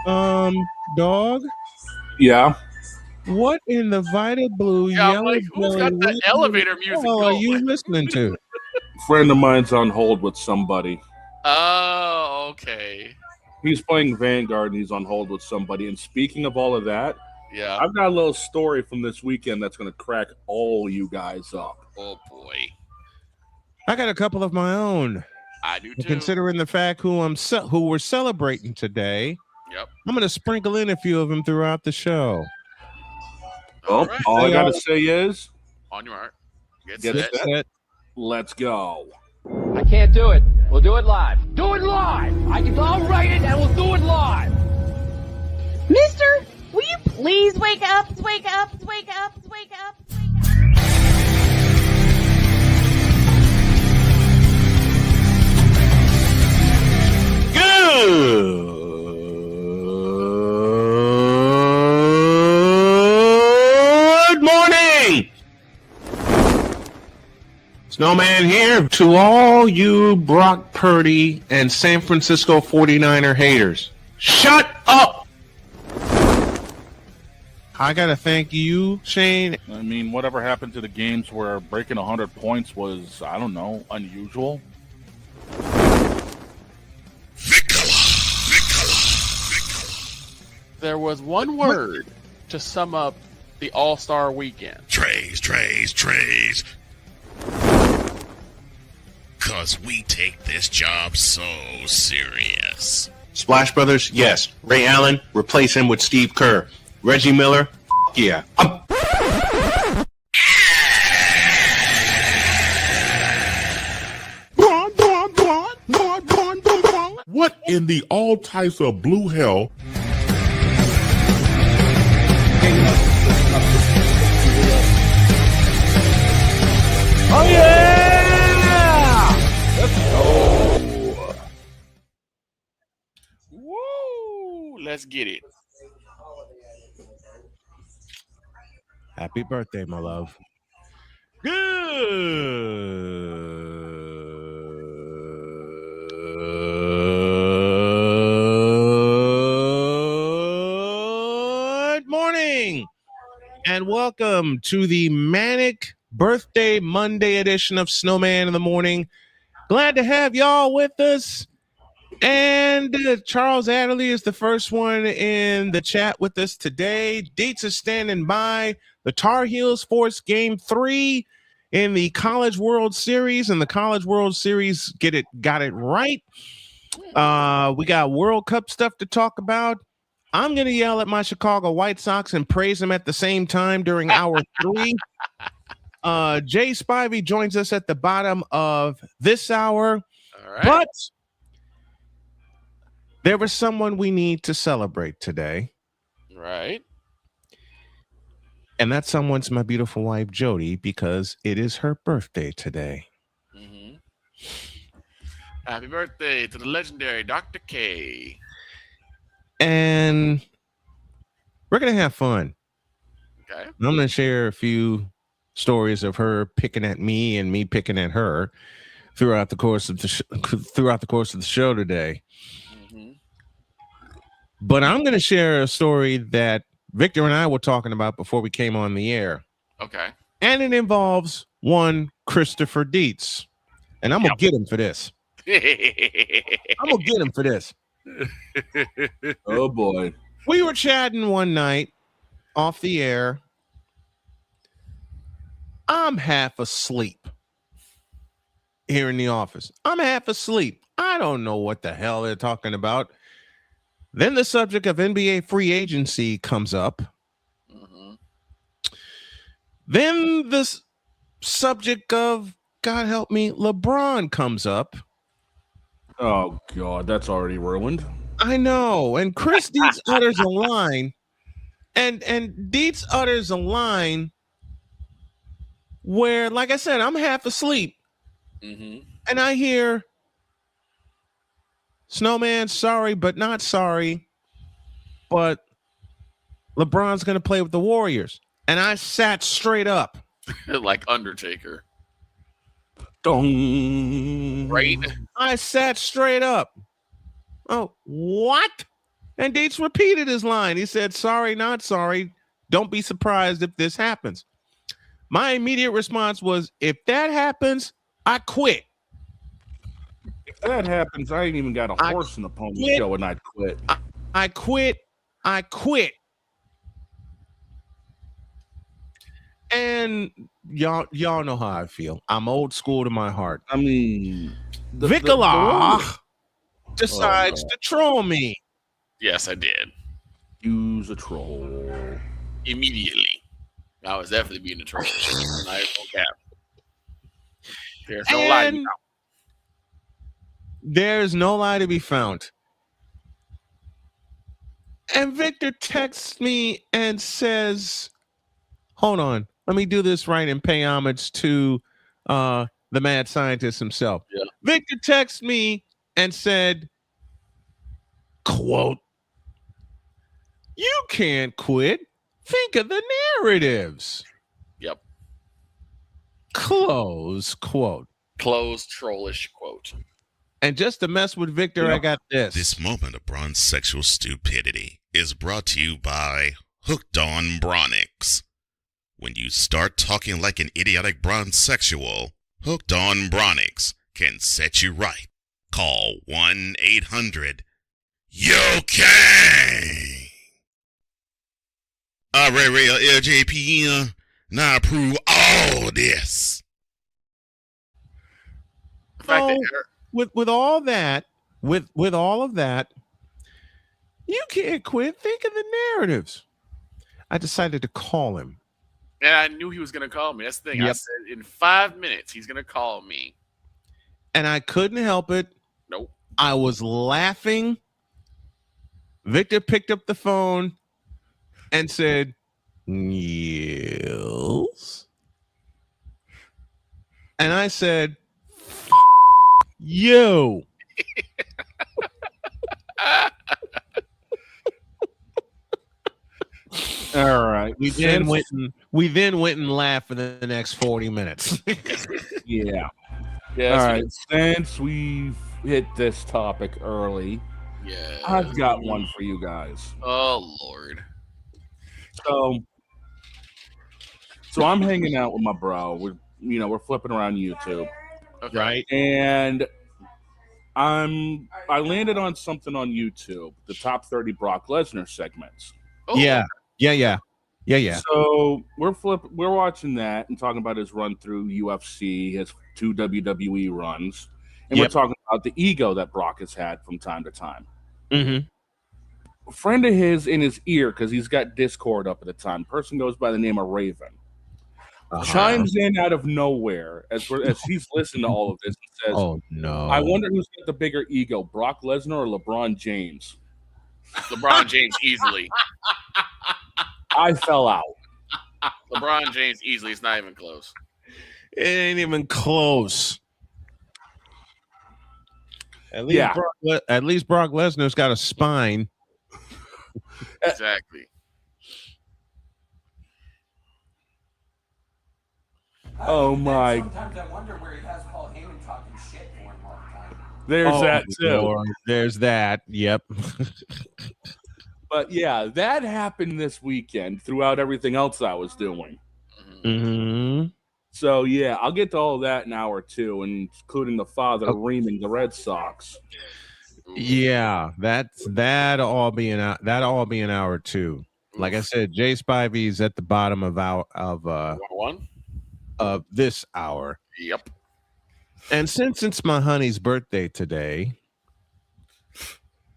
Dog, Yeah. what in the Vita Blue Yeah, I'm Yellow like, who's Belly got the what elevator the music hell are going? you listening to? Friend of mine's on hold with somebody. Oh, okay. He's playing Vanguard and he's on hold with somebody. And speaking of all of that, Yeah. I've got a little story from this weekend that's going to crack all you guys up. Oh boy, I got a couple of my own. I do too. Considering the fact who we're celebrating today, Yep. I'm going to sprinkle in a few of them throughout the show. All right. All I got to say is, On your mark. Get get set. set. Let's go. I can't do it. We'll do it live. Do it live! I'll write it and we'll do it live! Mister, will you please wake up, wake up, wake up, wake up, wake up? Good morning! Snowman here to all you Brock Purdy and San Francisco 49er haters. Shut up! I gotta thank you, Shane. I mean, whatever happened to the games where breaking 100 points was, I don't know, unusual? There was one word to sum up the All-Star weekend. Trays. Cause we take this job so serious. Splash Brothers, yes. Ray Allen, replace him with Steve Kerr. Reggie Miller, yeah. What in the all types of blue hell? Oh yeah! Let's go! Woo! Let's get it. Happy birthday, my love. Good morning, and welcome to the Manic Birthday Monday edition of Snowman in the Morning. Glad to have y'all with us. And Charles Adderley is the first one in the chat with us today. Deets is standing by. The Tar Heels force Game 3 in the College World Series, and the College World Series got it right. We got World Cup stuff to talk about. I'm going to yell at my Chicago White Sox and praise them at the same time during hour 3. Jay Spivey joins us at the bottom of this hour. All right. But there was someone we need to celebrate today. Right. And that someone's my beautiful wife, Jodi, because it is her birthday today. Mm-hmm. Happy birthday to the legendary Dr. K. And we're going to have fun. Okay. I'm going to share a few stories of her picking at me and me picking at her throughout the course of the show today. Mm-hmm. But I'm going to share a story that Victor and I were talking about before we came on the air. Okay. And it involves one Christopher Dietz. And I'm going to get him for this. I'm going to get him for this. Oh, boy. We were chatting one night off the air. I'm half asleep here in the office. I'm half asleep. I don't know what the hell they're talking about. Then the subject of NBA free agency comes up. Mm-hmm. Then the subject of, God help me, LeBron comes up. Oh, God, that's already ruined. I know. And Chris Dietz utters a line. And Dietz utters a line where, like I said, I'm half asleep. Mm-hmm. And I hear, Snowman, sorry, but not sorry. But LeBron's going to play with the Warriors. And I sat straight up. Like Undertaker. Dong. Right? I sat straight up. Oh, what? And Dietz repeated his line. He said, sorry, not sorry. Don't be surprised if this happens. My immediate response was, if that happens, I quit. If that happens, I ain't even got a horse in the pony show, and I'd quit. I quit. I quit. And y'all know how I feel. I'm old school to my heart. I mean, Vicola decides to troll me. Yes, I did. Use a troll. Immediately. I was definitely being a troll. I don't cap. There's no lie to be found. There's no lie to be found. And Victor texts me and says, hold on, let me do this right and pay homage to the mad scientist himself. Yeah. Victor texted me and said, quote, you can't quit. Think of the narratives. Yep. Close quote. Close trollish quote. And just to mess with Victor, I got this. This moment of bronze sexual stupidity is brought to you by Hooked on Bronix. When you start talking like an idiotic bronze sexual, Hooked on Bronix can set you right. Call 1-800-YO-KANG. Real LJP, now approve all this. So, with all that, with all of that, you can't quit. Think of the narratives. I decided to call him. And I knew he was going to call me. That's the thing. Yep. I said, in 5 minutes, he's going to call me. And I couldn't help it. Nope. I was laughing. Victor picked up the phone and said, yes. And I said, you. All right. We then went and laughed for the next 40 minutes. Yeah. Yes, All right. Since we've hit this topic early, yeah. I've got one for you guys. Oh, Lord. So I'm hanging out with my bro. We're flipping around YouTube. Okay. Right. And I landed on something on YouTube, the top 30 Brock Lesnar segments. Oh, Yeah. So we're watching that and talking about his run through UFC, his 2 WWE runs, and we're talking about the ego that Brock has had from time to time. Mm-hmm. A friend of his in his ear, because he's got Discord up at the time, person goes by the name of Raven, chimes in out of nowhere as he's listening to all of this and says, oh, no. I wonder who's got the bigger ego, Brock Lesnar or LeBron James? LeBron James easily. I fell out. LeBron James easily. It's not even close. It ain't even close. At least Brock Lesnar's got a spine. Exactly. Oh my! Sometimes I wonder where he has Paul Heyman talking shit for him all the time. There's that too. Lord, there's that. Yep. But yeah, that happened this weekend throughout everything else I was doing. Mm-hmm. So yeah, I'll get to all of that in hour 2, including the father reaming the Red Sox. Yeah, that'll all be in hour 2. Like I said, Jay Spivey's at the bottom of this hour. Yep. And since it's my honey's birthday today,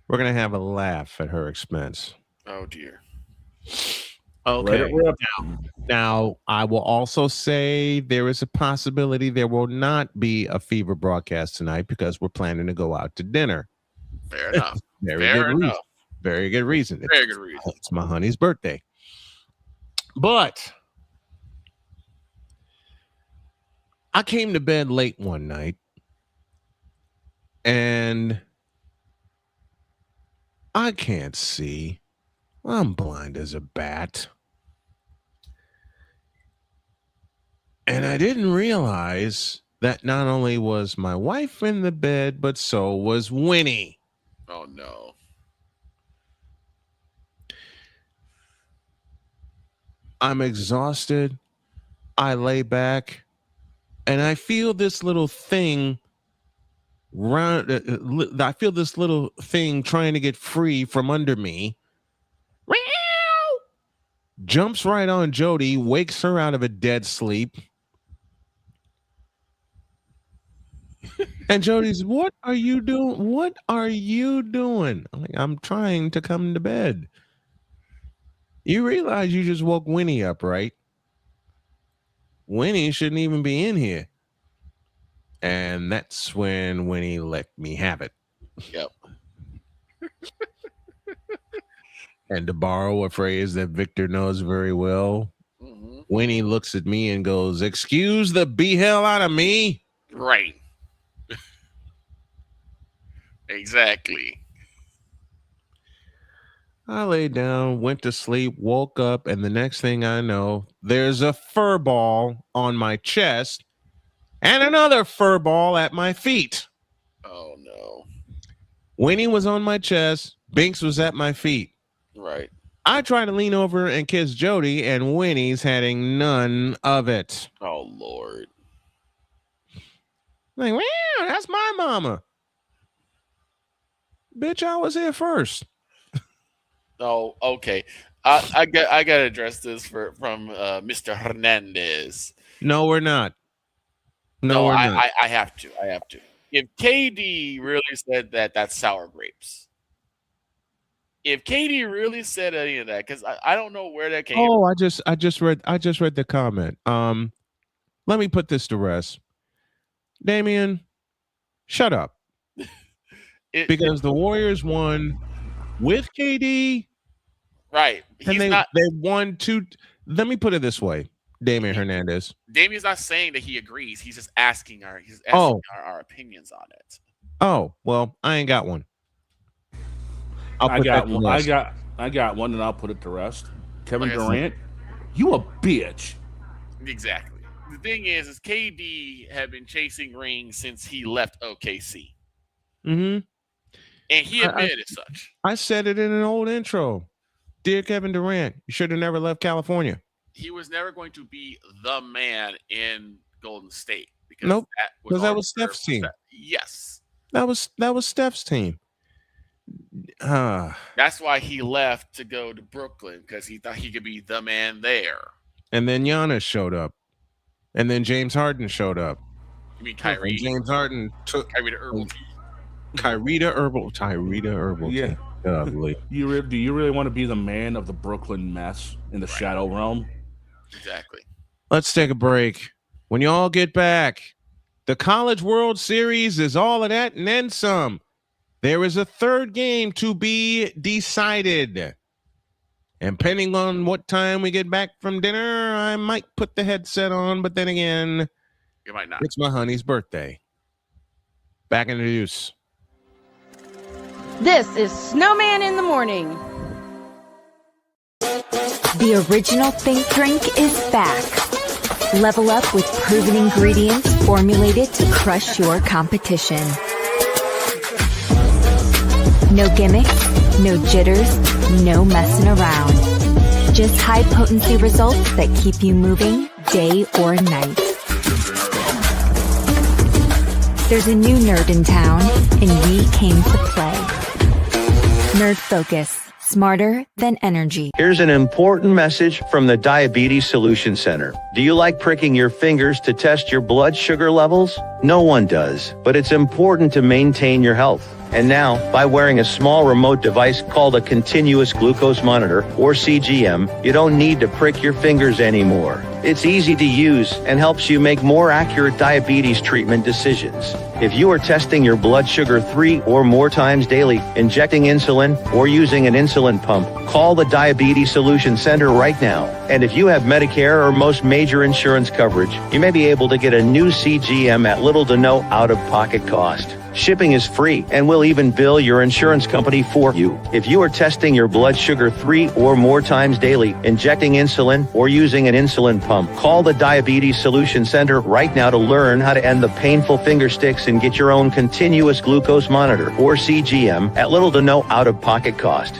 we're gonna have a laugh at her expense. Oh dear. Okay. Now, I will also say there is a possibility there will not be a Fever broadcast tonight because we're planning to go out to dinner. Fair enough. Very good reason. It's my honey's birthday. But I came to bed late one night and I can't see. I'm blind as a bat. And I didn't realize that not only was my wife in the bed, but so was Winnie. Oh no. I'm exhausted. I lay back and I feel this little thing I feel this little thing trying to get free from under me. Jumps right on Jodi, wakes her out of a dead sleep. And Jodi's, what are you doing? What are you doing? I'm trying to come to bed. You realize you just woke Winnie up, right? Winnie shouldn't even be in here. And that's when Winnie let me have it. Yep. And to borrow a phrase that Victor knows very well, Winnie looks at me and goes, "Excuse the hell out of me." Right. Exactly. I laid down, went to sleep, woke up, and the next thing I know, there's a fur ball on my chest and another fur ball at my feet. Oh, no. Winnie was on my chest. Binks was at my feet. Right. I tried to lean over and kiss Jodi, and Winnie's having none of it. Oh, Lord. Like, wow, that's my mama. Bitch, I was here first. Oh, okay. I got to address this from Mr. Hernandez. No, we're not. No, we're not. I have to. If KD really said that, that's sour grapes. If KD really said any of that, because I don't know where that came from. Oh, I just read the comment. Let me put this to rest. Damian, shut up. Because the Warriors won with KD. Right. And they won two. Let me put it this way, Damian Hernandez. Damian's not saying that he agrees. He's just asking our opinions on it. Oh, well, I ain't got one. I got one, and I'll put it to rest. Kevin Durant, you a bitch. Exactly. The thing is KD had been chasing rings since he left OKC. Mm-hmm. And he admitted as such. I said it in an old intro. Dear Kevin Durant, you should have never left California. He was never going to be the man in Golden State. Because that was Steph's team. Yes. That was Steph's team. That's why he left to go to Brooklyn, because he thought he could be the man there. And then Giannis showed up. And then James Harden showed up. You mean Kyrie? And James Harden took Kyrie to Herbal Tea. Tyrita Herbal. Yeah. Do you really want to be the man of the Brooklyn mess in the Shadow Realm? Exactly. Let's take a break. When you all get back, the College World Series is all of that and then some. There is a third game to be decided. And depending on what time we get back from dinner, I might put the headset on, but then again, you might not. It's my honey's birthday. Back in the deuce. This is Snowman in the Morning. The original Think Drink is back. Level up with proven ingredients formulated to crush your competition. No gimmicks, no jitters, no messing around. Just high-potency results that keep you moving day or night. There's a new nerd in town, and we came to play. Nerd Focus. Smarter than energy. Here's an important message from the Diabetes Solution Center. Do you like pricking your fingers to test your blood sugar levels? No one does, but it's important to maintain your health. And now, by wearing a small remote device called a continuous glucose monitor, or CGM, you don't need to prick your fingers anymore. It's easy to use and helps you make more accurate diabetes treatment decisions. If you are testing your blood sugar 3 or more times daily, injecting insulin, or using an insulin pump, call the Diabetes Solution Center right now. And if you have Medicare or most major insurance coverage, you may be able to get a new CGM at little to no out-of-pocket cost. Shipping is free, and we'll even bill your insurance company for you. If you are testing your blood sugar 3 or more times daily, injecting insulin, or using an insulin pump, call the Diabetes Solution Center right now to learn how to end the painful finger sticks and get your own continuous glucose monitor, or CGM, at little to no out-of-pocket cost.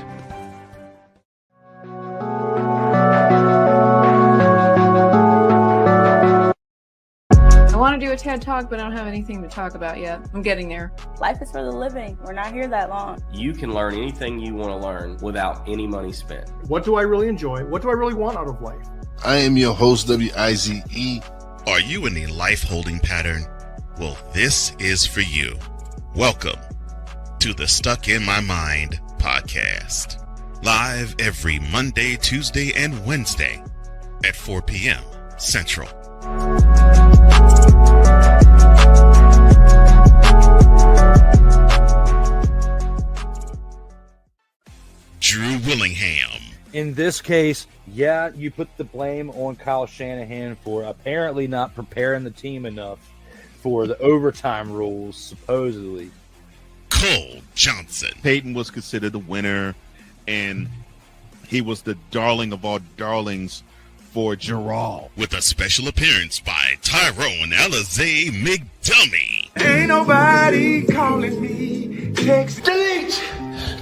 TED Talk, but I don't have anything to talk about yet. I'm getting there. Life is for the living. We're not here that long. You can learn anything you want to learn without any money spent. What do I really enjoy? What do I really want out of life? I am your host, WIZE. Are you in a life holding pattern? Well, this is for you. Welcome to the Stuck in My Mind podcast. Live every Monday, Tuesday, and Wednesday at 4 p.m. Central. Drew Willingham. In this case, yeah, you put the blame on Kyle Shanahan for apparently not preparing the team enough for the overtime rules, supposedly. Cole Johnson. Peyton was considered the winner, and he was the darling of all darlings for Gerald. With a special appearance by Tyrone Alizé McDummy. Ain't nobody calling me. Text delete,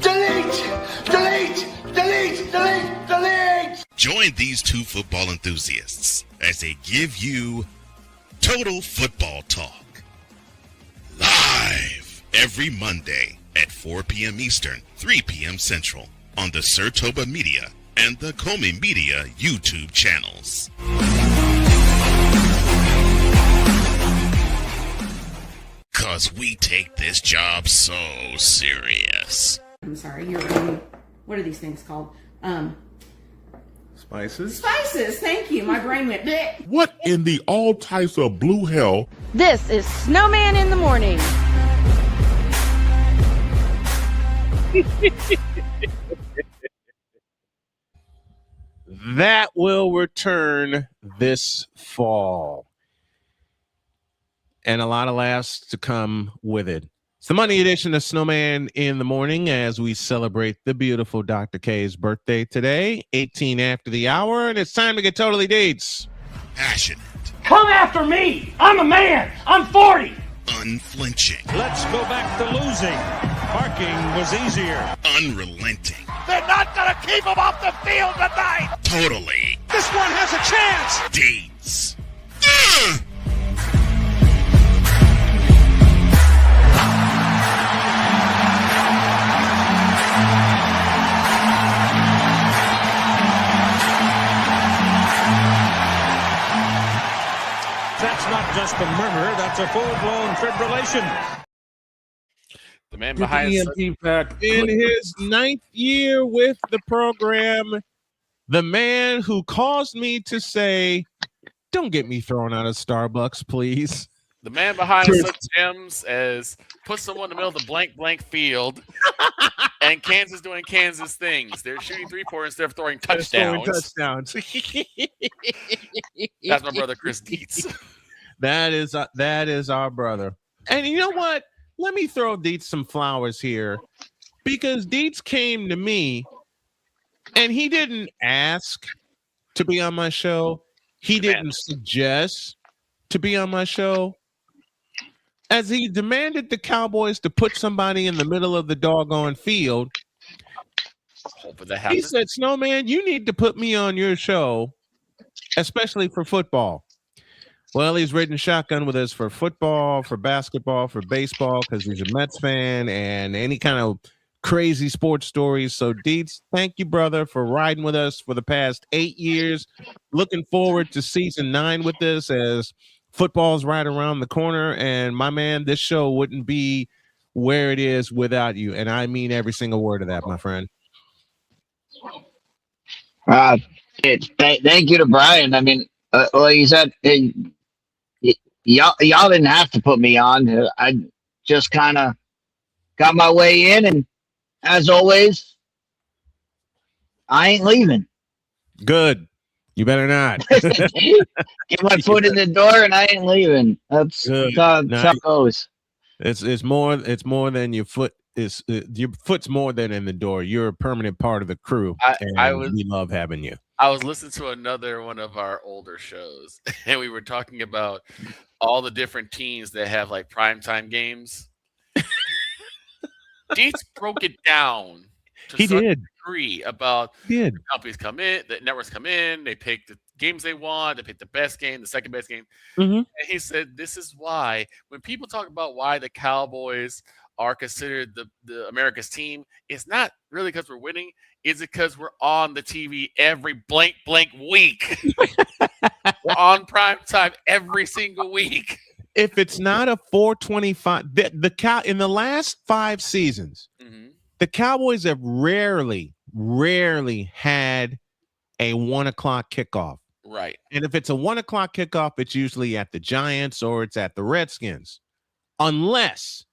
delete, delete, delete, delete, delete. Join these two football enthusiasts as they give you total football talk. Live every Monday at 4 p.m. Eastern, 3 p.m. Central on the Sertoba Media and the Comey Media YouTube channels. Cause we take this job so serious. I'm sorry, what are these things called? Spices? Spices, thank you. My brain went bleh. What in the all types of blue hell? This is Snowman in the Morning. That will return this fall. And a lot of laughs to come with it. It's the Monday edition of Snowman in the Morning as we celebrate the beautiful Dr. K's birthday today, 18 after the hour, and it's time to get totally dates. Passionate. Come after me! I'm a man! I'm 40! Unflinching. Let's go back to losing. Parking was easier. Unrelenting. They're not gonna keep him off the field tonight! Totally. This one has a chance! Dates. That's not just a murmur, that's a full-blown fibrillation. The man behind in his 9th year with the program, the man who caused me to say, don't get me thrown out of Starbucks, please. The man behind such gems as put someone in the middle of the blank field, and Kansas doing Kansas things. They're shooting three-pointers instead of throwing touchdowns. That's my brother Chris Dietz. That is our brother. And you know what? Let me throw Dietz some flowers here, because Dietz came to me and he didn't ask to be on my show. He didn't suggest to be on my show. As he demanded the Cowboys to put somebody in the middle of the doggone field, he said, Snowman, you need to put me on your show, especially for football. Well, he's ridden shotgun with us for football, for basketball, for baseball, because he's a Mets fan and any kind of crazy sports stories. So, Dietz, thank you, brother, for riding with us for the past 8 years. Looking forward to season 9 with this as football's right around the corner. And my man, this show wouldn't be where it is without you. And I mean every single word of that, my friend. Thank you to Brian. I mean, like you said, y'all didn't have to put me on. I just kind of got my way in, and as always, I ain't leaving. Good. You better not. Get my foot in the door, and I ain't leaving. That's how it goes. It's more than your foot is. Your foot's more than in the door. You're a permanent part of the crew, we love having you. I was listening to another one of our older shows, and we were talking about all the different teams that have like primetime games. Dietz broke it down to He such did. a degree about He did. the companies come in, the networks come in, they pick the games they want. They pick the best game, the second best game. Mm-hmm. And he said, this is why when people talk about why the Cowboys are considered the America's team, it's not really because we're winning. It's because we're on the TV every blank week. We're on prime time every single week. If it's not a 425, in the last 5 seasons, the Cowboys have rarely had a 1 o'clock kickoff. Right. And if it's a 1 o'clock kickoff, it's usually at the Giants or it's at the Redskins. Unless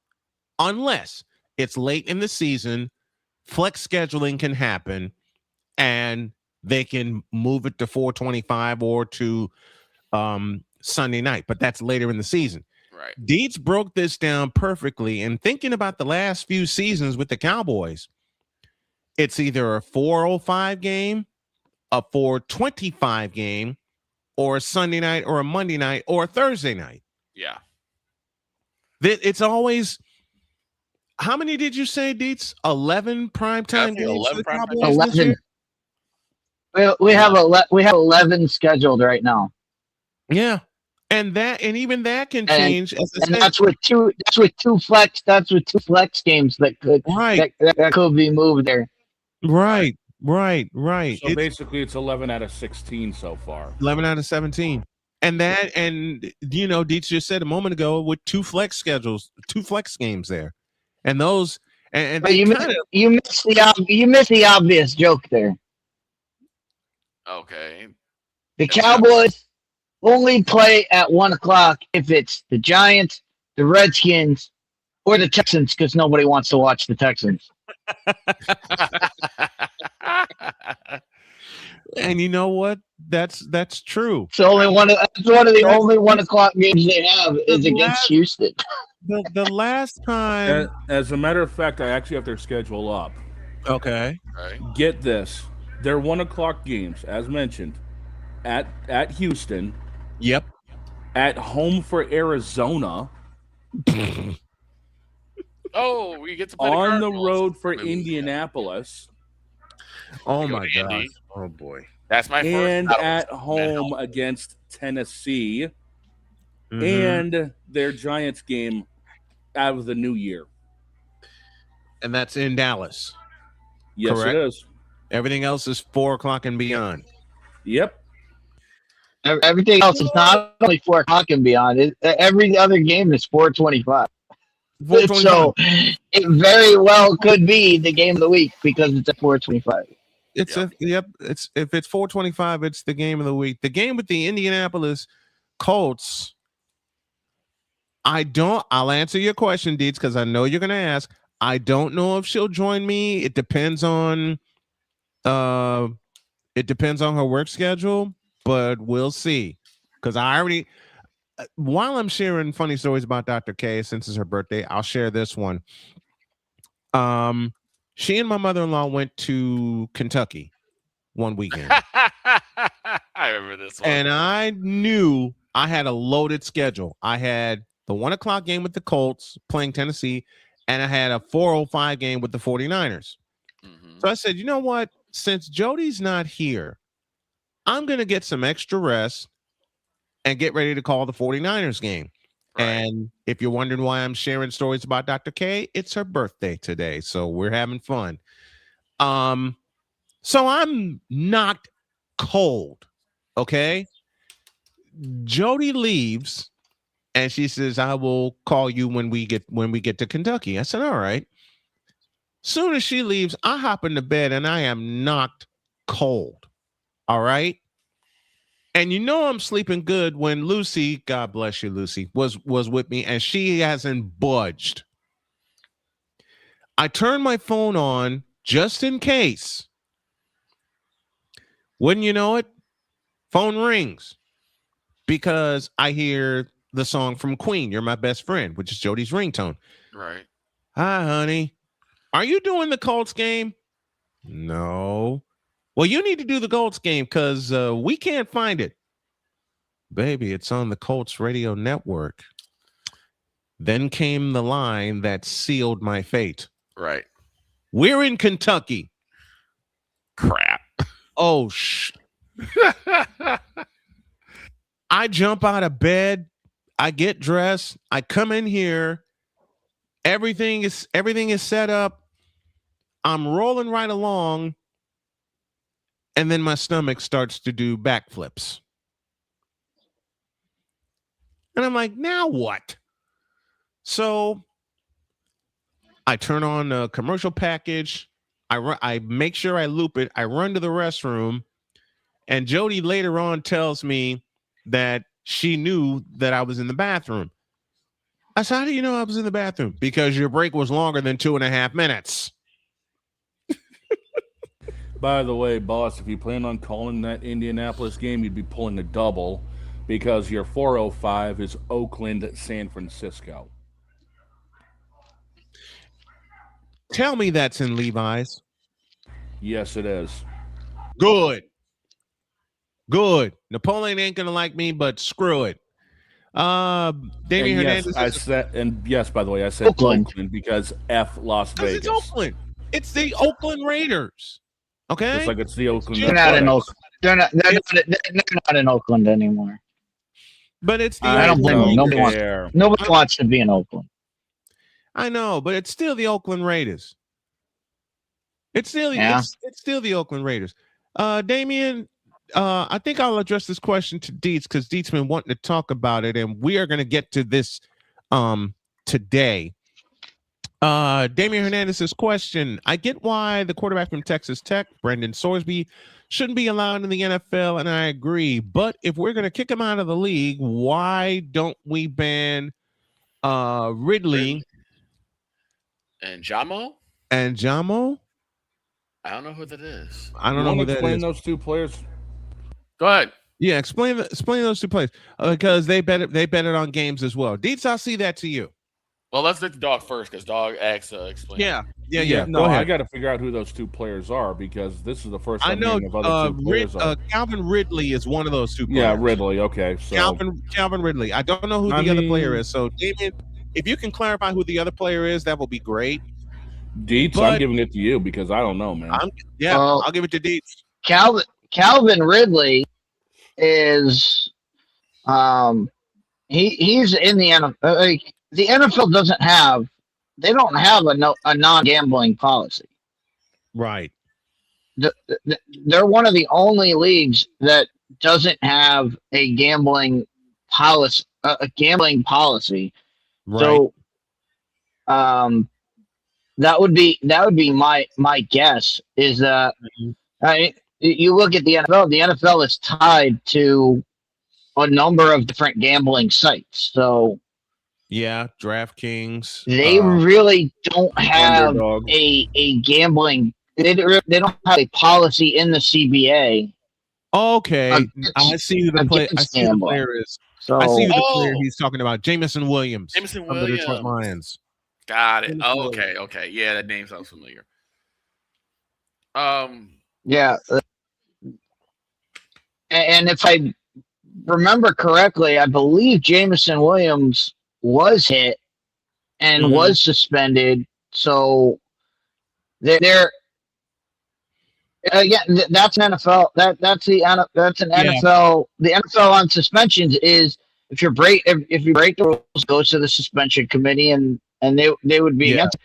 it's late in the season, flex scheduling can happen and they can move it to 425 or to Sunday night, but that's later in the season. Right. Deeds broke this down perfectly. And thinking about the last few seasons with the Cowboys, it's either a 405 game, a 425 game, or a Sunday night or a Monday night or a Thursday night. Yeah. It's always, how many did you say, Deets? 11 primetime games 11 for the primetime Cowboys this year? We have 11 scheduled right now. Yeah. And even that can change. And that's with two flex games that could be moved there. Right. So basically it's 11 out of 16 so far. 11 out of 17. And Deets just said a moment ago with 2 flex games there. And those and but you missed the obvious joke there. Okay. The Cowboys only play at 1 o'clock if it's the Giants, the Redskins, or the Texans, because nobody wants to watch the Texans. And you know what? That's true. It's only one of the only 1 o'clock games they have is against Houston. The last time, as a matter of fact, I actually have their schedule up. Okay. Get this: their 1 o'clock games, as mentioned, at Houston. Yep. At home for Arizona. Oh, we get to play on the road for Indianapolis. Oh my God! Oh boy! That's my first. And at home against Tennessee, and their Giants game out of the new year. And that's in Dallas. Yes, correct? It is. Everything else is 4 o'clock and beyond. Yep. Everything else is not only 4 o'clock and beyond. Every other game is 4:25. So it very well could be the game of the week because it's at 4:25. It's if it's 4:25, it's the game of the week. The game with the Indianapolis Colts. I'll answer your question, Deeds, because I know you're gonna ask. I don't know if she'll join me. It depends on her work schedule, but we'll see. Because I already, while I'm sharing funny stories about Dr. K, since it's her birthday, I'll share this one. She and my mother-in-law went to Kentucky one weekend. I remember this one. And I knew I had a loaded schedule. I had the 1 o'clock game with the Colts playing Tennessee, and I had a 4:05 game with the 49ers. So I said, you know what? Since Jodi's not here, I'm going to get some extra rest and get ready to call the 49ers game. Right. And if you're wondering why I'm sharing stories about Dr. K, it's her birthday today. So we're having fun. So I'm knocked cold. Okay. Jodi leaves and she says, I will call you when we get to Kentucky. I said, all right. Soon as she leaves, I hop into bed and I am knocked cold. All right. And you know I'm sleeping good when Lucy, God bless you, Lucy, was with me, and she hasn't budged. I turned my phone on just in case. Wouldn't you know it? Phone rings because I hear the song from Queen, You're My Best Friend, which is Jodi's ringtone. Right. Hi, honey. Are you doing the Colts game? No. Well, you need to do the Colts game because we can't find it. Baby, it's on the Colts radio network. Then came the line that sealed my fate. Right. We're in Kentucky. Crap. Oh, I jump out of bed. I get dressed. I come in here. Everything is set up. I'm rolling right along. And then my stomach starts to do backflips. And I'm like, now what? So I turn on the commercial package. I make sure I loop it. I run to the restroom. And Jodi later on tells me that she knew that I was in the bathroom. I said, how do you know I was in the bathroom? Because your break was longer than 2.5 minutes. By the way, boss, if you plan on calling that Indianapolis game, you'd be pulling a double because your 405 is Oakland, San Francisco. Tell me that's in Levi's. Yes, it is. Good. Napoleon ain't gonna like me, but screw it. Damian Hernandez. Yes, by the way, I said Oakland because F Las Vegas. It's Oakland. It's the Oakland Raiders. Okay. Just like it's the Oakland. They're not in Oakland. They're not in Oakland anymore. But it's the. I don't blame them. Nobody wants to be in Oakland. I know, but it's still the Oakland Raiders. It's still the Oakland Raiders. Damian, I think I'll address this question to Dietz because Dietz been wanting to talk about it, and we are going to get to this today. Damian Hernandez's question: I get why the quarterback from Texas Tech, Brendan Sorsby, shouldn't be allowed in the NFL, and I agree. But if we're going to kick him out of the league, why don't we ban Ridley and Jamo? I don't know who that is. I don't know who that is. Explain those two players. Go ahead. Yeah, explain those two players because they betted on games as well. Dietz, I'll see that to you. Well, let's let the dog first because dog asks explain. Yeah. No, I got to figure out who those two players are because this is the first time I know. of other two players Calvin Ridley is one of those two players. Yeah, Ridley. Okay, so Calvin Ridley. I don't know who the other player is. So, Damian, if you can clarify who the other player is, that will be great. Dietz, I'm giving it to you because I don't know, man. I'll give it to Dietz. Calvin Ridley is he's in the NFL. Like, the NFL don't have a non-gambling policy. Right. They're one of the only leagues that doesn't have a gambling policy. Right. So, that would be my guess is that you look at the NFL. The NFL is tied to a number of different gambling sites. So yeah, DraftKings. They really don't have a gambling. They don't have a policy in the CBA. Okay, I see who the player. I see who the player is. So, I see who the player he's talking about. Jameson Williams. Jameson from the Detroit Williams. Lions. Got it. Oh, okay. Yeah, that name sounds familiar. Yeah. And if I remember correctly, I believe Jameson Williams was hit and was suspended. So they're that's an NFL. That's an NFL. The NFL on suspensions is if you break the rules, goes to the suspension committee, and they would be against.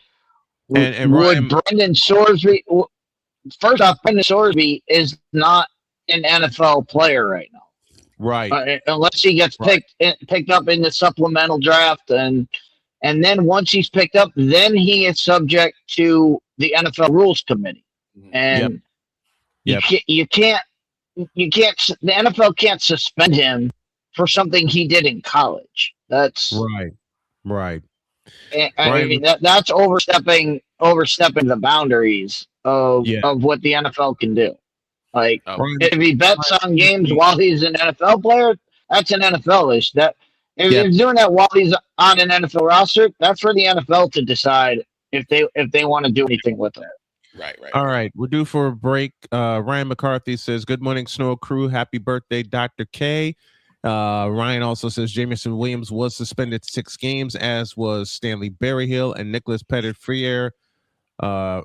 And would Brendan Sorsby? First off, Brendan Sorsby is not an NFL player right now, right? Unless he gets picked up in the supplemental draft, and then once he's picked up, then he is subject to the NFL rules committee, and you can't. The NFL can't suspend him for something he did in college. That's right. I mean that's overstepping the boundaries of what the NFL can do. Like if he bets on games while he's an NFL player, that's an NFL issue. That if he's doing that while he's on an NFL roster, that's for the NFL to decide if they want to do anything with it. Right. All right, we're due for a break. Ryan McCarthy says, "Good morning, Snow Crew. Happy birthday, Dr. K." Ryan also says Jameson Williams was suspended 6 games, as was Stanley Berryhill and Nicholas Pettit-Freer for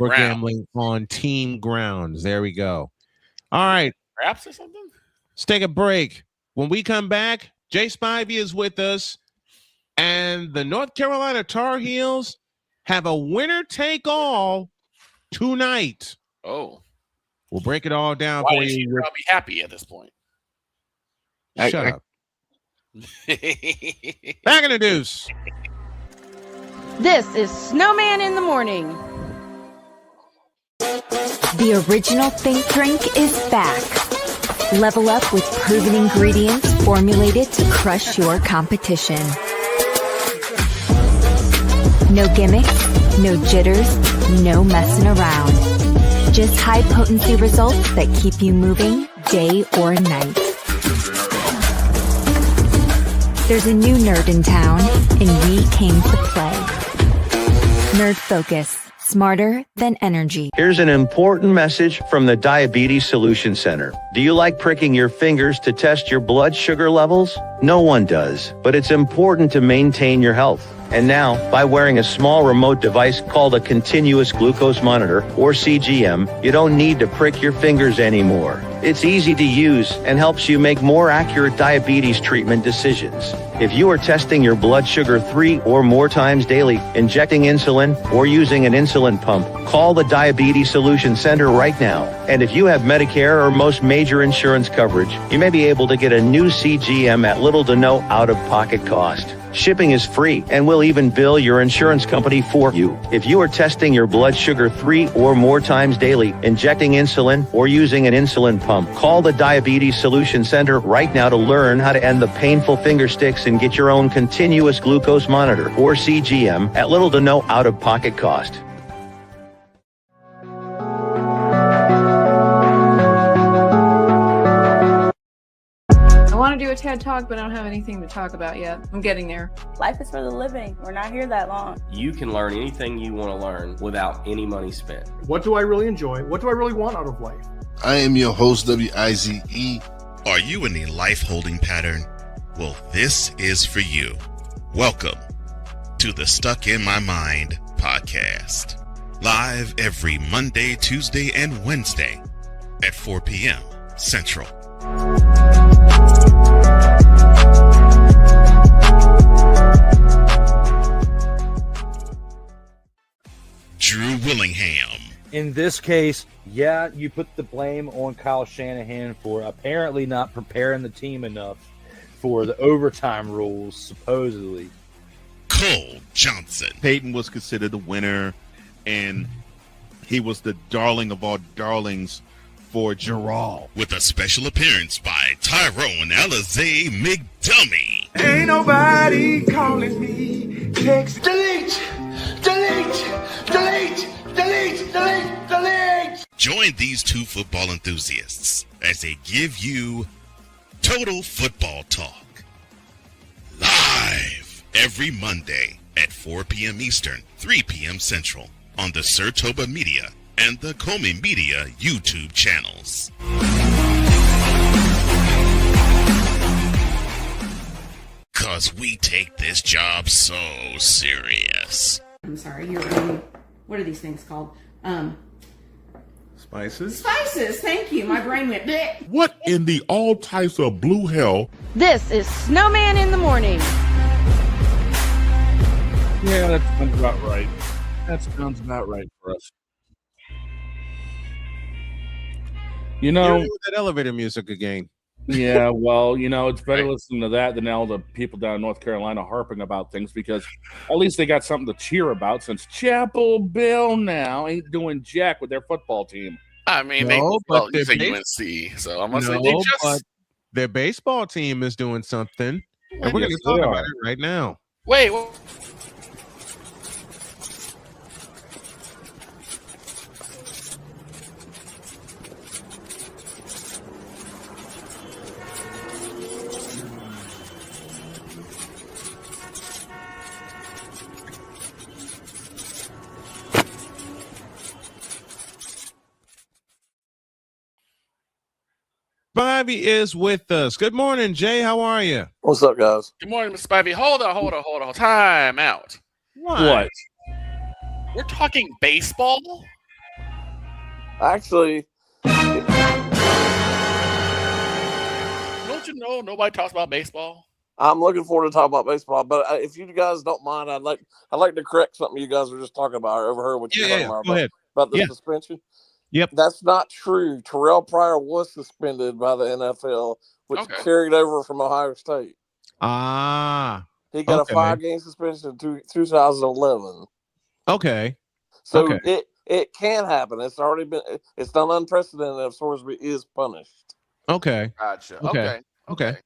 gambling on team grounds. There we go. All right. Wraps or something? Let's take a break. When we come back, Jay Spivey is with us, and the North Carolina Tar Heels have a winner-take-all tonight. Oh. We'll break it all down Why for is you. she probably happy at this point? Shut up. Back in the deuce. This is Snowman in the Morning. The original Think Drink is back. Level up with proven ingredients formulated to crush your competition. No gimmicks, no jitters, no messing around. Just high potency results that keep you moving day or night. There's a new nerd in town, and we came to play. Nerd Focus. Smarter than energy. Here's an important message from the Diabetes Solution Center. Do you like pricking your fingers to test your blood sugar levels? No one does, but it's important to maintain your health. And now, by wearing a small remote device called a continuous glucose monitor, or CGM, you don't need to prick your fingers anymore. It's easy to use and helps you make more accurate diabetes treatment decisions. If you are testing your blood sugar 3 or more times daily, injecting insulin, or using an insulin pump, call the Diabetes Solution Center right now. And if you have Medicare or most major insurance coverage, you may be able to get a new CGM at little to no out-of-pocket cost. Shipping is free, and we'll even bill your insurance company for you. If you are testing your blood sugar 3 or more times daily, injecting insulin, or using an insulin pump, call the Diabetes Solution Center right now to learn how to end the painful finger sticks and get your own continuous glucose monitor, or CGM, at little to no out-of-pocket cost. I want to do a TED Talk, but I don't have anything to talk about yet. I'm getting there. Life is for the living. We're not here that long. You can learn anything you want to learn without any money spent. What do I really enjoy? What do I really want out of life? I am your host, WIZE. Are you in a life holding pattern? Well, this is for you. Welcome to the Stuck in My Mind podcast. Live every Monday, Tuesday, and Wednesday at 4 p.m. Central. Drew Willingham. In this case, yeah, you put the blame on Kyle Shanahan for apparently not preparing the team enough for the overtime rules, supposedly. Cole Johnson. Peyton was considered the winner, and he was the darling of all darlings for Gerald. With a special appearance by Tyrone Alizé McDummy. Ain't nobody calling me. Text delete, delete, delete, delete, delete, delete. Join these two football enthusiasts as they give you Total Football Talk. Live every Monday at 4 p.m. Eastern, 3 p.m. Central on the Sertoba Media and the Comey Media YouTube channels. Cause we take this job so serious. I'm sorry, you're in, what are these things called? Spices? Spices, thank you. My brain went bleh. What in the all types of blue hell? This is Snowman in the Morning. Yeah, that sounds about right. That sounds about right for us. You know, with that elevator music again. Yeah, well, it's better listening to that than all the people down in North Carolina harping about things, because at least they got something to cheer about, since Chapel Bill now ain't doing jack with their football team. I mean, No, but they say their UNC, so I'm going to say they just... but their baseball team is doing something, and we're going to Yes, talk they about are. it right now. Wait, Bobby is with us. Good morning, Jay. How are you? What's up, guys? Good morning, Mr. Spivey. Hold on. Time out. What? We're talking baseball? Actually, you know nobody talks about baseball? I'm looking forward to talking about baseball, but if you guys don't mind, I'd like to correct something you guys were just talking about. I overheard what you were talking about. Go ahead. About the suspension. Yep. That's not true. Terrell Pryor was suspended by the NFL, which carried over from Ohio State. He got a 5-game suspension in 2011. Okay. So it can happen. It's already been. It's not unprecedented if Sorsby is punished. Okay. Gotcha. Okay.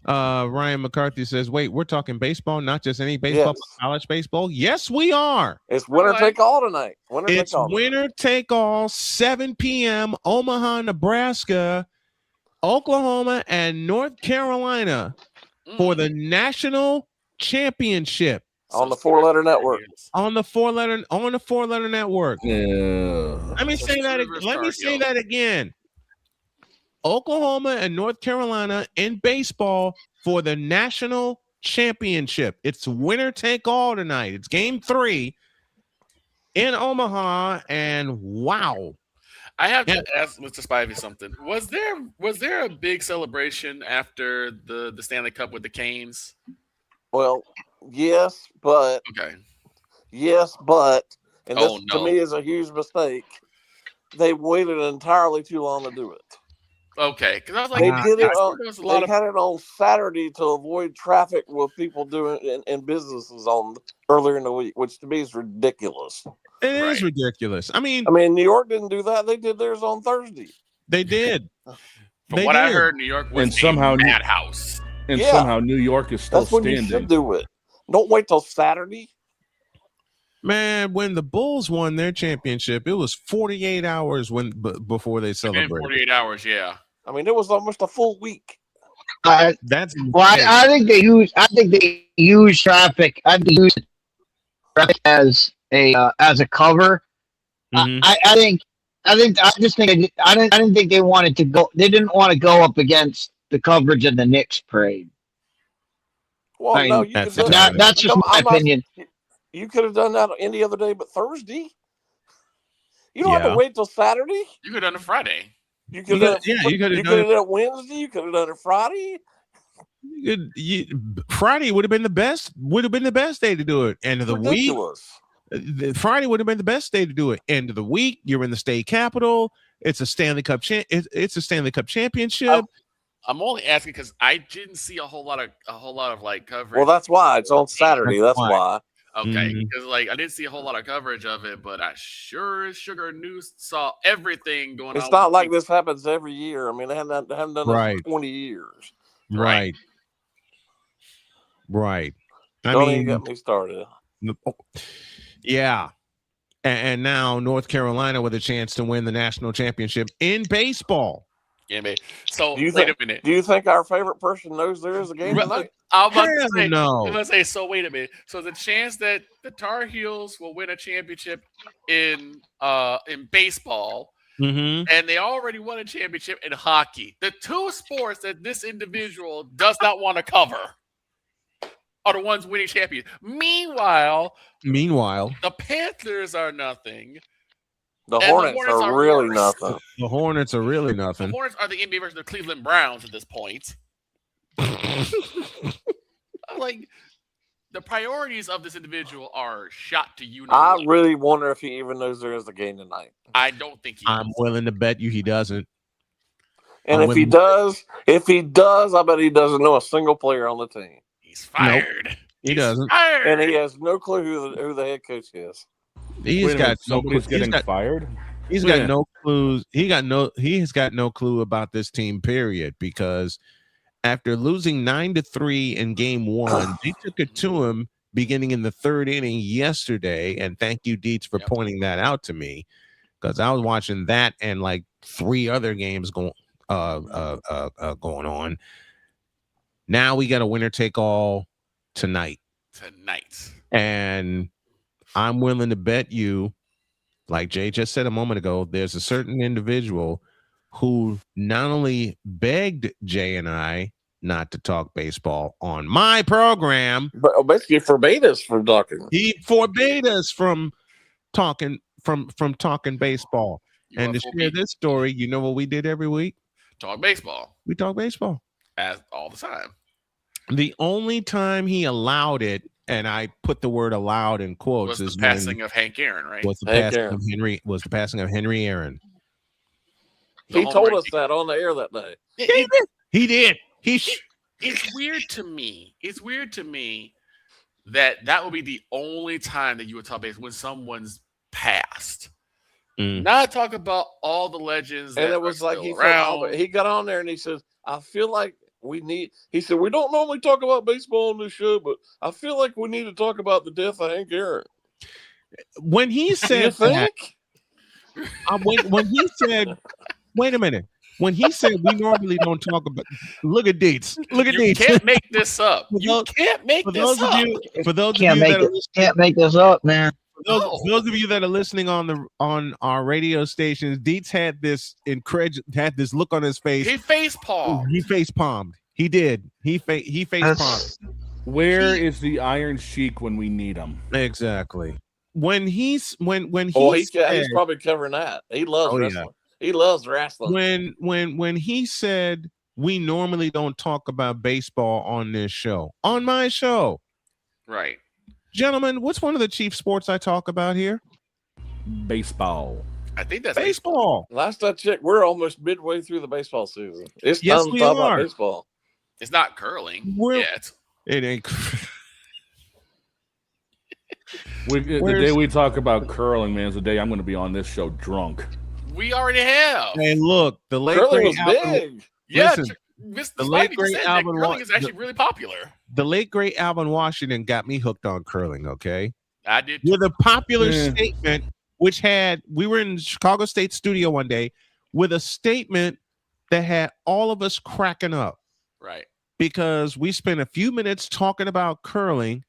Ryan McCarthy says, "Wait, we're talking baseball, not just any baseball, but college baseball." Yes, we are. It's winner take all tonight. Winner take all. 7 p.m. Omaha, Nebraska, Oklahoma, and North Carolina for the national championship on the 4-letter network. On the 4-letter network. Yeah. Let me say that again. Oklahoma and North Carolina in baseball for the national championship. It's winner take all tonight. It's game 3 in Omaha, and wow. I have to ask Mr. Spivey something. Was there a big celebration after the Stanley Cup with the Canes? Well, yes, but and this to me is a huge mistake. They waited entirely too long to do it. Okay, because I was like, they did it. They had it on Saturday to avoid traffic with people doing in businesses on earlier in the week, which to me is ridiculous. It is ridiculous. I mean, New York didn't do that. They did theirs on Thursday. They did. From what I heard, New York was somehow a madhouse. And somehow New York is still standing. That's when you should do it. Don't wait till Saturday. Man, when the Bulls won their championship, it was 48 hours before they celebrated. 48 hours, yeah. I mean, it was almost a full week. That's I think they use traffic. I think they use traffic as a cover. Mm-hmm. I didn't think they wanted to go. They didn't want to go up against the coverage of the Knicks parade. Well, that's just my opinion. You could have done that any other day, but Thursday. You don't have to wait till Saturday. You could have done it Friday. You could have done it Wednesday. You could have done it Friday. Friday would have been the best. Would have been the best day to do it. End of the week. Friday would have been the best day to do it. End of the week. You're in the state capitol. It's a Stanley Cup. It's a Stanley Cup championship. I'm only asking because I didn't see a whole lot of like coverage. Well, that's why it's on Saturday. That's why. Okay, because I didn't see a whole lot of coverage of it, but I sure as sugar news saw everything going on. It's not like this happens every year. I mean, they haven't done this for 20 years. Right. Don't even get me started. Yeah. And now North Carolina with a chance to win the national championship in baseball. Yeah, man. So wait a minute. Do you think our favorite person knows there is a game tonight? I'm about to say. So wait a minute. So the chance that the Tar Heels will win a championship in baseball, and they already won a championship in hockey. The two sports that this individual does not want to cover are the ones winning champions. Meanwhile, the Panthers are nothing. The Hornets are really nothing. The Hornets are really nothing. The Hornets are the NBA version of the Cleveland Browns at this point. I'm like, the priorities of this individual are shot to you. I really wonder if he even knows there is a game tonight. I don't think he I'm willing to bet you he doesn't. And if he does, I bet he doesn't know a single player on the team. He's fired. Nope, he doesn't. Fired. And he has no clue who the head coach is. He's got nobody's getting fired. He's got no clues. He has got no clue about this team, period, because after losing 9-3 in game 1, they took it to him beginning in the 3rd inning yesterday. And thank you, Dietz, for pointing that out to me, because I was watching that and like 3 other games going on. Now we got a winner take all tonight. And I'm willing to bet you, like Jay just said a moment ago, there's a certain individual who not only begged Jay and I not to talk baseball on my program, but basically forbade us from talking. He forbade us from talking baseball. And to share this story, you know what we did every week? Talk baseball. We talk baseball. As all the time. The only time he allowed it, and I put the word "allowed" in quotes, was the passing of Hank Aaron, right? Was the passing of Henry Aaron. He told us that on the air that day. He did. It's weird to me. It's weird to me that would be the only time that you would talk about when someone's passed. Not talk about all the legends. And it was like he got on there and he says, "I feel like we need." He said, "We don't normally talk about baseball on this show, but I feel like we need to talk about the death of Hank Aaron." When he said that, when he said, "Wait a minute." When he said we normally don't talk about, look at dates. Look at dates. You can't make this up. You can't make this up. For those of you that can't make this up, man. For those of you that are listening on our radio stations, Dietz had this look on his face. He face palmed. He did. He face palmed. Where is the Iron Sheik when we need him? Exactly. When he's probably covering that. He loves wrestling. Yeah. He loves wrestling. When he said we normally don't talk about baseball on this show, on my show, right? Gentlemen, what's one of the chief sports I talk about here? Baseball. I think that's baseball. Last I checked, we're almost midway through the baseball season. It's time to talk about baseball. It's not curling yet. It ain't. The day we talk about curling, man, is the day I'm going to be on this show drunk. We already have. And look, the late curling great was big. Yeah, the late great Alvin curling is actually really popular. The late great Alvin Washington got me hooked on curling. Okay, I did with a popular statement, which we were in Chicago State studio one day with a statement that had all of us cracking up. Right, because we spent a few minutes talking about curling,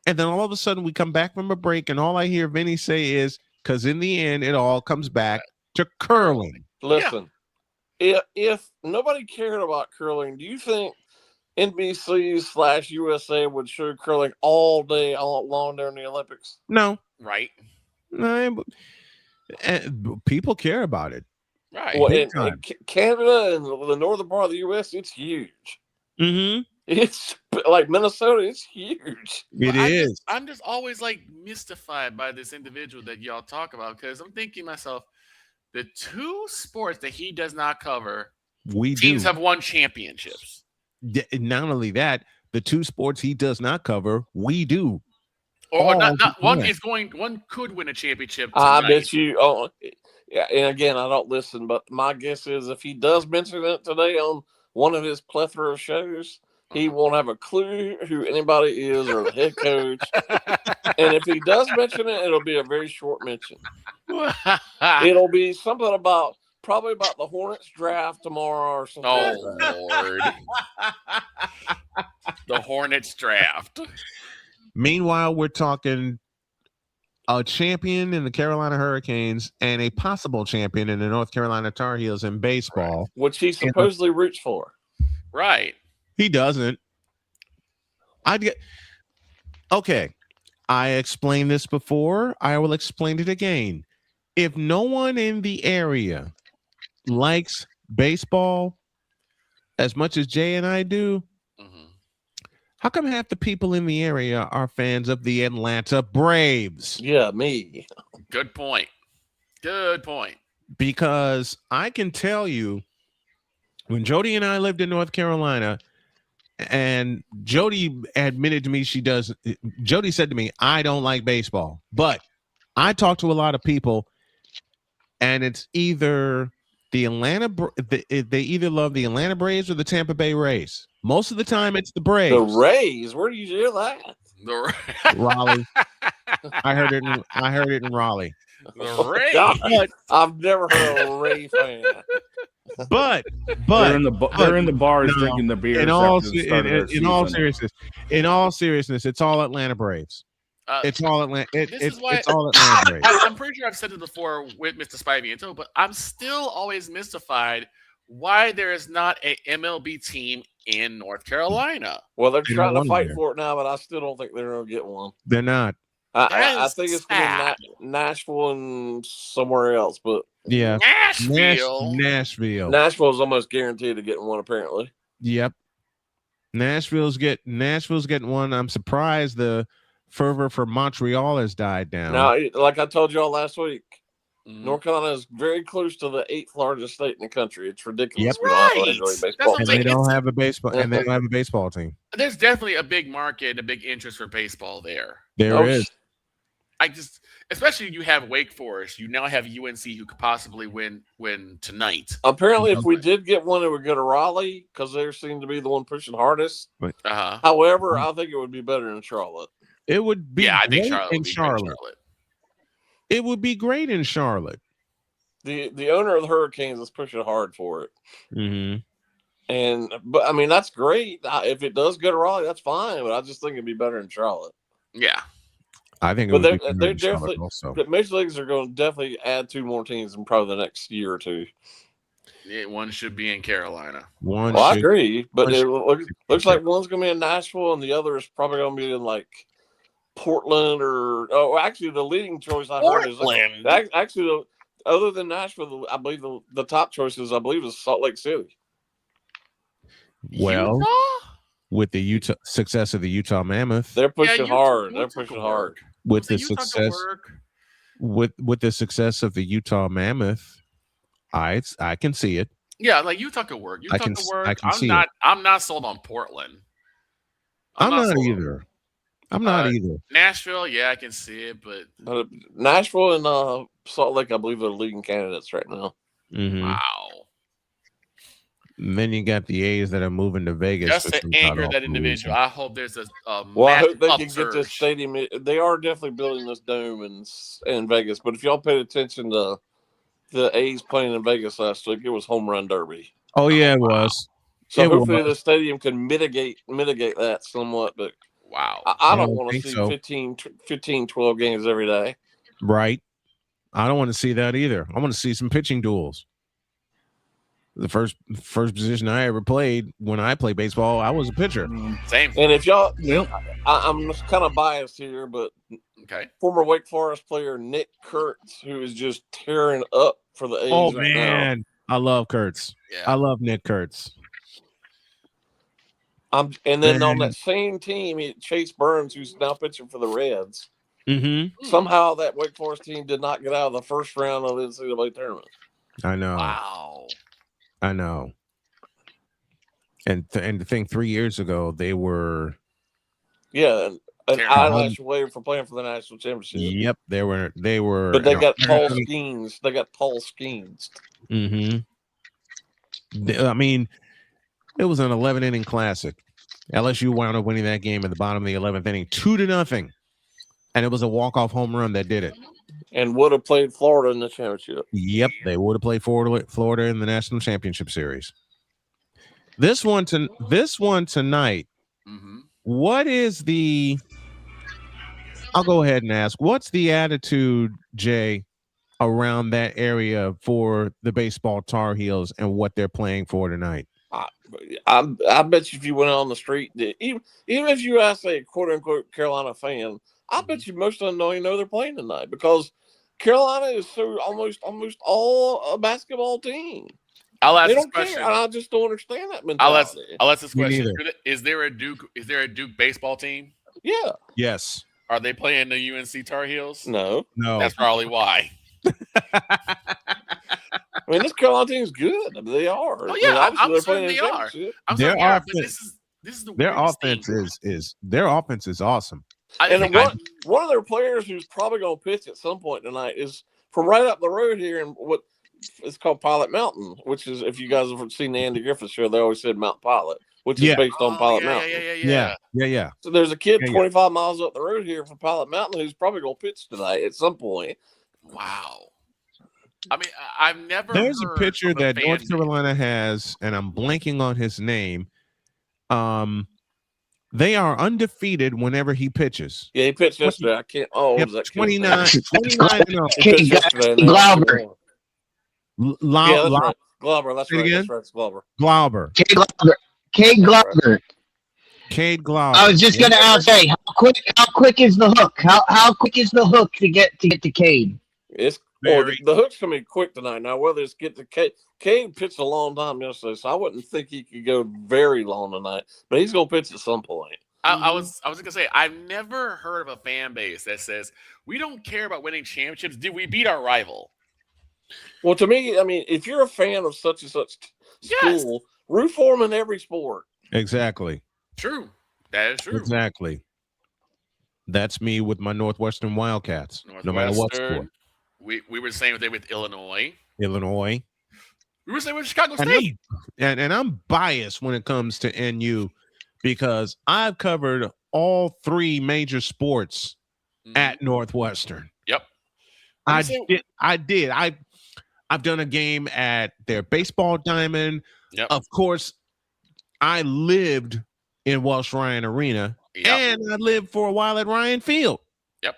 and then all of a sudden we come back from a break, and all I hear Vinny say is, "Because in the end, it all comes back to curling." Listen, if nobody cared about curling, do you think NBC/USA would show curling all day, all long during the Olympics? No. Right. No, people care about it. Right. Well, in Canada and the northern part of the U.S., it's huge. Mm-hmm. It's like Minnesota, it's huge. It is. I'm just always like mystified by this individual that y'all talk about, because I'm thinking to myself, the two sports that he does not cover, teams have won championships. Not only that, the two sports he does not cover, we do. Or not one is going. One could win a championship tonight. I bet you. Oh, yeah. And again, I don't listen, but my guess is if he does mention it today on one of his plethora of shows, he won't have a clue who anybody is or the head coach. And if he does mention it, it'll be a very short mention. It'll be something probably about the Hornets draft tomorrow or something. Oh, Lord. The Hornets draft. Meanwhile, we're talking a champion in the Carolina Hurricanes and a possible champion in the North Carolina Tar Heels in baseball. Right. Which he supposedly roots for. Right. He doesn't. Okay. I explained this before. I will explain it again. If no one in the area likes baseball as much as Jay and I do, how come half the people in the area are fans of the Atlanta Braves? Yeah, me. Good point. Because I can tell you, when Jodi and I lived in North Carolina, and Jodi admitted to me Jodi said to me, I don't like baseball. But I talk to a lot of people, and it's either they either love the Atlanta Braves or the Tampa Bay Rays. Most of the time, it's the Braves. The Rays? Where do you hear that? Raleigh. I heard it in Raleigh. The Rays. God, I've never heard of a Ray fan. But they're in the bars drinking the beer. In all seriousness, it's all Atlanta Braves. It's all Atlanta. It's all Atlanta Braves. I'm pretty sure I've said it before with Mr. Spivey and Toe, but I'm still always mystified why there is not a MLB team in North Carolina. Well, they're trying to fight for it now, but I still don't think they're going to get one. They're not. I think it's going to be Nashville and somewhere else, but yeah, Nashville is almost guaranteed to get one, apparently. Yep. Nashville's getting one. I'm surprised the fervor for Montreal has died down. Now, like I told y'all last week, North Carolina is very close to the 8th largest state in the country. It's ridiculous. Yep. We don't have a Major League Baseball. And they don't have a baseball. And they don't have a baseball team. There's definitely a big market, a big interest for baseball there. There is. Especially you have Wake Forest. You now have UNC who could possibly win tonight. Apparently, if we did get one, it would go to Raleigh because they seem to be the one pushing hardest. However, I think it would be better in Charlotte. It would be. I think in Charlotte. It would be great in Charlotte. The owner of the Hurricanes is pushing hard for it. Mm-hmm. But I mean, that's great. If it does go to Raleigh, that's fine. But I just think it'd be better in Charlotte. Yeah. I think, they're definitely. The Major Leagues are going to definitely add 2 more teams in probably the next year or 2. Yeah, one should be in Carolina. I agree, but it looks like one's going to be in Nashville, and the other is probably going to be in like Portland actually, the leading choice I heard is actually other than Nashville, I believe the top choices is Salt Lake City. Well, with the success of the Utah Mammoth, they're pushing hard. They're pushing hard. With the success, with the success of the Utah Mammoth, I can see it. Yeah, like Utah could work. I can see it. I'm not sold on Portland. I'm not either. I'm not either. Nashville, yeah, I can see it, but Nashville and Salt Lake, I believe, are the leading candidates right now. Mm-hmm. Wow. And then you got the A's that are moving to Vegas. Just to anger that individual. I hope there's a I hope they can get this stadium. They are definitely building this dome in Vegas. But if y'all paid attention to the A's playing in Vegas last week, it was home run derby. Oh yeah, it was. So hopefully the stadium can mitigate that somewhat. But wow, I don't want to see 15, 12 games every day. Right. I don't want to see that either. I want to see some pitching duels. The first position I ever played when I played baseball, I was a pitcher. Same. And if y'all, I'm kind of biased here, but former Wake Forest player Nick Kurtz, who is just tearing up for the A's. Oh right man, now. I love Kurtz. Yeah. I love Nick Kurtz. And then on that same team, Chase Burns, who's now pitching for the Reds. Mm-hmm. Somehow that Wake Forest team did not get out of the first round of the NCAA tournament. I know. Wow. I know. And the thing 3 years ago, they were an eyelash away from playing for the national championship. Yep, they were. But they got Paul Skeens. Mm-hmm. I mean, it was an 11-inning classic. LSU wound up winning that game at the bottom of the 11th inning, 2-0, and it was a walk-off home run that did it. And would have played Florida in the championship. Yep, they would have played Florida in the national championship series. This one tonight. Mm-hmm. What is the? I'll go ahead and ask. What's the attitude, Jay, around that area for the baseball Tar Heels and what they're playing for tonight? I bet you if you went on the street, even if you ask a quote unquote Carolina fan, I bet you most of them don't even know they're playing tonight because Carolina is so almost all a basketball team. I'll ask they this don't question. care. I just don't understand that mentality. I'll ask this question. Is there a Duke baseball team? Yeah. Yes. Are they playing the UNC Tar Heels? No. That's probably why. I mean, this Carolina team is good. I mean, they are. Oh yeah, I mean, I'm certain they are. Their offense, but this is the their offense is their offense is awesome. One of their players who's probably going to pitch at some point tonight is from right up the road here in what it's called Pilot Mountain, which is, if you guys have seen the Andy Griffith show, they always said Mount Pilot, which is based on Pilot Mountain. Yeah. So there's a kid 25 miles up the road here from Pilot Mountain who's probably going to pitch tonight at some point. Wow. I mean, I've never. There's a pitcher that North Carolina has, and I'm blanking on his name. They are undefeated whenever he pitches. Yeah, he pitched yesterday. I can't. Oh, yep, was that 29 Glauber. Yeah, that's right. Glauber. That's right. Again? That's right. It's Glauber. Glauber. Cade Glauber. Cade Glauber. I was just going to ask, hey, how quick is the hook? How quick is the hook to get to Cade? It's the hook's going to be quick tonight. Now, whether it's get to Kane pitched a long time yesterday, so I wouldn't think he could go very long tonight, but he's going to pitch at some point. I was going to say, I've never heard of a fan base that says, we don't care about winning championships. Did we beat our rival? Well, to me, I mean, if you're a fan of such and such school, root for them in every sport. Exactly. True. That is true. Exactly. That's me with my Northwestern Wildcats. No matter what sport. We were the same thing with Illinois. We were the same with Chicago State. And I'm biased when it comes to NU because I've covered all 3 major sports at Northwestern. Yep. I did. I've done a game at their baseball diamond. Yep. Of course, I lived in Welsh Ryan Arena, and I lived for a while at Ryan Field. Yep.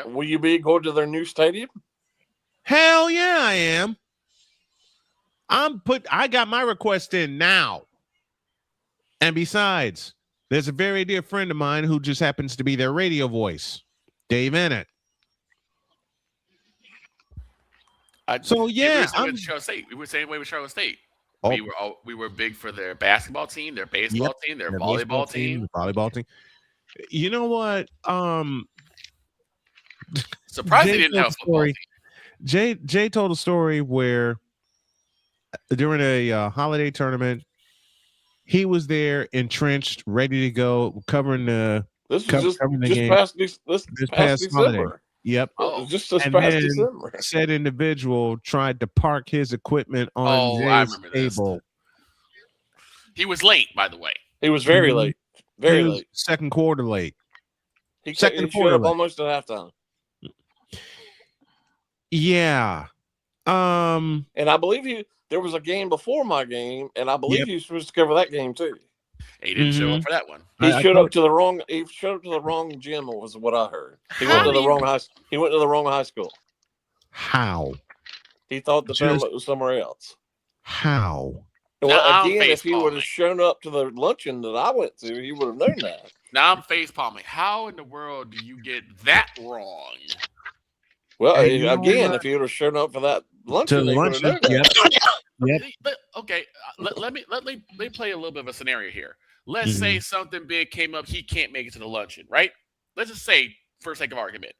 Will you be going to their new stadium? Hell yeah, I am. I got my request in now. And besides, there's a very dear friend of mine who just happens to be their radio voice, Dave Ennett. So yeah, we were the same way with Charlotte State. We were big for their basketball team, their baseball team, their volleyball team. Volleyball team. You know what? Surprised they didn't have a football team. Jay told a story where during a holiday tournament, he was there entrenched, ready to go, covering the game. This past December. holiday. Yep. Just this past December. Said individual tried to park his equipment on Jay's table. He was late, by the way. He was very late. Very late. Second quarter late. He showed up almost at halftime. Yeah. And I believe there was a game before my game, and I believe he was supposed to cover that game too. He didn't show up for that one. He showed up to the wrong gym, was what I heard. He went to the wrong high school. How? He thought the tournament was somewhere else. How? Well, again, if he would have shown up to the luncheon that I went to, he would have known that. Now I'm face palming. How in the world do you get that wrong? Well, again, if he would have shown up for that luncheon, they would have known that. Yep. But okay, let me play a little bit of a scenario here. Let's say something big came up, he can't make it to the luncheon, right? Let's just say, for sake of argument,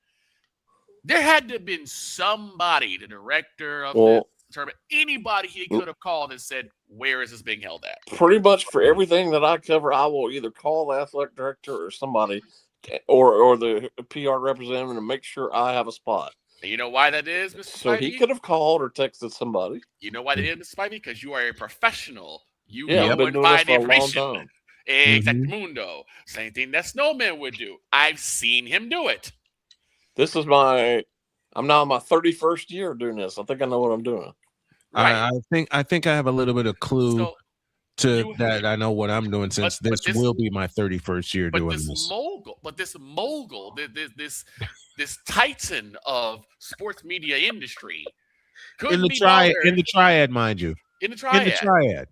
there had to have been somebody, the director of the tournament, anybody he could have called and said, "Where is this being held at?" Pretty much for everything that I cover, I will either call the athletic director or somebody, or the PR representative to make sure I have a spot. And you know why that is, Mr. So Spivey? he could have called or texted somebody. You know why that is, Mr. Spivey? Because you are a professional. You I've been doing this for a long time. Exactmundo. Same thing that Snowman would do. I've seen him do it. This is I'm now in my 31st year doing this. I think I know what I'm doing. Right. I think I have a little bit of clue to that. I know what I'm doing since this will be my 31st year doing this. This mogul, this titan of sports media industry, in the triad, mind you. In the triad.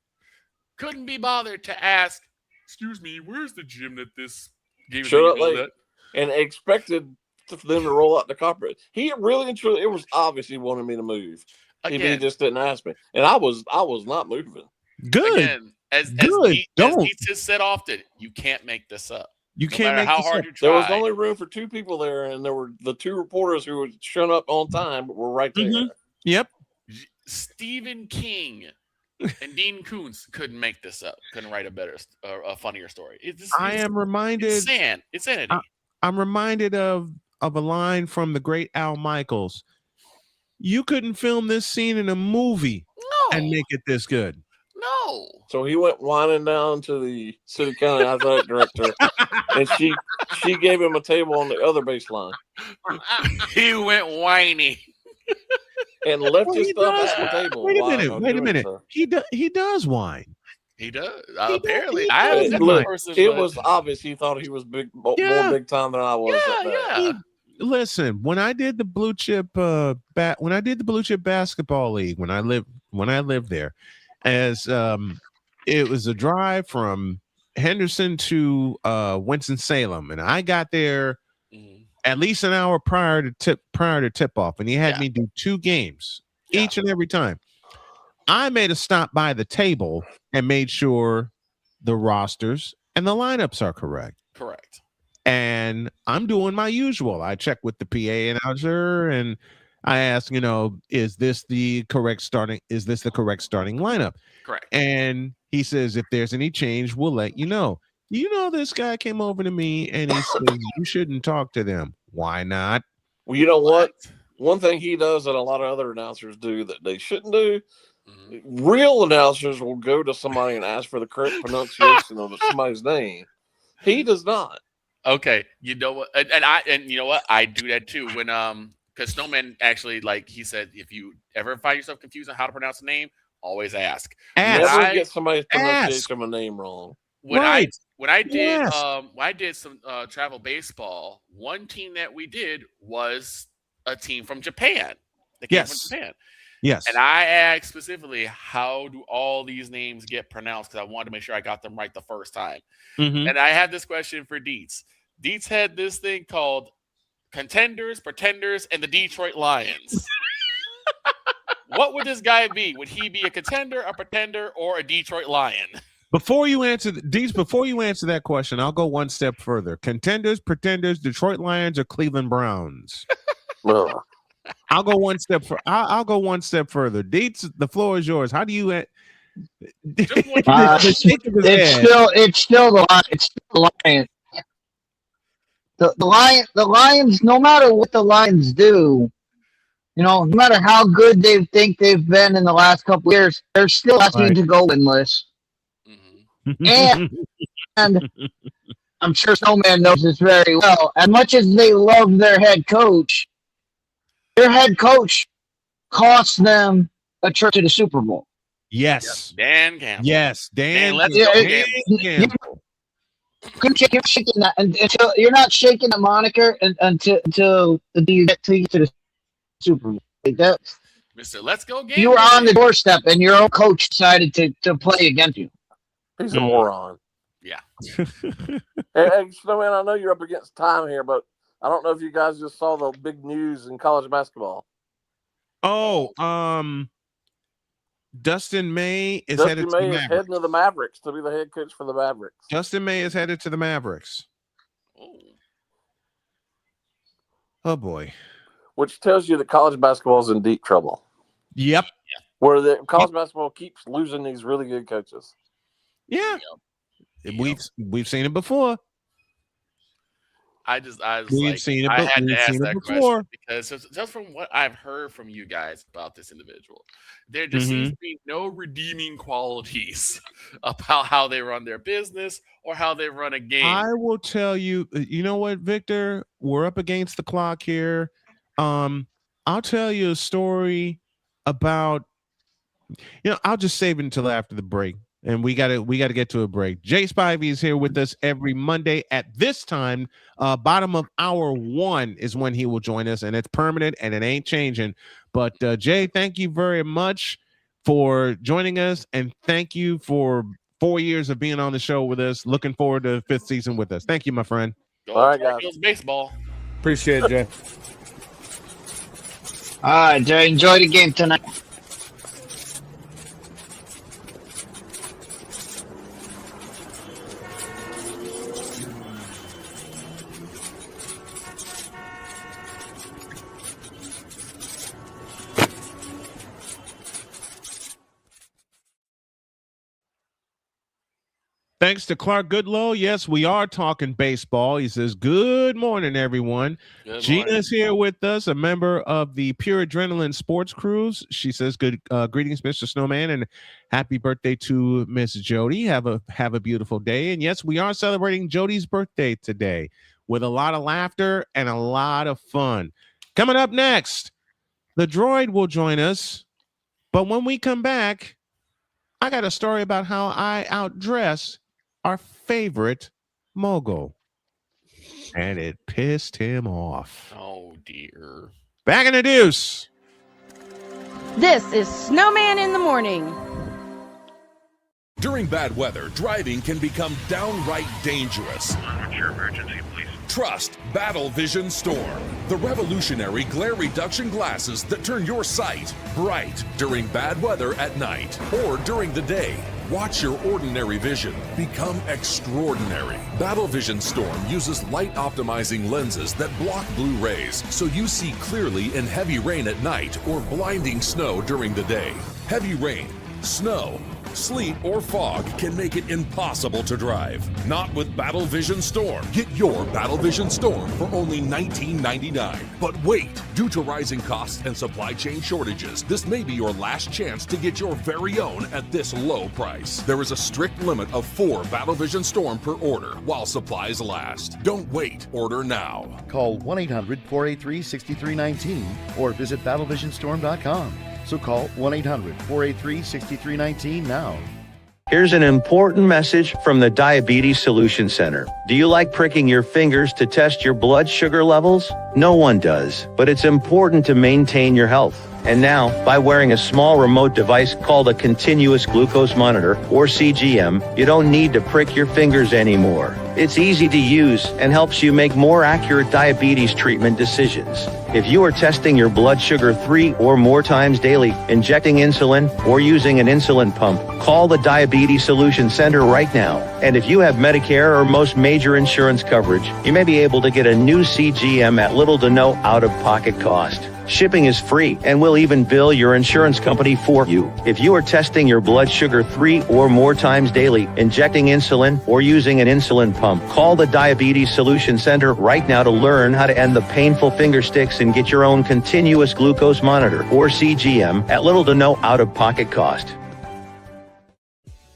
Couldn't be bothered to ask, "Excuse me, where's the gym that this game is showed up being late held at?" and expected them to roll out the carpet. He really and truly, it was obvious he wanted me to move. If he just didn't ask me, and I was not moving. Good. Again, as Heath has said often, you can't make this up. You can't make how this hard up. you try. There was only room for 2 people there, and there were the 2 reporters who had shown up on time, but were right there. Yep. Stephen King and Dean Koontz couldn't make this up. Couldn't write a funnier story. I'm reminded. It's insanity. I'm reminded of a line from the great Al Michaels. You couldn't film this scene in a movie and make it this good. No. So he went whining down to the city county athletic director, and she gave him a table on the other baseline. He went whiny and left his stuff at the table. Wait a minute. So. He does whine. He does. Apparently, it was obvious he thought he was more big time than I was. Listen, when I did the blue chip basketball league, when I lived there, as it was a drive from Henderson to Winston-Salem, and I got there at least an hour prior to tip off, and he had me do 2 games each and every time. I made a stop by the table and made sure the rosters and the lineups are correct. Correct. And I'm doing my usual. I check with the PA announcer and I ask, is this the correct starting lineup? Correct. And he says, if there's any change, we'll let you know. This guy came over to me and he said, you shouldn't talk to them. Why not? Well, you know what? One thing he does that a lot of other announcers do that they shouldn't do, real announcers will go to somebody and ask for the correct pronunciation of somebody's name. He does not. Okay. You know what? And you know what? I do that too. When because Snowman actually, like he said, if you ever find yourself confused on how to pronounce a name, always ask. Never get somebody's pronunciation of a name wrong. When I did some travel baseball, one team that we did was a team from Japan. They came from Japan. Yes. And I asked specifically, how do all these names get pronounced? Because I wanted to make sure I got them right the first time. Mm-hmm. And I had this question for Dietz. Dietz had this thing called Contenders, Pretenders, and the Detroit Lions. What would this guy be? Would he be a contender, a pretender, or a Detroit Lion? Before you answer that question, I'll go one step further. Contenders, Pretenders, Detroit Lions, or Cleveland Browns? I'll go one step further. Dietz, the floor is yours. How do you? It's still the Lions. The Lions. No matter what the Lions do, no matter how good they think they've been in the last couple of years, they're still asking to go winless. And I'm sure Snowman knows this very well. As much as they love their head coach cost them a trip to the Super Bowl. Yes. Dan Campbell. Yes. Dan. Campbell. Until you're not shaking the moniker until you get to the Super Bowl. Mr. Let's Go Game. You were on the doorstep and your own coach decided to play against you. He's a moron. Yeah. Hey, Snowman, I know you're up against time here, but I don't know if you guys just saw the big news in college basketball. Oh, Dustin May is headed to the Mavericks to be the head coach for the Mavericks. Dustin May is headed to the Mavericks. Oh boy. Which tells you that college basketball is in deep trouble. Yep. Where the college basketball keeps losing these really good coaches. Yeah. We've seen it before. I had to ask that question because just from what I've heard from you guys about this individual, there just seems to be no redeeming qualities about how they run their business or how they run a game. I will tell you, you know what, Victor? We're up against the clock here. I'll tell you a story about, I'll just save it until after the break. And we gotta get to a break. Jay Spivey is here with us every Monday at this time. Bottom of hour 1 is when he will join us, and it's permanent and it ain't changing. But Jay, thank you very much for joining us, and thank you for 4 years of being on the show with us. Looking forward to the 5th season with us. Thank you, my friend. All right, guys. Baseball. Appreciate it, Jay. All right, Jay. Enjoy the game tonight. Thanks to Clark Goodlow. Yes, we are talking baseball. He says, good morning, everyone. Gina's here with us, a member of the Pure Adrenaline Sports Cruise. She says, good greetings, Mr. Snowman, and happy birthday to Miss Jodi. Have a beautiful day. And yes, we are celebrating Jodi's birthday today with a lot of laughter and a lot of fun. Coming up next, the droid will join us. But when we come back, I got a story about how I outdress our favorite mogul. And it pissed him off. Oh, dear. Back in the deuce. This is Snowman in the Morning. During bad weather, driving can become downright dangerous. What's your emergency, please? Trust Battle Vision Storm, the revolutionary glare reduction glasses that turn your sight bright during bad weather at night or during the day. Watch your ordinary vision become extraordinary. Battle Vision Storm uses light optimizing lenses that block blue rays so you see clearly in heavy rain at night or blinding snow during the day. Heavy rain, snow, sleet, or fog can make it impossible to drive. Not with Battle Vision Storm. Get your Battle Vision Storm for only $19.99. But wait, due to rising costs and supply chain shortages, this may be your last chance to get your very own at this low price. There is a strict limit of 4 Battle Vision Storm per order while supplies last. Don't wait, order now. Call 1-800-483-6319 or visit battlevisionstorm.com. So call 1-800-483-6319 now. Here's an important message from the Diabetes Solution Center. Do you like pricking your fingers to test your blood sugar levels? No one does, but it's important to maintain your health. And now, by wearing a small remote device called a continuous glucose monitor, or CGM, you don't need to prick your fingers anymore. It's easy to use and helps you make more accurate diabetes treatment decisions. If you are testing your blood sugar 3 or more times daily, injecting insulin, or using an insulin pump, call the Diabetes Solution Center right now. And if you have Medicare or most major insurance coverage, you may be able to get a new CGM at little to no out-of-pocket cost. Shipping is free, and we'll even bill your insurance company for you. If you are testing your blood sugar 3 or more times daily, injecting insulin, or using an insulin pump, call the Diabetes Solution Center right now to learn how to end the painful finger sticks and get your own continuous glucose monitor, or CGM, at little to no out-of-pocket cost.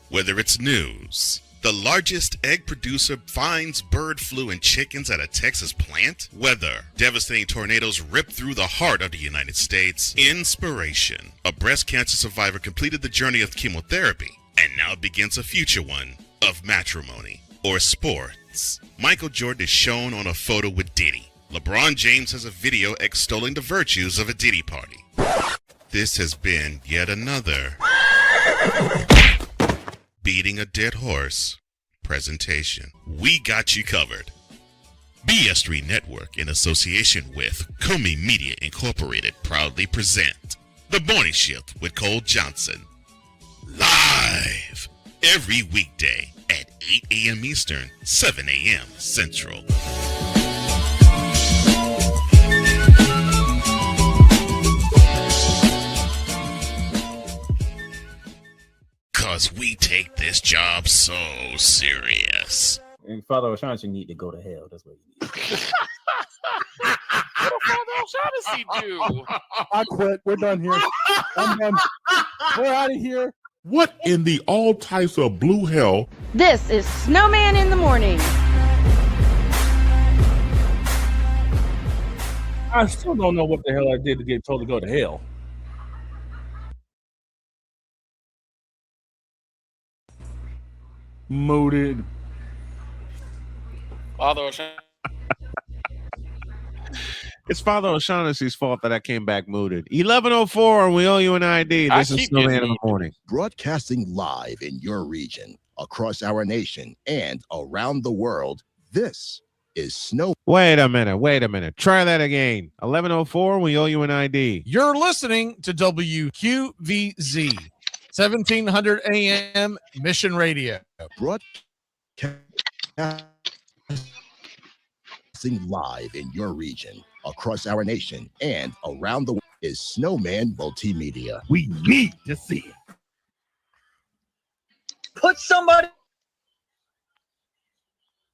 Whether it's news, the largest egg producer finds bird flu in chickens at a Texas plant, weather, devastating tornadoes rip through the heart of the United States, inspiration, a breast cancer survivor completed the journey of chemotherapy and now begins a future one of matrimony, or sports. Michael Jordan is shown on a photo with Diddy. LeBron James has a video extolling the virtues of a Diddy party. This has been yet another beating a dead horse presentation. We got you covered. BS3 Network, in association with Comey Media Incorporated, proudly present The Morning Shift with Cole Johnson. Live every weekday at 8 a.m. Eastern, 7 a.m. Central. Because we take this job so serious. And Father O'Shaughnessy need to go to hell. That's what he needs. What did Father O'Shaughnessy do? I quit. We're done here. I'm done. We're out of here. What in the all types of blue hell? This is Snowman in the Morning. I still don't know what the hell I did to get told to go to hell. Mooted. Father O'Shaughnessy. It's Father O'Shaughnessy's fault that I came back mooted. 11:04, and we owe you an ID. This is Snowman in the Morning. Broadcasting live in your region, across our nation, and around the world, this is Snow. Wait a minute. Try that again. 11:04, we owe you an ID. You're listening to WQVZ, 1700 AM Mission Radio. Broadcasting live in your region, across our nation, and around the world is Snowman Multimedia. We need to see it. Put somebody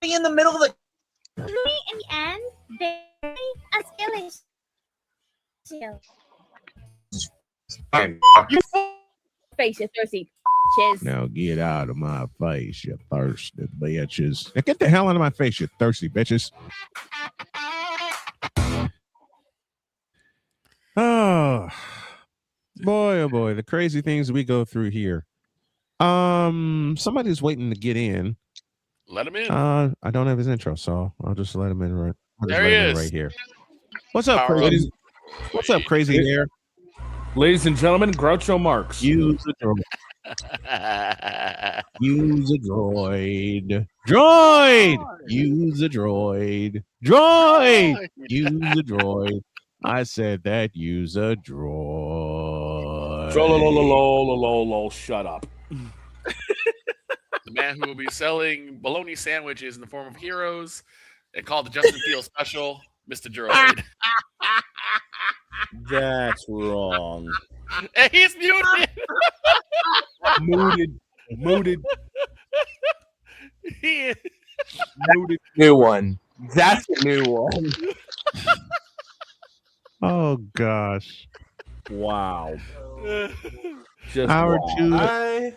in the middle of the. In the end, very You face you thirsty bitches. Now get out of my face, you thirsty bitches. Now get the hell out of my face, you thirsty bitches. Oh boy, the crazy things we go through here. Somebody's waiting to get in. Let him in. I don't have his intro, so I'll just let him in There he is. right here. What's up, crazy? What's up, crazy hair? Ladies and gentlemen, Groucho Marx. Use the drum. Use a droid. Droid! Use a droid. Droid! Use a droid. I said that. Use a droid. Shut up. The man who will be selling bologna sandwiches in the form of heroes and called the Justin Field special, Mr. Droid. That's wrong. And he's muted. Muted. He is. New one. That's a new one. Oh gosh. Wow. Just Hour wow.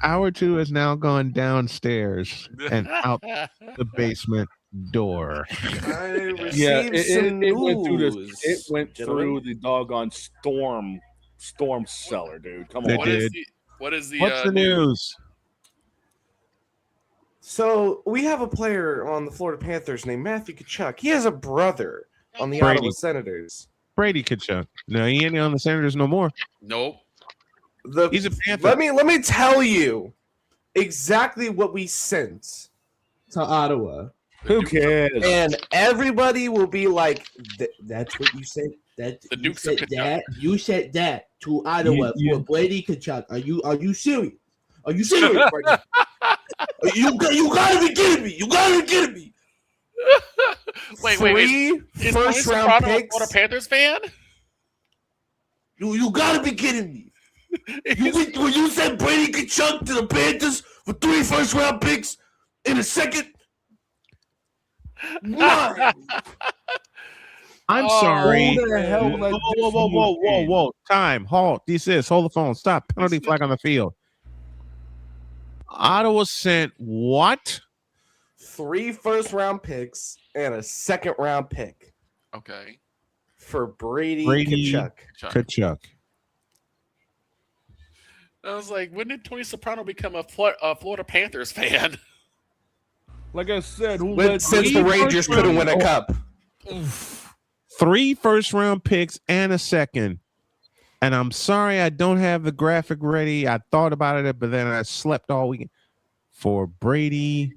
Hour 2 has now gone downstairs and out the basement door. Yeah, it went through this. It went through the doggone storm cellar, dude. Come on. What's the news? So we have a player on the Florida Panthers named Matthew Tkachuk. He has a brother on the Brady. Ottawa Senators. Brady Tkachuk. No, he ain't on the Senators no more. Nope. He's a Panther. Let me tell you exactly what we sent to Ottawa. Who cares? And everybody will be like, "That's what you said. That The you Dukes said of that. You said that to Ottawa for Brady Tkachuk. Are you serious? Are you serious right now? You gotta be kidding me! You gotta be kidding me!" Wait. Is first Tony round Soprano picks. a Panthers fan? You gotta be kidding me! When you sent Brady Tkachuk to the Panthers for 3 first-round picks in a second, why? I'm sorry. Who the hell let this Whoa. Time. Halt. Hold the phone. Stop. Penalty flag on the field. Ottawa sent what? 3 first-round picks and a second-round pick Okay. for Brady Tkachuk. Tkachuk. I was like, when did Tony Soprano become a Florida Panthers fan? Like I said, Since the Rangers couldn't win a cup. 3 first-round picks and a second. And I'm sorry I don't have the graphic ready. I thought about it, but then I slept all weekend. For Brady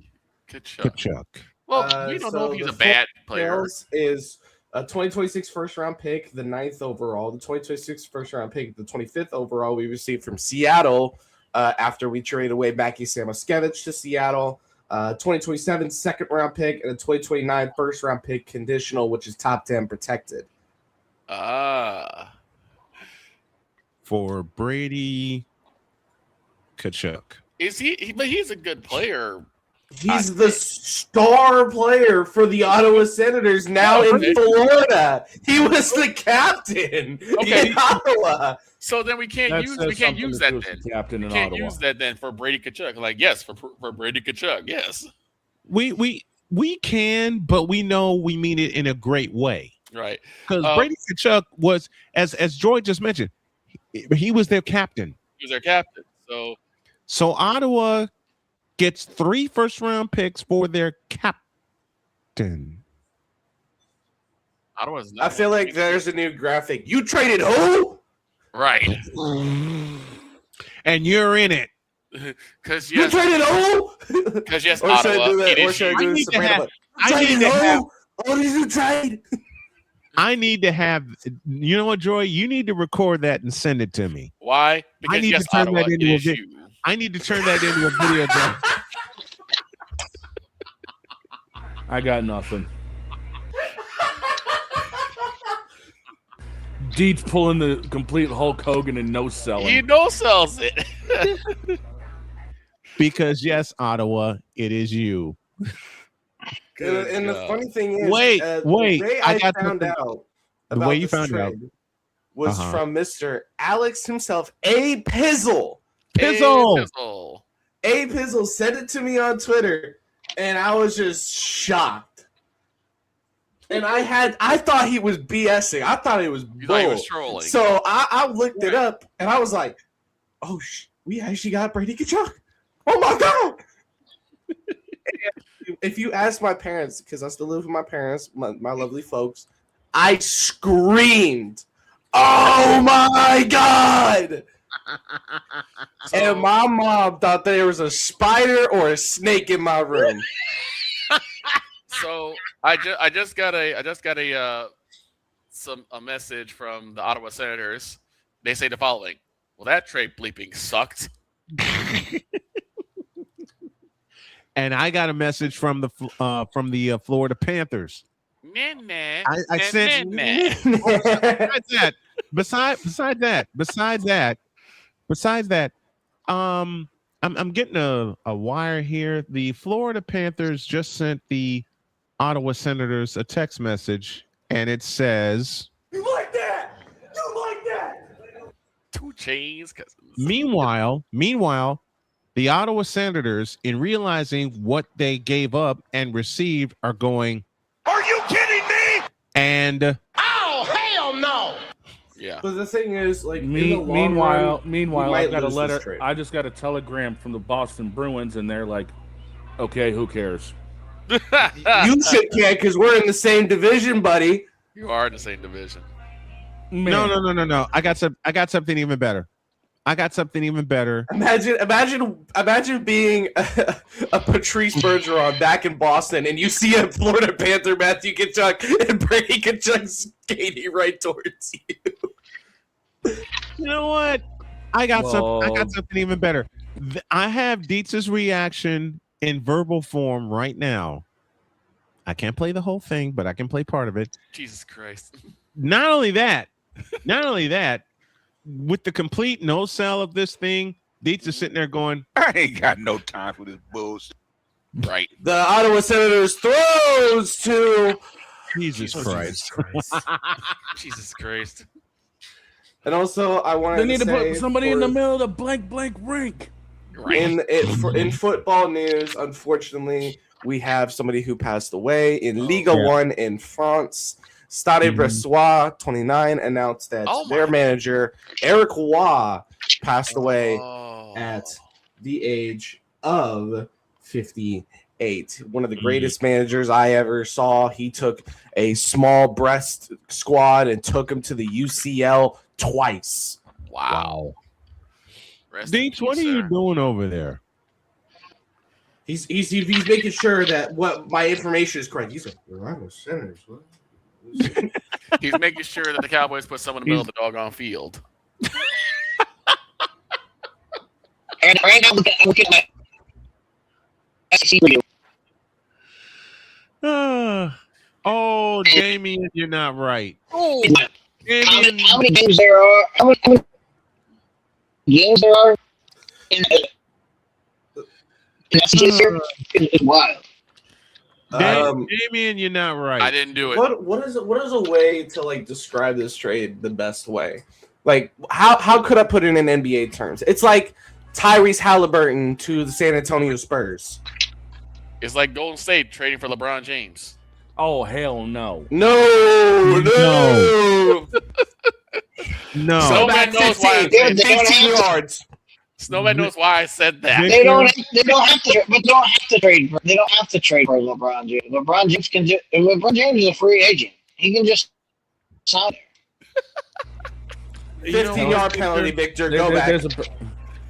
Tkachuk. Well, we don't know if he's a bad player. Is a 2026 first-round pick, the 9th overall. The 2026 first-round pick, the 25th overall we received from Seattle after we traded away Mackie Samoskevich to Seattle. 2027 second-round pick and a 2029 first-round pick conditional, which is top 10 protected. For Brady Tkachuk. Is he? But he's a good player. He's the star player for the Ottawa Senators now in Florida. He was the captain in Ottawa. So then we can't use that then. Captain in Can't Ottawa. use that then for Brady Tkachuk. Like, yes, for Brady Tkachuk, yes. We can, but we know we mean it in a great way. Right. Because Brady Tkachuk was, as Joy just mentioned, he was their captain. He was their captain. So Ottawa gets 3 first-round picks for their captain. Ottawa's not. I feel like there's a new graphic. You traded who? Right. And you're in it. Because You traded who? Because yes, Or should I Ottawa. do that? It Or is should I you. do the Soprano button? What did you trade? I need to have, you know what, Joy? You need to record that and send it to me. Why? Because I need yes, to turn Ottawa, that into it a is video. you. I need to turn that into a video. I got nothing. Deet's pulling the complete Hulk Hogan and no selling. He no sells it. Because yes, Ottawa, it is you. And the funny thing is, Wait, the way I got found something. out The about way you this found out trade was Uh-huh. from Mr. Alex himself, A Pizzle. Pizzle. A Pizzle sent it to me on Twitter, and I was just shocked. And I thought he was BSing. I thought he was You thought he was bull. trolling. So I looked it up, and I was like, "Oh, we actually got Brady Tkachuk! Oh my god!" If you ask my parents, because I still live with my parents, my lovely folks, I screamed, "Oh my god!" And my mom thought there was a spider or a snake in my room. So I just got a message from the Ottawa Senators. They say the following: well, that trade bleeping sucked. And I got a message from the Florida Panthers. I said besides that, I'm getting a wire here. The Florida Panthers just sent the Ottawa Senators a text message, and it says, You like that? You like that? 2 Chainz cousins. Meanwhile, the Ottawa Senators, in realizing what they gave up and received, are going, Are you kidding me? And Oh, hell no. Yeah. But the thing is, like, in the long meanwhile, run, I've got a lose this letter. trade. I just got a telegram from the Boston Bruins, and they're like, "Okay, who cares?" You should care because we're in the same division, buddy. You are in the same division. No. I got something even better. Imagine being a Patrice Bergeron back in Boston, and you see a Florida Panther, Matthew Tkachuk, and Brady Tkachuk skating right towards you. You know what? I got something even better. I have Dietz's reaction in verbal form right now. I can't play the whole thing, but I can play part of it. Jesus Christ. Not only that, with the complete no sell of this thing, Dietz is sitting there going, I ain't got no time for this bullshit. Right. The Ottawa Senators throws to Jesus Christ. Jesus Christ. And also, I wanted They need to say put somebody in the middle of the blank rink. In football news, unfortunately, we have somebody who passed away in Liga 1 in France. Stade Bressois, 29, announced that their manager, Eric Roy, passed away at the age of 58. One of the greatest managers I ever saw. He took a small Brest squad and took him to the UCL twice. Wow. Dietz, what are you doing over there? He's making sure that what my information is correct. He's like, Ottawa Senators. What? He's making sure that the Cowboys put someone in the middle of the doggone field. And right now, I'm looking at my SEC review. Oh, Damien, you're not right. Oh, Damien. how many games there are? How many games there are in the SEC this year? It's wild. Damien, you're not right. I didn't do it. What is a way to like describe this trade the best way? Like how could I put it in NBA terms? It's like Tyrese Halliburton to the San Antonio Spurs. It's like Golden State trading for LeBron James. Oh hell no! No. No. Snowman knows why I said 15 yards. Snowman knows why I said that. They don't have to trade for LeBron James. LeBron James can just. LeBron James is a free agent. He can just sign there. 15-yard penalty, Victor. Go back.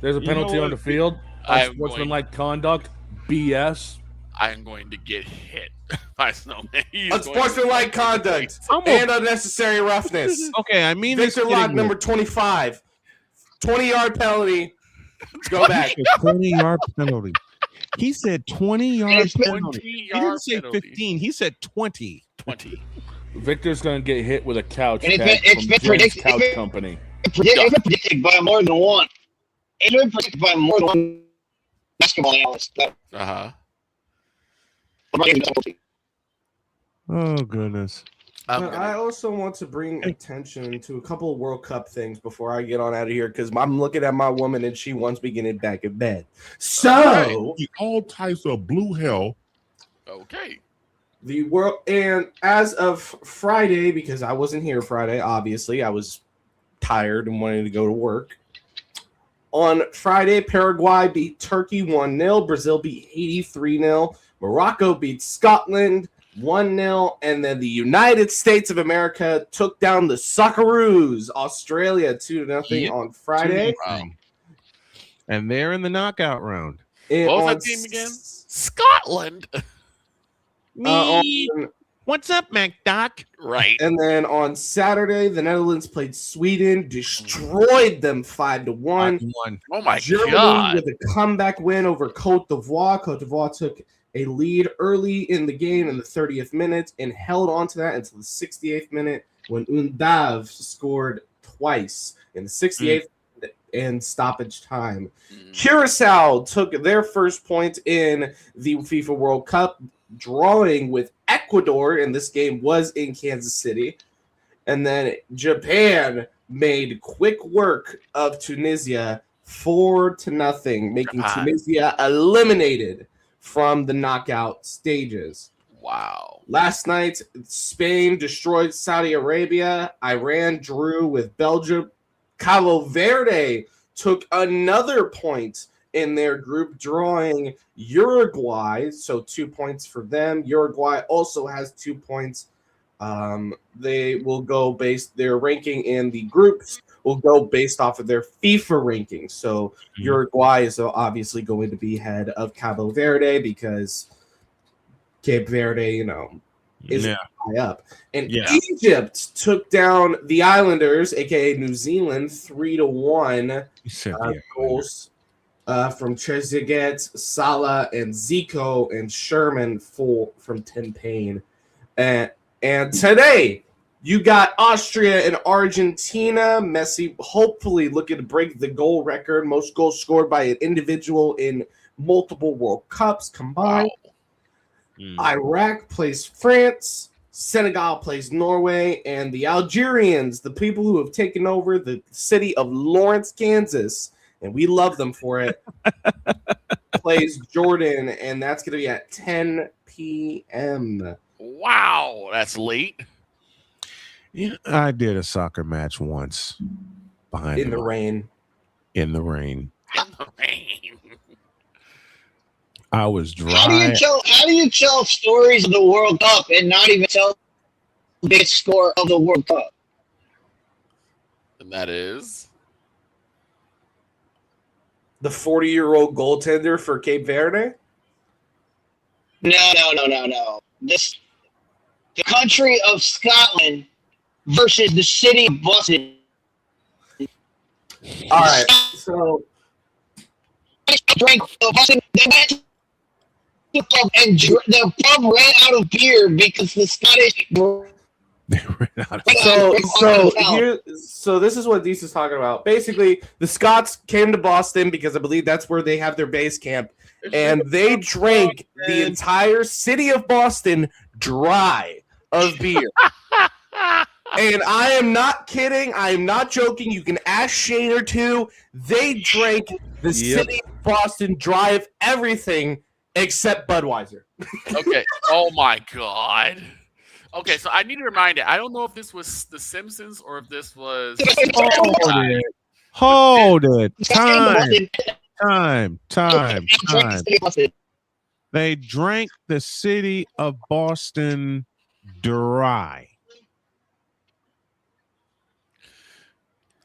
There's a penalty on the field. Unsportsmanlike conduct. BS. I'm going to get hit by Snowman. Unsportsmanlike conduct and unnecessary roughness. Okay, I mean Victor Lock, number 25. 20-yard penalty. Go back. 20-yard penalty. He said 20-yard penalty. He didn't say 15. He said 20. 20. Victor's going to get hit with a couch. It's been predicted. Couch company. It's been predicted by more than one. It's been predicted by more than one basketball analyst. Oh goodness. I also want to bring attention to a couple of World Cup things before I get on out of here because I'm looking at my woman and she wants me getting back in bed. So all types of blue hell. Okay. The world, and as of Friday, because I wasn't here Friday, obviously I was tired and wanted to go to work. On Friday, Paraguay beat Turkey 1-0. Brazil beat Haiti 3-0. Morocco beat Scotland 1-0. And then the United States of America took down the Socceroos, Australia 2-0 on Friday. Wow. And they're in the knockout round. What was that team again? Scotland. Me. What's up, MacDoc? Right. And then on Saturday, the Netherlands played Sweden, destroyed them 5-1. Oh my Germany God. with a comeback win over Cote d'Ivoire. Cote d'Ivoire took a lead early in the game in the 30th minute and held on to that until the 68th minute when Undav scored twice in the 68th and stoppage time. Curacao took their first point in the FIFA World Cup, drawing with Ecuador, and this game was in Kansas City. And then Japan made quick work of Tunisia 4-0, making Tunisia eliminated from the knockout stages. Wow. Last night, Spain destroyed Saudi Arabia. Iran drew with Belgium. Cabo Verde took another point in their group, drawing Uruguay. So 2 points for them. Uruguay also has 2 points. They will go their ranking in the groups will go based off of their FIFA rankings. So Uruguay is obviously going to be ahead of Cabo Verde because Cape Verde, is high up. And Egypt took down the Islanders, aka New Zealand, 3-1 goals from Trezeguet, Salah, and Zico, and Sherman from Tim Payne. And today, you got Austria and Argentina. Messi hopefully looking to break the goal record, most goals scored by an individual in multiple World Cups combined. Iraq plays France. Senegal plays Norway. And the Algerians, the people who have taken over the city of Lawrence, Kansas, and we love them for it, plays Jordan, and that's going to be at 10 p.m. Wow, that's late. Yeah, I did a soccer match once in the rain. In the rain. I was dry. How do you tell stories of the World Cup and not even tell the biggest score of the World Cup? And that is the 40-year-old goaltender for Cape Verde? No. The country of Scotland versus the city of Boston. All right, so drank Boston. They went to the pub and the pub ran out of beer because the Scottish. So this is what Dees is talking about. Basically, the Scots came to Boston because I believe that's where they have their base camp, and they drank the entire city of Boston dry of beer. And I am not kidding. I am not joking. You can ask Shane or two. They drank the city of Boston dry of everything except Budweiser. Okay. Oh my God. Okay, so I need to remind it. I don't know if this was The Simpsons or if this was. Hold it. Time. They drank the city of Boston dry.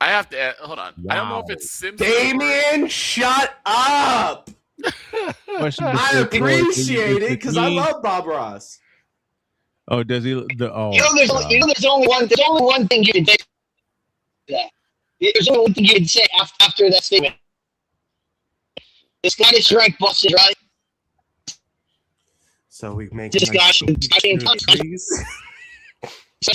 I have to hold on. Wow. I don't know if it's Simpsons. Damien, shut up. I appreciate it because I love Bob Ross. Oh, does he? There's only one thing you can say. There's only one thing you can say after that statement. The Scottish drank Boston dry. So we make just nice That's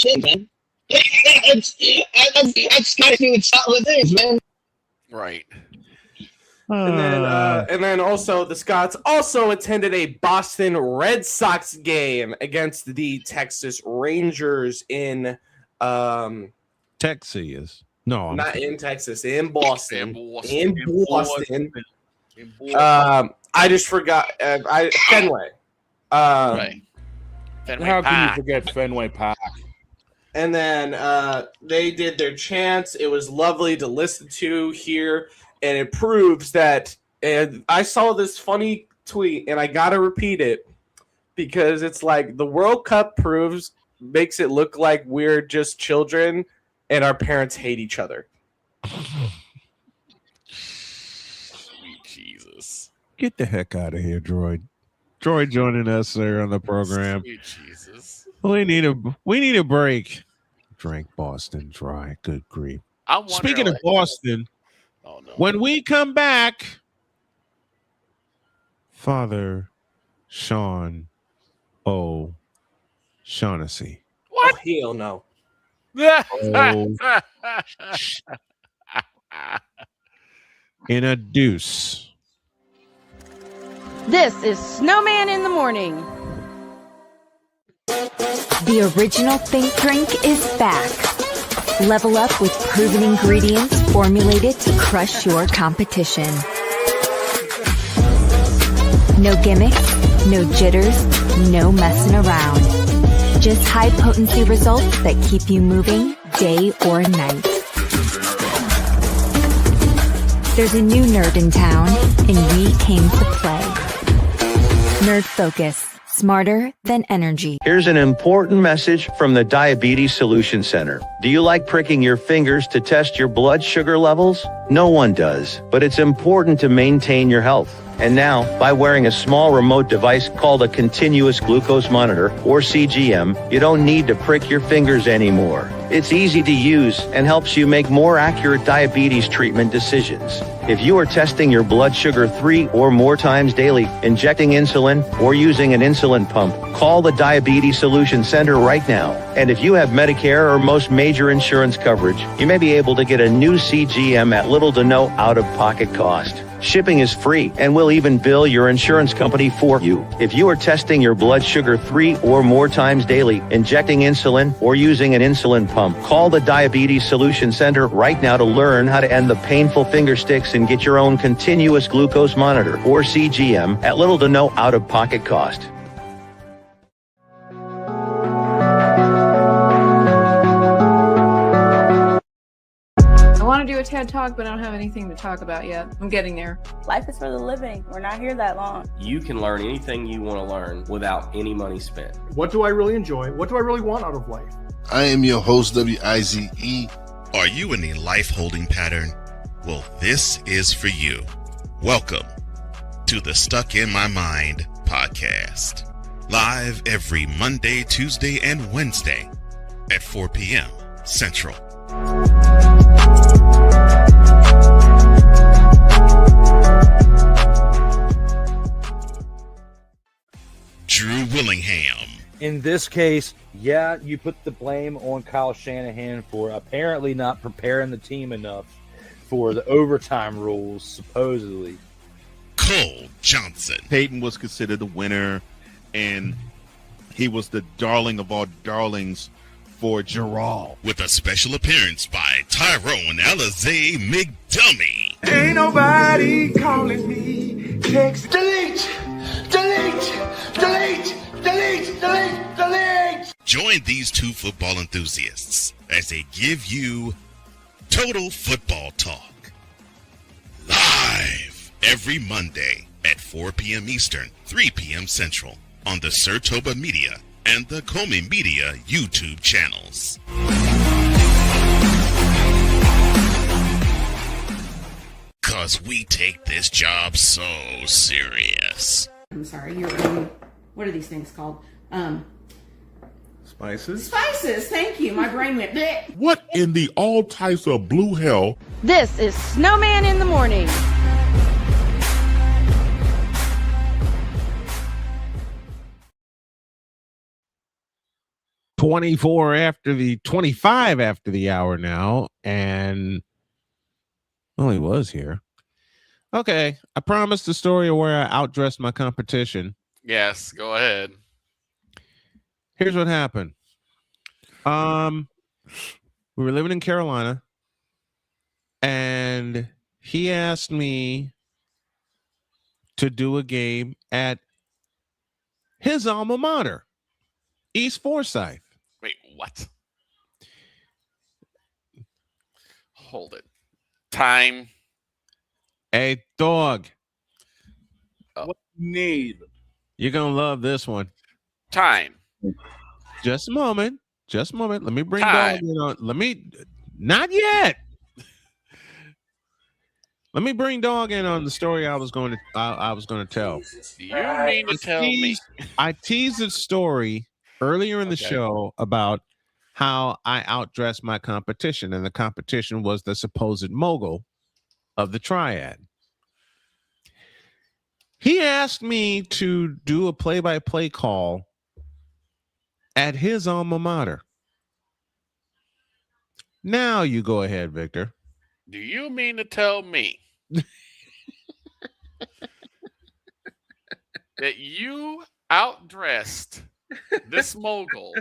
it, man. That's Scottish doing Scotland things, man. Right. And then also the Scots also attended a Boston Red Sox game against the Texas Rangers in Texas. Not in Texas, in Boston. In Boston. I just forgot Fenway. Right. Fenway How Park. can you forget Fenway Park? And then they did their chants. It was lovely to listen to here. And it proves that, and I saw this funny tweet, and I got to repeat it. because it's like the World Cup makes it look like we're just children and our parents hate each other. Sweet Jesus. Get the heck out of here, Droid. Droid joining us there on the program. Sweet Jesus. We need a break. Drank Boston Dry. Good grief. Speaking of Boston, oh no. When we come back, Father Sean O'Shaughnessy. What? Oh, hell no. In a deuce. This is Snowman in the Morning. The original Think Drink is back. Level up with proven ingredients formulated to crush your competition. No gimmicks, no jitters, no messing around. Just high potency results that keep you moving day or night. There's a new nerd in town, and we came to play. Nerd Focus. Smarter than energy. Here's an important message from the Diabetes Solution Center. Do you like pricking your fingers to test your blood sugar levels? No one does, but it's important to maintain your health. And now, by wearing a small remote device called a continuous glucose monitor, or CGM, you don't need to prick your fingers anymore. It's easy to use and helps you make more accurate diabetes treatment decisions. If you are testing your blood sugar 3 or more times daily, injecting insulin, or using an insulin pump, call the Diabetes Solution Center right now. And if you have Medicare or most major insurance coverage, you may be able to get a new CGM at little to no out-of-pocket cost. Shipping is free, and we'll even bill your insurance company for you. If you are testing your blood sugar 3 or more times daily, injecting insulin, or using an insulin pump, call the Diabetes Solution Center right now to learn how to end the painful finger sticks and get your own continuous glucose monitor, or CGM, at little to no out-of-pocket cost. I want to do a TED Talk, but I don't have anything to talk about yet. I'm getting there. Life is for the living. We're not here that long. You can learn anything you want to learn without any money spent. What do I really enjoy? What do I really want out of life? I am your host, WIZE. Are you in a life holding pattern? Well, this is for you. Welcome to the Stuck in My Mind podcast. Live every Monday, Tuesday, and Wednesday at 4 p.m. Central. Drew Willingham. In this case, yeah, you put the blame on Kyle Shanahan for apparently not preparing the team enough for the overtime rules, supposedly. Cole Johnson. Peyton was considered the winner, and he was the darling of all darlings for Gerald. With a special appearance by Tyrone Alizé McDummy. Ain't nobody calling me. Text delete, delete, delete, delete, delete, delete. Join these two football enthusiasts as they give you total football talk. Live every Monday at 4 p.m. Eastern, 3 p.m. Central on the Sertoba Media and the Comey Media YouTube channels. Cause we take this job so serious. I'm sorry, what are these things called? Spices? Spices, thank you. My brain went bleh. What in the all types of blue hell? This is Snowman in the Morning. $25 after the hour now, and he was here. Okay, I promised a story where I outdressed my competition. Yes, go ahead. Here's what happened. We were living in Carolina, and he asked me to do a game at his alma mater, East Forsyth. Wait, what? Hold it. Time. Hey, dog. What you need? You're going to love this one. Time. Just a moment. Just a moment. Let me bring Time. Dog in on. Not yet. Let me bring Dog in on the story I was going to tell. You mean to tell me? I teased a story earlier in the show about how I outdressed my competition, and the competition was the supposed mogul of the triad. He asked me to do a play-by-play call at his alma mater. Now you go ahead, Victor. Do you mean to tell me that you outdressed this mogul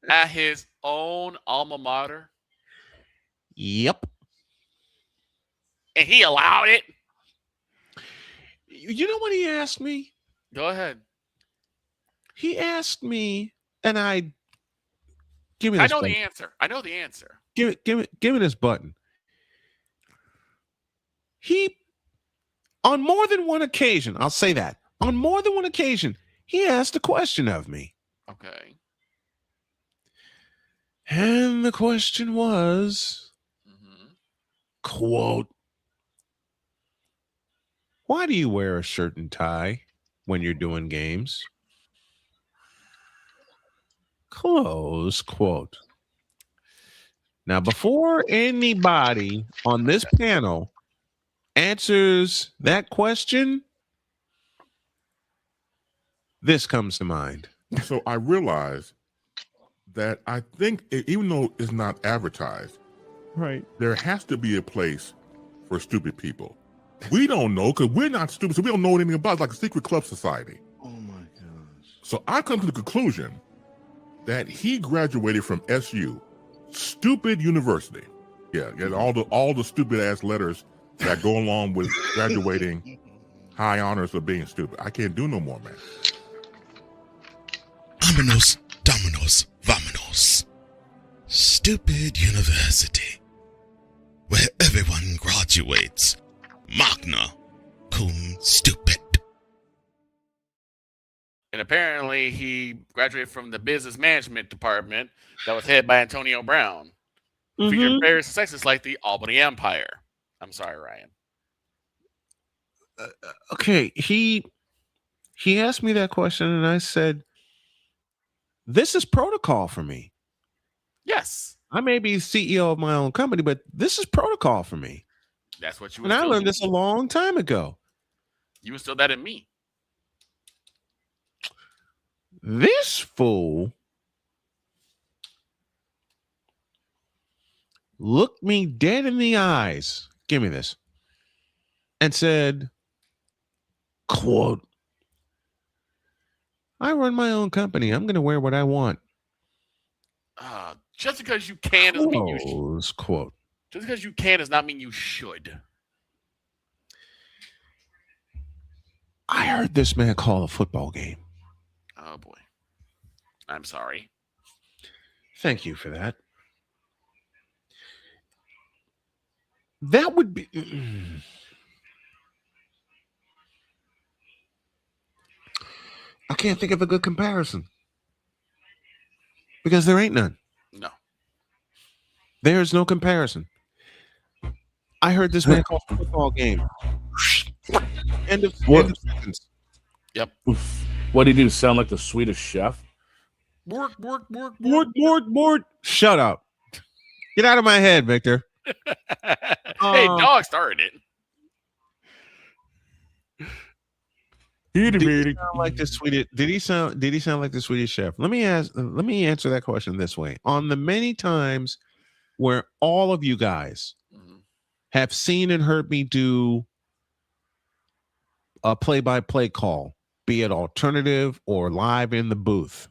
at his own alma mater? Yep. And he allowed it? You know what he asked me? Go ahead. He asked me, and give me I this know button. the answer. I know the answer. Give me this button. He, on more than one occasion, I'll say that, on more than one occasion, he asked a question of me. Okay. And the question was, quote, why do you wear a shirt and tie when you're doing games? Close quote. Now, before anybody on this panel answers that question, this comes to mind. So I realized that I think even though it's not advertised, right, there has to be a place for stupid people. We don't know because we're not stupid, so we don't know anything about it. It's like a secret club society. Oh my gosh. So I come to the conclusion that he graduated from SU, stupid university. Yeah, all the stupid ass letters that go along with graduating high honors of being stupid. I can't do no more, man. Vámonos, dominos, vámonos. Stupid university, where everyone graduates. Magna cum stupid. And apparently he graduated from the business management department that was headed by Antonio Brown. Featured various successes like the Albany Empire. I'm sorry, Ryan. Okay, he asked me that question, and I said, this is protocol for me. Yes. I may be CEO of my own company, but this is protocol for me. That's what you And I learned this a long time ago. You instilled that in me. This fool looked me dead in the eyes. Give me this. And said, quote, I run my own company. I'm going to wear what I want. Just because you can doesn't mean you should. Quote. Just because you can does not mean you should. I heard this man call a football game. Oh, boy. I'm sorry. Thank you for that. That would be... I can't think of a good comparison. Because there ain't none. No. There's no comparison. I heard this man call a football game. End of sentence. Yep. What did he do? Sound like the Swedish chef? Bork. Shut up. Get out of my head, Victor. Hey, Dog started it. Did he sound like the Swedish? Did he sound like the Swedish chef? Let me answer that question this way. On the many times where all of you guys have seen and heard me do a play-by-play call, be it alternative or live in the booth,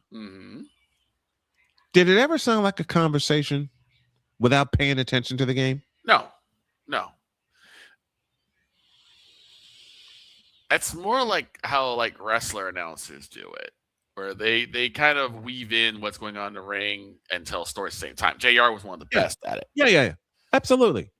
did it ever sound like a conversation without paying attention to the game? No. It's more like how like wrestler announcers do it, where they kind of weave in what's going on in the ring and tell stories at the same time. JR was one of the best at it. Yeah. Absolutely.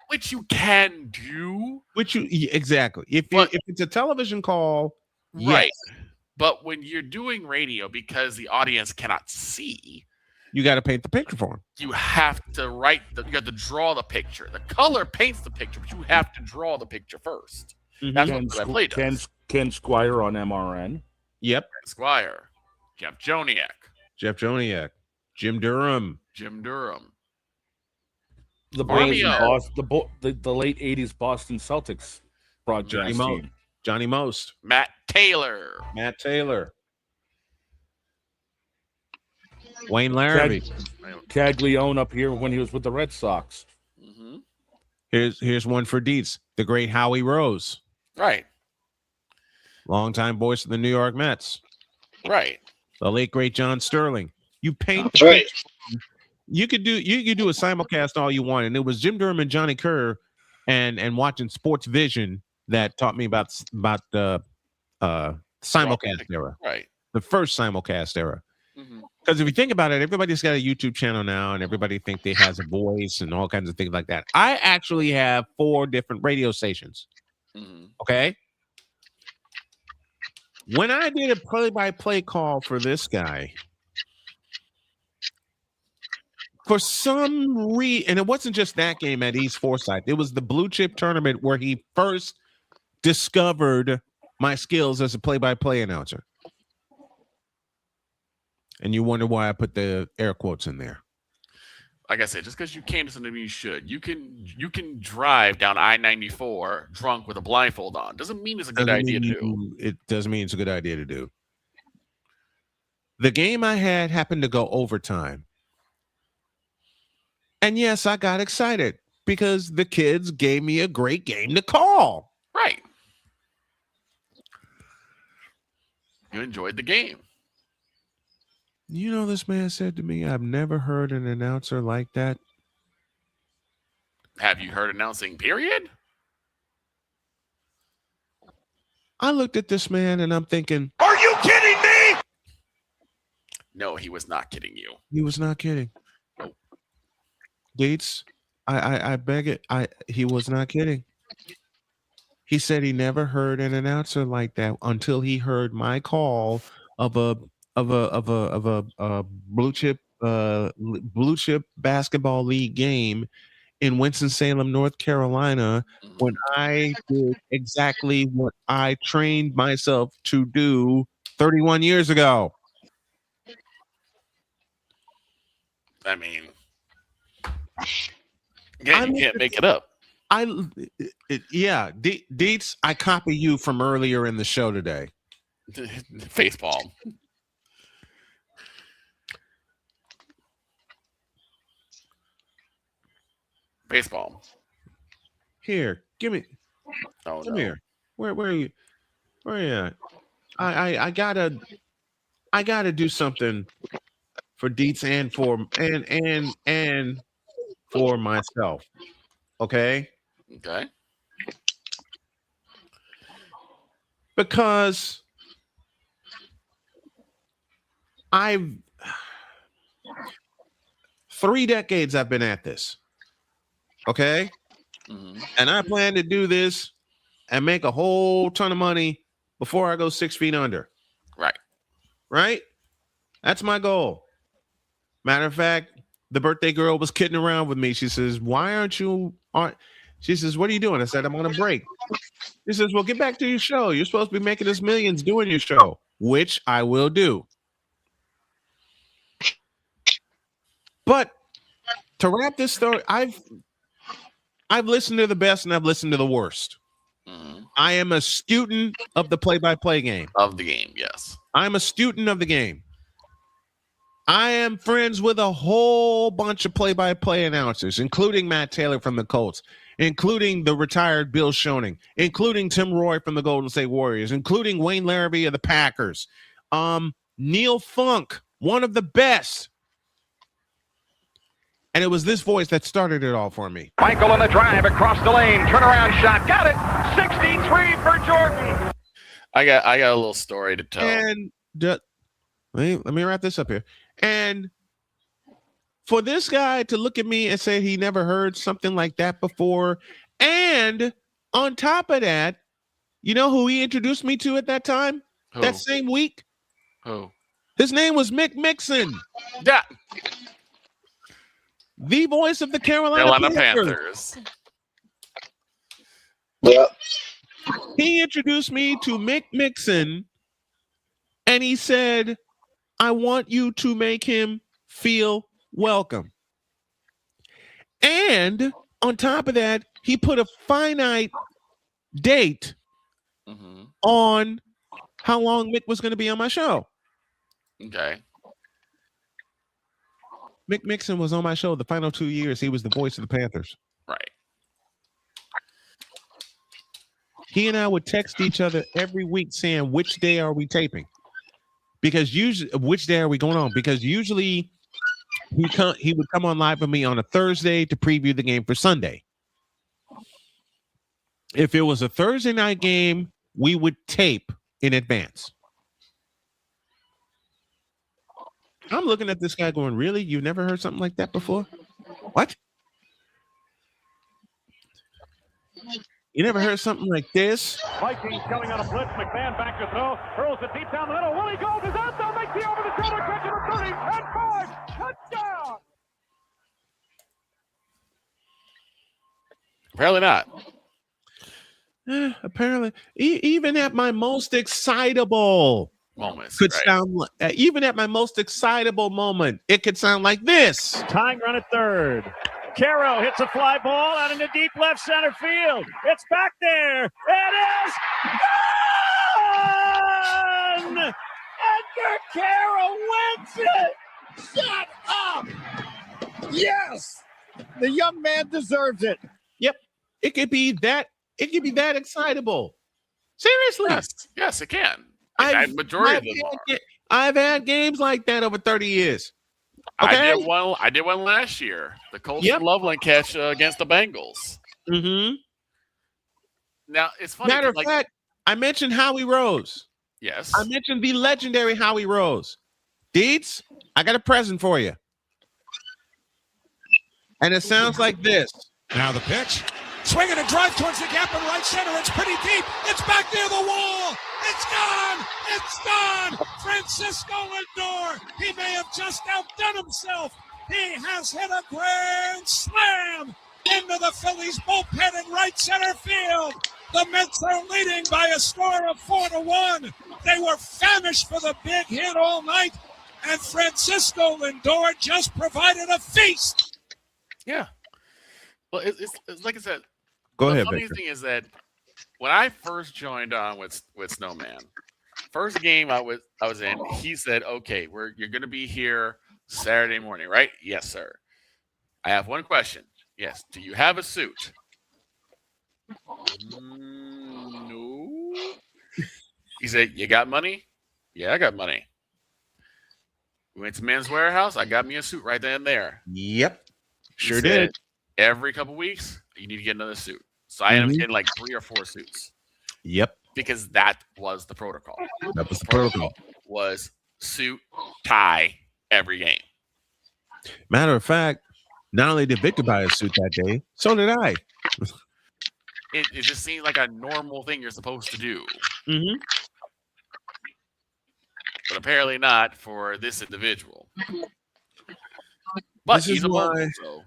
Which you can do. Exactly. If it's a television call, right. Yes. But when you're doing radio, because the audience cannot see, you got to paint the picture for them. You have to you have to draw the picture. The color paints the picture, but you have to draw the picture first. That's what play-by-play does. Ken Squire on MRN. Yep. Ken Squire. Jeff Joniak. Jim Durham. The late 80s Boston Celtics broadcast team. Johnny Most. Matt Taylor. Wayne Larrabee. Caglione up here when he was with the Red Sox. Mm-hmm. Here's one for Dietz. The great Howie Rose. Right. Longtime voice of the New York Mets. Right. The late great John Sterling. You paint. That's right. You could do a simulcast all you want, and it was Jim Durham and Johnny Kerr, and watching Sports Vision that taught me about the simulcast era. Right. The first simulcast era. Mm-hmm. Because if you think about it, everybody's got a YouTube channel now, and everybody think they has a voice and all kinds of things like that. I actually have 4 different radio stations. Mm-hmm. Okay. When I did a play-by-play call for this guy, for some reason, and it wasn't just that game at East Forsyth, it was the Blue Chip tournament where he first discovered my skills as a play-by-play announcer. And you wonder why I put the air quotes in there. Like I said, just because you can't doesn't mean you should. You can drive down I-94 drunk with a blindfold on. Doesn't mean it's a good idea to do. It doesn't mean it's a good idea to do. The game I had happened to go overtime. And yes, I got excited because the kids gave me a great game to call. Right. You enjoyed the game. You know, this man said to me, I've never heard an announcer like that. Have you heard announcing, period? I looked at this man and I'm thinking, are you kidding me? No, he was not kidding you. He was not kidding. Dietz, I beg it. He was not kidding. He said he never heard an announcer like that until he heard my call of a blue chip basketball league game in Winston-Salem, North Carolina, when I did exactly what I trained myself to do 31 years ago. I mean, again, you can't make it up. Dietz, I copy you from earlier in the show today. Facepalm. Baseball. Here, give me. Oh, come no. here. Where are you? Where are you at? I gotta do something for Dietz and for myself. Okay. Okay. Because I've 3 decades I've been at this. Okay. Mm-hmm. And I plan to do this and make a whole ton of money before I go 6 feet under. Right. Right. That's my goal. Matter of fact, the birthday girl was kidding around with me. She says, she says, what are you doing? I said, I'm on a break. She says, well, get back to your show. You're supposed to be making us millions doing your show, which I will do. But to wrap this story, I've listened to the best and I've listened to the worst. Mm-hmm. I am a student of the play-by-play game. Of the game, yes. I'm a student of the game. I am friends with a whole bunch of play-by-play announcers, including Matt Taylor from the Colts, including the retired Bill Schoening, including Tim Roy from the Golden State Warriors, including Wayne Larrabee of the Packers, Neil Funk, one of the best. And it was this voice that started it all for me. Michael on the drive across the lane, turnaround shot, got it, 63 for Jordan. I got a little story to tell. And let me wrap this up here. And for this guy to look at me and say he never heard something like that before, and on top of that, you know who he introduced me to at that time? Who? that same week? Who? His name was Mick Mixon. Yeah. The voice of the Carolina Panthers. Yep. He introduced me to Mick Mixon, and he said, I want you to make him feel welcome. And on top of that, he put a finite date on how long Mick was going to be on my show. Okay. Mick Mixon was on my show the final 2 years. He was the voice of the Panthers. Right. He and I would text each other every week saying, which day are we taping? Because usually, which day are we going on? Because usually he would come on live with me on a Thursday to preview the game for Sunday. If it was a Thursday night game, we would tape in advance. I'm looking at this guy going, really? You've never heard something like that before? What? You never heard something like this? Vikings coming on a blitz. McMahon back to throw. Hurls it deep down the middle. Will he go? Does that make the over the shoulder catch of the 30 and 5? Touchdown! Apparently not. Apparently, even at my most excitable moments, could right. sound like, even at my most excitable moment, it could sound like this. Tying run at third. Caro hits a fly ball out into deep left center field. It's back there. It is gone! Edgar Caro wins it! Shut up! Yes! The young man deserves it. Yep. It could be that excitable. Seriously. Yes, it can. I've had games like that over 30 years. Okay? I did one last year. The Colson Loveland catch against the Bengals. Mm-hmm. Now, it's funny. Matter of fact, I mentioned Howie Rose. Yes. I mentioned the legendary Howie Rose. Deeds, I got a present for you. And it sounds like this. Now the pitch. Swinging a drive towards the gap in right center. It's pretty deep. It's back near the wall. It's gone. It's gone. Francisco Lindor. He may have just outdone himself. He has hit a grand slam into the Phillies bullpen in right center field. The Mets are leading by a score of 4-1. They were famished for the big hit all night, and Francisco Lindor just provided a feast. Yeah. Well, it's like I said. Go ahead, The funny Victor. thing is that when I first joined on with Snowman, first game I was in, he said, "Okay, you're going to be here Saturday morning, right?" "Yes, sir." "I have one question." "Yes." "Do you have a suit?" "No." He said, "You got money?" "Yeah, I got money." We went to Men's Warehouse. I got me a suit right then and there. Yep. He Sure said, did. Every couple weeks, you need to get another suit. So I ended up getting like 3 or 4 suits. Yep. Because that was the protocol. That was the protocol. Was suit, tie every game. Matter of fact, not only did Victor buy a suit that day, so did I. It just seemed like a normal thing you're supposed to do. Mm-hmm. But apparently not for this individual. But This he's is a why mogul, so.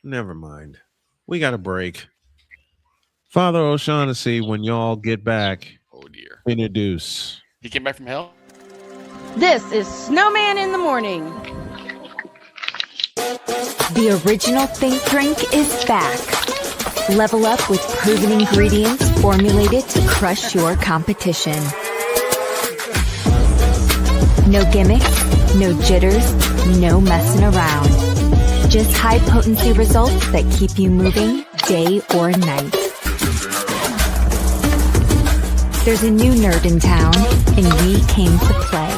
Never mind. We got a break. Father O'Shaughnessy, when y'all get back, oh dear, introduce. He came back from hell? This is Snowman in the Morning. The original Think Drink is back. Level up with proven ingredients formulated to crush your competition. No gimmicks, no jitters, no messing around. Just high potency results that keep you moving day or night. There's a new nerd in town, and we came to play.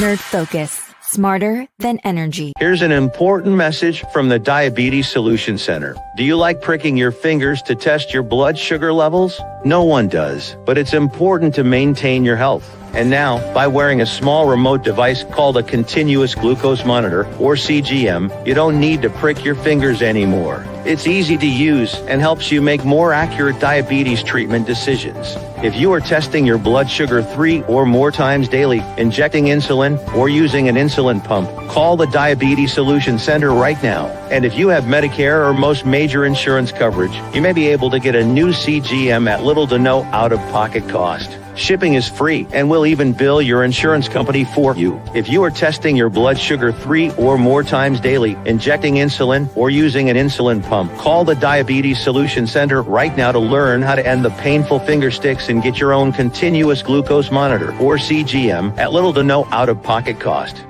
Nerd Focus. Smarter than energy. Here's an important message from the Diabetes Solution Center. Do you like pricking your fingers to test your blood sugar levels? No one does, but it's important to maintain your health. And now, by wearing a small remote device called a continuous glucose monitor, or CGM, you don't need to prick your fingers anymore. It's easy to use and helps you make more accurate diabetes treatment decisions. If you are testing your blood sugar 3 or more times daily, injecting insulin, or using an insulin pump, call the Diabetes Solution Center right now. And if you have Medicare or most major insurance coverage, you may be able to get a new CGM at little to no out-of-pocket cost. Shipping is free, and we'll even bill your insurance company for you. If you are testing your blood sugar 3 or more times daily, injecting insulin, or using an insulin pump, call the Diabetes Solution Center right now to learn how to end the painful finger sticks and get your own continuous glucose monitor, or CGM, at little to no out-of-pocket cost.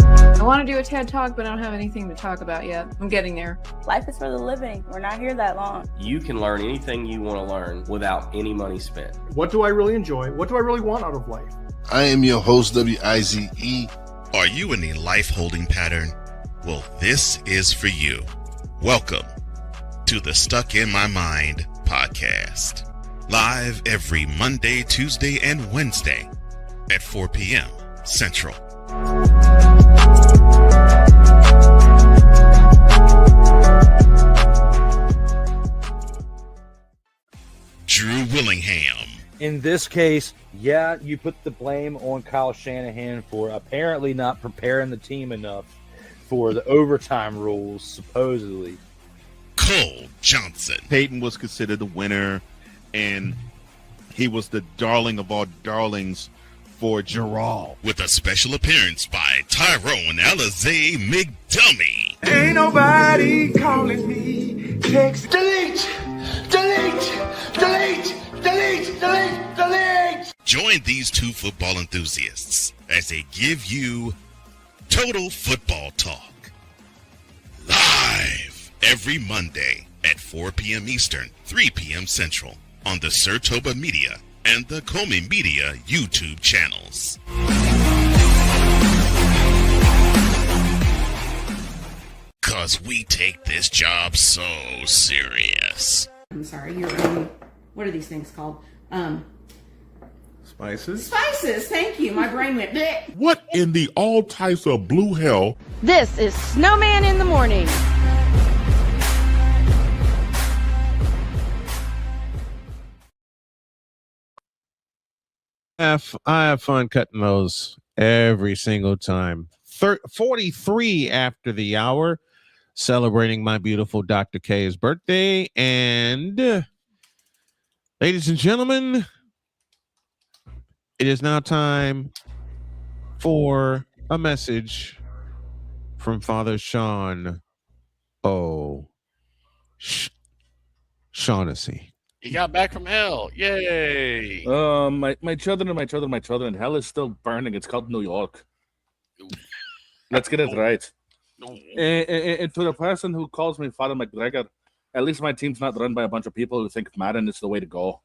I want to do a TED Talk, but I don't have anything to talk about yet. I'm getting there. Life is for the living. We're not here that long. You can learn anything you want to learn without any money spent. What do I really enjoy? What do I really want out of life? I am your host, WIZE. Are you in a life holding pattern? Well, this is for you. Welcome to the Stuck in My Mind podcast. Live every Monday, Tuesday, and Wednesday at 4 p.m. Central. Drew Willingham. In this case, yeah, you put the blame on Kyle Shanahan for apparently not preparing the team enough for the overtime rules, supposedly. Cole Johnson. Peyton was considered the winner, and he was the darling of all darlings for Gerald. With a special appearance by Tyrone Alizé McDummy. Ain't nobody calling me. Text delete, delete, delete, delete, delete, delete. Join these two football enthusiasts as they give you total football talk. Live every Monday at 4 p.m. Eastern, 3 p.m. Central on the Sertoba Media and the Comey Media YouTube channels. Cause we take this job so serious. I'm sorry, what are these things called? Spices? Spices, thank you. My brain went bleh. What in the all types of blue hell? This is Snowman in the Morning. I have fun cutting those every single time. 43 after the hour, celebrating my beautiful Dr. K's birthday. And ladies and gentlemen, it is now time for a message from Father Sean Shaughnessy. He got back from hell. Yay. My children. Hell is still burning. It's called New York. Let's get it right. And to the person who calls me Father McGregor, at least my team's not run by a bunch of people who think Madden is the way to go.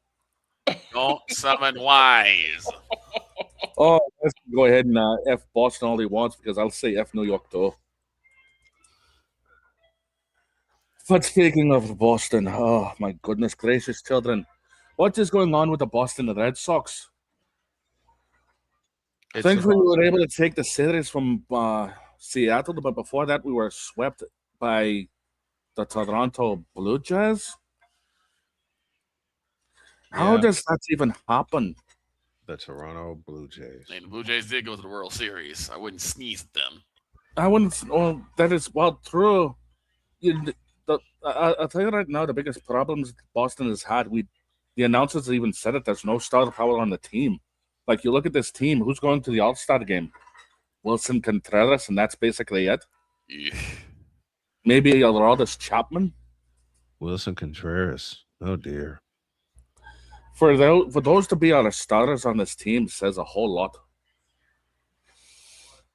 Don't summon wise. Oh, let's go ahead and F Boston all he wants, because I'll say F New York too. But speaking of Boston, oh my goodness gracious, children, what is going on with the Boston Red Sox? Thankfully, we were able to take the series from Seattle, but before that, we were swept by the Toronto Blue Jays. How does that even happen? The Toronto Blue Jays. And the Blue Jays did go to the World Series. I wouldn't sneeze at them. I wouldn't. Well, that is true. I'll tell you right now, the biggest problems Boston has had, the announcers even said it, there's no star power on the team. Like, you look at this team, who's going to the All-Star game? Wilson Contreras, and that's basically it. Yeah. Maybe Aroldis Chapman. Wilson Contreras. Oh, dear. For those to be our starters on this team says a whole lot.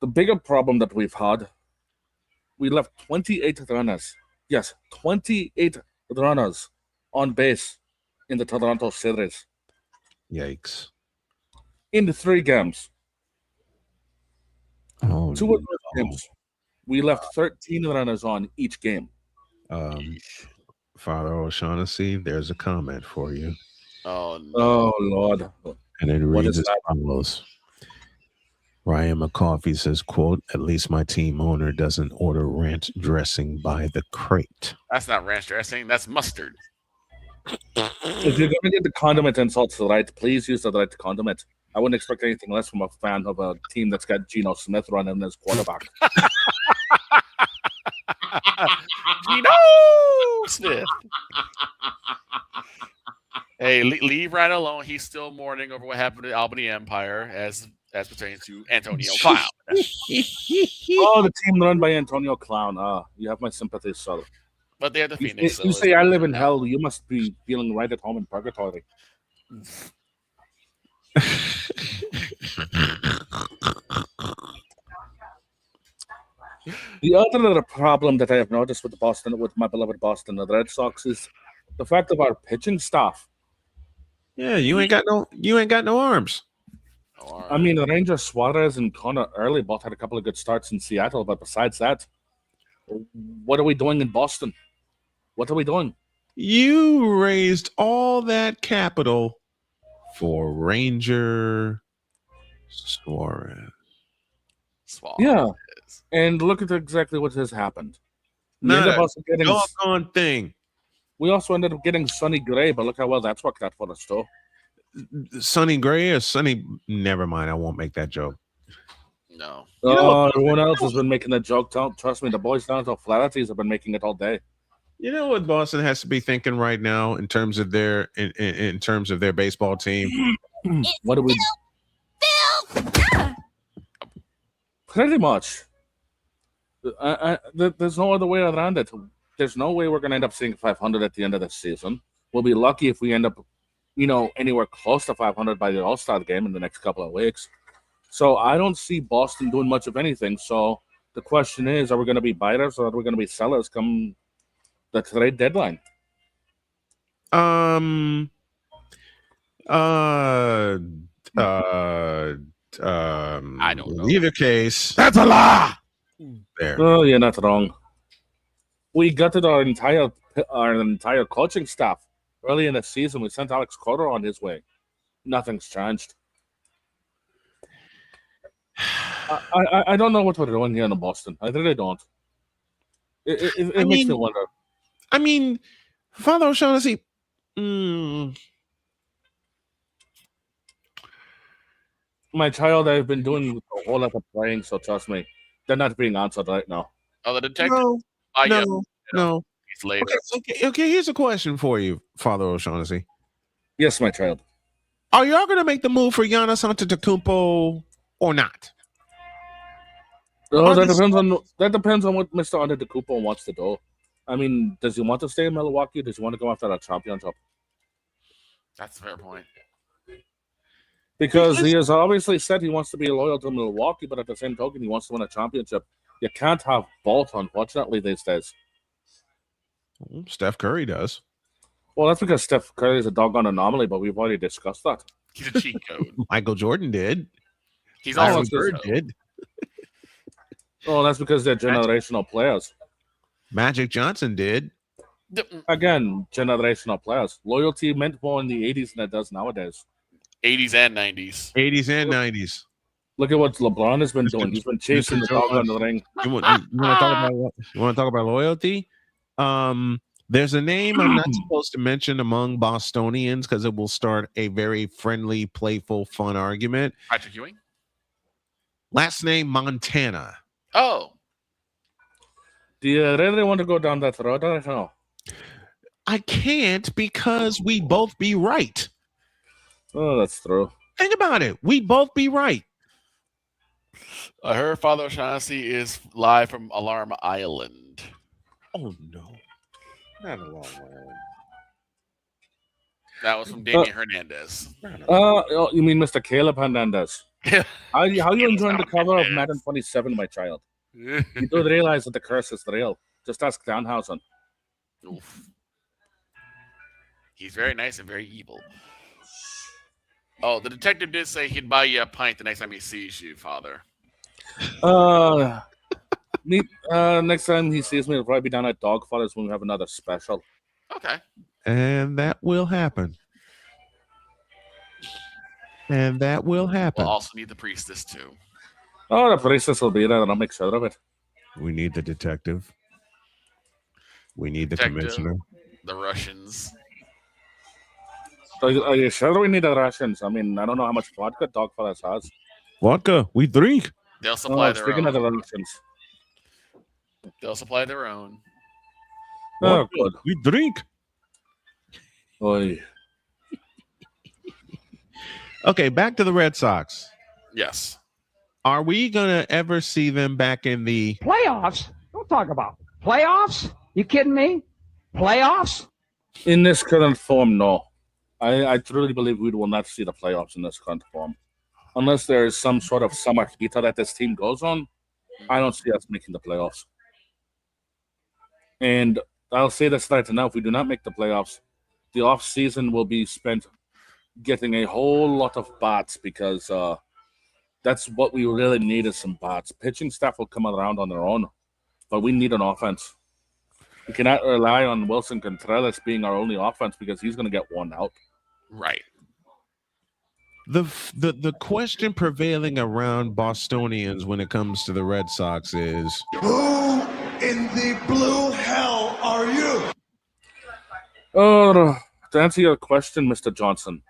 The bigger problem that we've had, we left 28 runners. Yes, 28 runners on base in the Toronto series. Yikes. In the 3 games. Oh, 2 of those games, we left 13 runners on each game. Father O'Shaughnessy, there's a comment for you. Oh no! Oh Lord! And it What reads is as that? follows. Ryan McCoffey says, quote, "At least my team owner doesn't order ranch dressing by the crate." That's not ranch dressing. That's mustard. If you're going to get the condiment and salt right, please use the right condiment. I wouldn't expect anything less from a fan of a team that's got Geno Smith running as quarterback. Geno Smith. Hey, leave Ryan alone. He's still mourning over what happened to Albany Empire as pertains to Antonio Clown. Oh, the team run by Antonio Clown. You have my sympathies, sir. But they're the Phoenix. You say I live in hell. You must be feeling right at home in purgatory. The other problem that I have noticed with my beloved Boston Red Sox is the fact of our pitching staff. Yeah, you ain't got no arms. I mean, Ranger Suarez and Connor Early both had a couple of good starts in Seattle, but besides that, what are we doing in Boston? What are we doing? You raised all that capital for Ranger Suarez. Yeah, and look at exactly what has happened. We Not ended up a also getting doggone thing. We also ended up getting Sonny Gray, but look how well that's worked out for us, too. Sonny Gray or Sonny? Never mind. I won't make that joke. No. Everyone else has been making that joke. Trust me, the boys down to Flatties have been making it all day. You know what Boston has to be thinking right now in terms of their in terms of their baseball team? What do we? Pretty much. There's no other way around it. There's no way we're going to end up seeing 500 at the end of the season. We'll be lucky if we end up, anywhere close to 500 by the All-Star game in the next couple of weeks. So I don't see Boston doing much of anything. So the question is, are we going to be buyers or are we going to be sellers come the trade deadline? I don't know. Either case, that's a lie. There. Oh, you're not wrong. We gutted our entire coaching staff early in the season. We sent Alex Cora on his way. Nothing's changed. I don't know what we're doing here in Boston. I really don't. It makes me wonder. I mean, Father O'Shaughnessy. My child, I've been doing a whole lot of praying, so trust me, they're not being answered right now. Oh, the detective? No. He's later. Okay, here's a question for you, Father O'Shaughnessy. Yes, my child. Are y'all going to make the move for Giannis Antetokounmpo or not? Oh, that depends on what Mr. Antetokounmpo wants to do. I mean, does he want to stay in Milwaukee? Does he want to go after a championship? That's a fair point. Because he has obviously said he wants to be loyal to Milwaukee, but at the same token, he wants to win a championship. You can't have both, unfortunately, these days. Steph Curry does. Well, that's because Steph Curry is a doggone anomaly, but we've already discussed that. He's a cheat code. Michael Jordan did. He's also Bird did. Oh, that's because they're generational players. Magic Johnson did. Again, generational players. Loyalty meant more in the 80s than it does nowadays. 80s and 90s. 80s and 90s. Look at what LeBron has been doing. He's been chasing the dog on the ring. You want to talk about loyalty? There's a name I'm not supposed to mention among Bostonians because it will start a very friendly, playful, fun argument. Patrick Ewing? Last name Montana. Oh. Do you really want to go down that road? I don't know. I can't because we'd both be right. Oh, that's true. Think about it. We'd both be right. I heard Father O'Shaughnessy is live from Alarm Island. Oh, no. Not Alarm Island. That was from Damian Hernandez. You mean Mr. Caleb Hernandez? How you enjoying the cover of Madden 27, my child? You do realize that the curse is real. Just ask Danhausen. Oof. He's very nice and very evil. Oh, the detective did say he'd buy you a pint the next time he sees you, Father. Next time he sees me, it'll probably be down at Dogfathers when we have another special. Okay. And that will happen. And that will happen. We'll also need the priestess too. Oh, the priestess will be there, and I'll make sure of it. We need the detective. We need the commissioner. The Russians. So are you sure we need the Russians? I mean, I don't know how much vodka Dogfellas has. Vodka, we drink. They'll supply their speaking own. of the Russians. They'll supply their own. Oh, good. We drink. Oy. Okay, back to the Red Sox. Yes. Are we going to ever see them back in the playoffs? Don't talk about playoffs. You kidding me? Playoffs? In this current form, no. I truly believe we will not see the playoffs in this current form. Unless there is some sort of summer heater that this team goes on, I don't see us making the playoffs. And I'll say this right now, if we do not make the playoffs, the off season will be spent getting a whole lot of bats because that's what we really need is some bats. Pitching staff will come around on their own, but we need an offense. We cannot rely on Wilson Contreras being our only offense because he's going to get one out. Right. The question prevailing around Bostonians when it comes to the Red Sox is, Who in the blue hell are you? Oh, to answer your question, Mr. Johnson,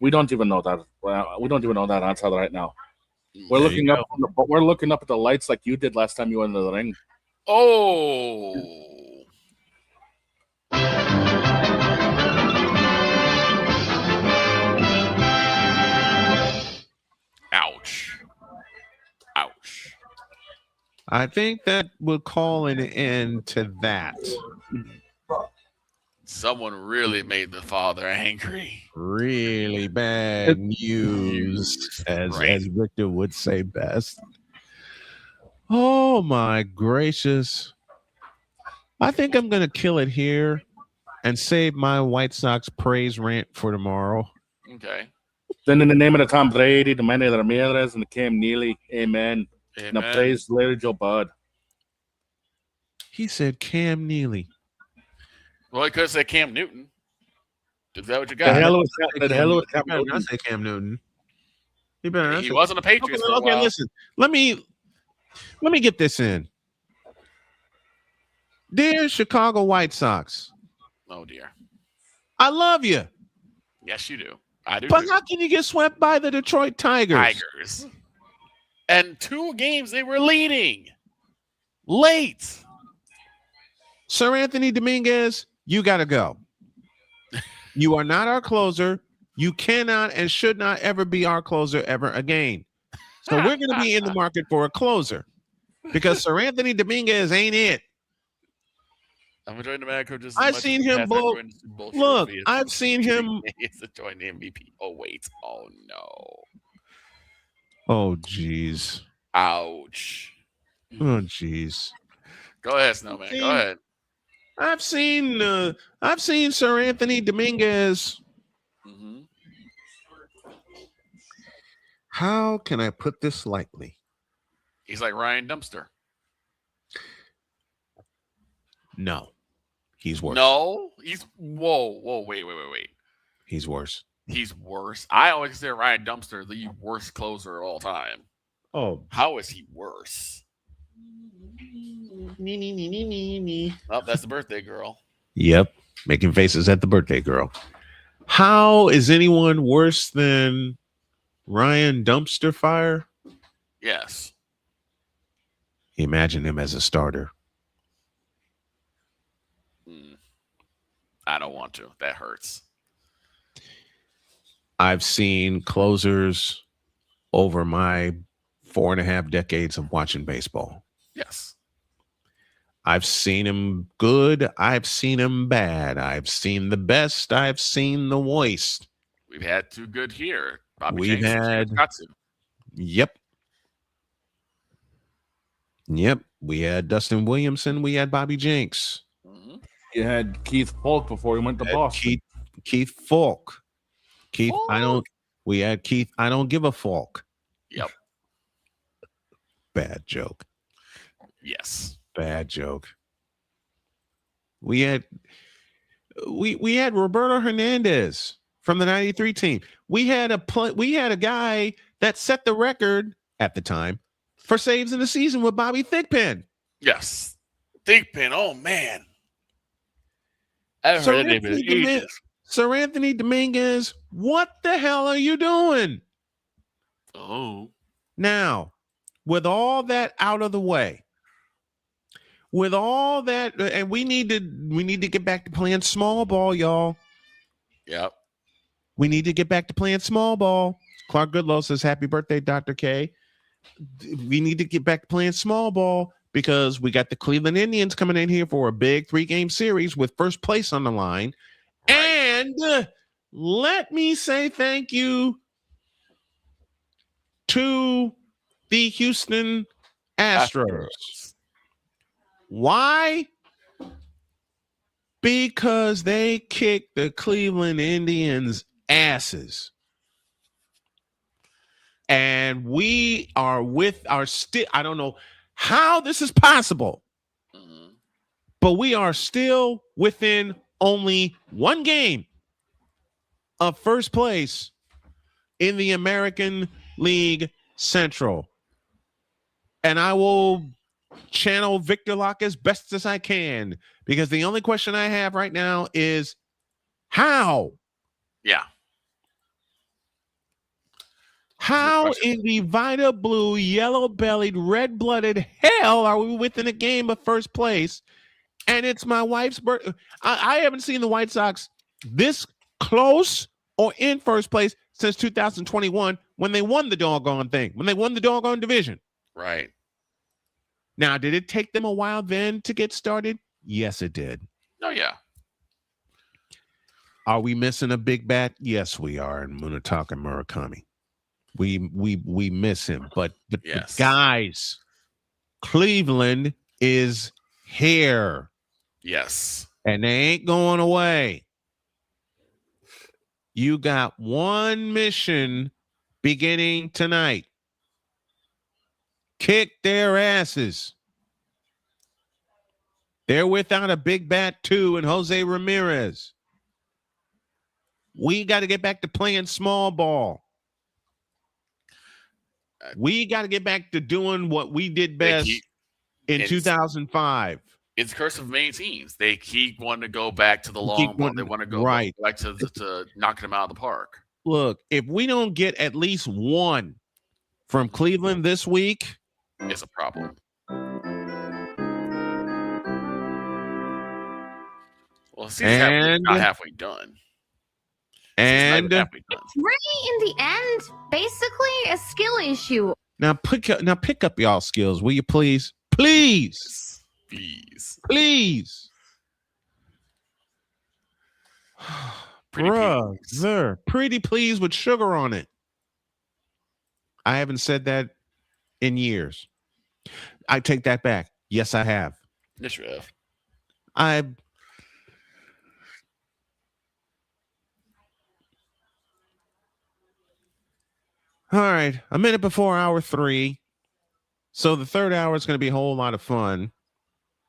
we don't even know that. We don't even know that answer right now. We're looking up we're looking up at the lights like you did last time you went into the ring. Oh. Ouch. Ouch. I think that will call an end to that. Someone really made the father angry. Really bad news, as Victor would say best. Oh my gracious. I think I'm going to kill it here and save my White Sox praise rant for tomorrow. Okay. Then in the name of the Tom Brady, the Manny Ramirez, and the Cam Neely, amen. And I praise Larry Joe Bud. He said Cam Neely. Well, he could have said Cam Newton. Is that what you got? The hell with Cam Newton. I say Cam Newton. He better. He wasn't a Patriots for a okay, while. listen. Let me get this in. Dear Chicago White Sox. Oh dear. I love you. Yes, you do. I do. But too. how can you get swept by the Detroit Tigers? And 2 games they were leading. Late. Sir Anthony Dominguez, you got to go. You are not our closer. You cannot and should not ever be our closer ever again. So we're going to be in the market for a closer because Sir Anthony Dominguez ain't it. I'm enjoying the Manic just. I've seen him blow. Look, I've seen him. It's the joint MVP. Oh wait. Oh no. Oh jeez. Ouch. Oh jeez. Go ahead, Snowman. Go ahead. I've seen Sir Anthony Dominguez. Mm-hmm. How can I put this lightly? He's like Ryan Dumpster. No, he's worse. No, he's whoa, wait. He's worse. He's worse. I always consider Ryan Dumpster the worst closer of all time. Oh, how is he worse? Oh, that's the birthday girl. Yep, making faces at the birthday girl. How is anyone worse than Ryan Dumpster Fire? Yes. Imagine him as a starter. I don't want to. That hurts. I've seen closers over my 4.5 decades of watching baseball. Yes. I've seen him good. I've seen him bad. I've seen the best. I've seen the worst. We've had 2 good here. Bobby We've James had. Yep. We had Dustin Williamson. We had Bobby Jenks. Mm-hmm. You had Keith Falk before he went to Boston. Keith Falk. We had Keith. I don't give a Falk. Yep. Bad joke. Yes. Bad joke. We had we had Roberto Hernandez from the 93 team. We had a guy that set the record at the time for saves in the season with Bobby Thigpen. Yes. Thigpen, oh man. I haven't heard that name in ages. Sir Anthony Dominguez, what the hell are you doing? Oh. Now, with all that out of the way, with all that, and we need to get back to playing small ball, y'all. Yep. We need to get back to playing small ball. Clark Goodlow says, "Happy birthday, Dr. K." We need to get back to playing small ball because we got the Cleveland Indians coming in here for a big 3-game series with first place on the line. Right. And let me say thank you to the Houston Astros. Why? Because they kicked the Cleveland Indians' asses. And we are I don't know how this is possible, but we are still within only one game of first place in the American League Central. And I will channel Victor Locke as best as I can, because the only question I have right now is how? Yeah. How in the Vita Blue, yellow-bellied, red-blooded hell are we within a game of first place? And it's my wife's birthday. I haven't seen the White Sox this close or in first place since 2021 when they won the doggone thing, when they won the doggone division. Right. Now, did it take them a while then to get started? Yes, it did. Oh, yeah. Are we missing a big bat? Yes, we are in Munetaka Murakami. We miss him, but yes. Guys, Cleveland is here. Yes. And they ain't going away. You got one mission beginning tonight. Kick their asses. They're without a big bat too, and Jose Ramirez. We got to get back to playing small ball. We got to get back to doing what we did best in 2005. It's curse of many teams. They keep wanting to go back to the long ball. They want to go back to knocking them out of the park. Look, if we don't get at least one from Cleveland this week, it's a problem. Well, season's not halfway done. And it's really, in the end, basically a skill issue. Now pick up y'all skills, will you please? Please. Pretty please with sugar on it. I haven't said that in years. I take that back. Yes, I have. Yes, you have. All right, a minute before hour 3. So the third hour is going to be a whole lot of fun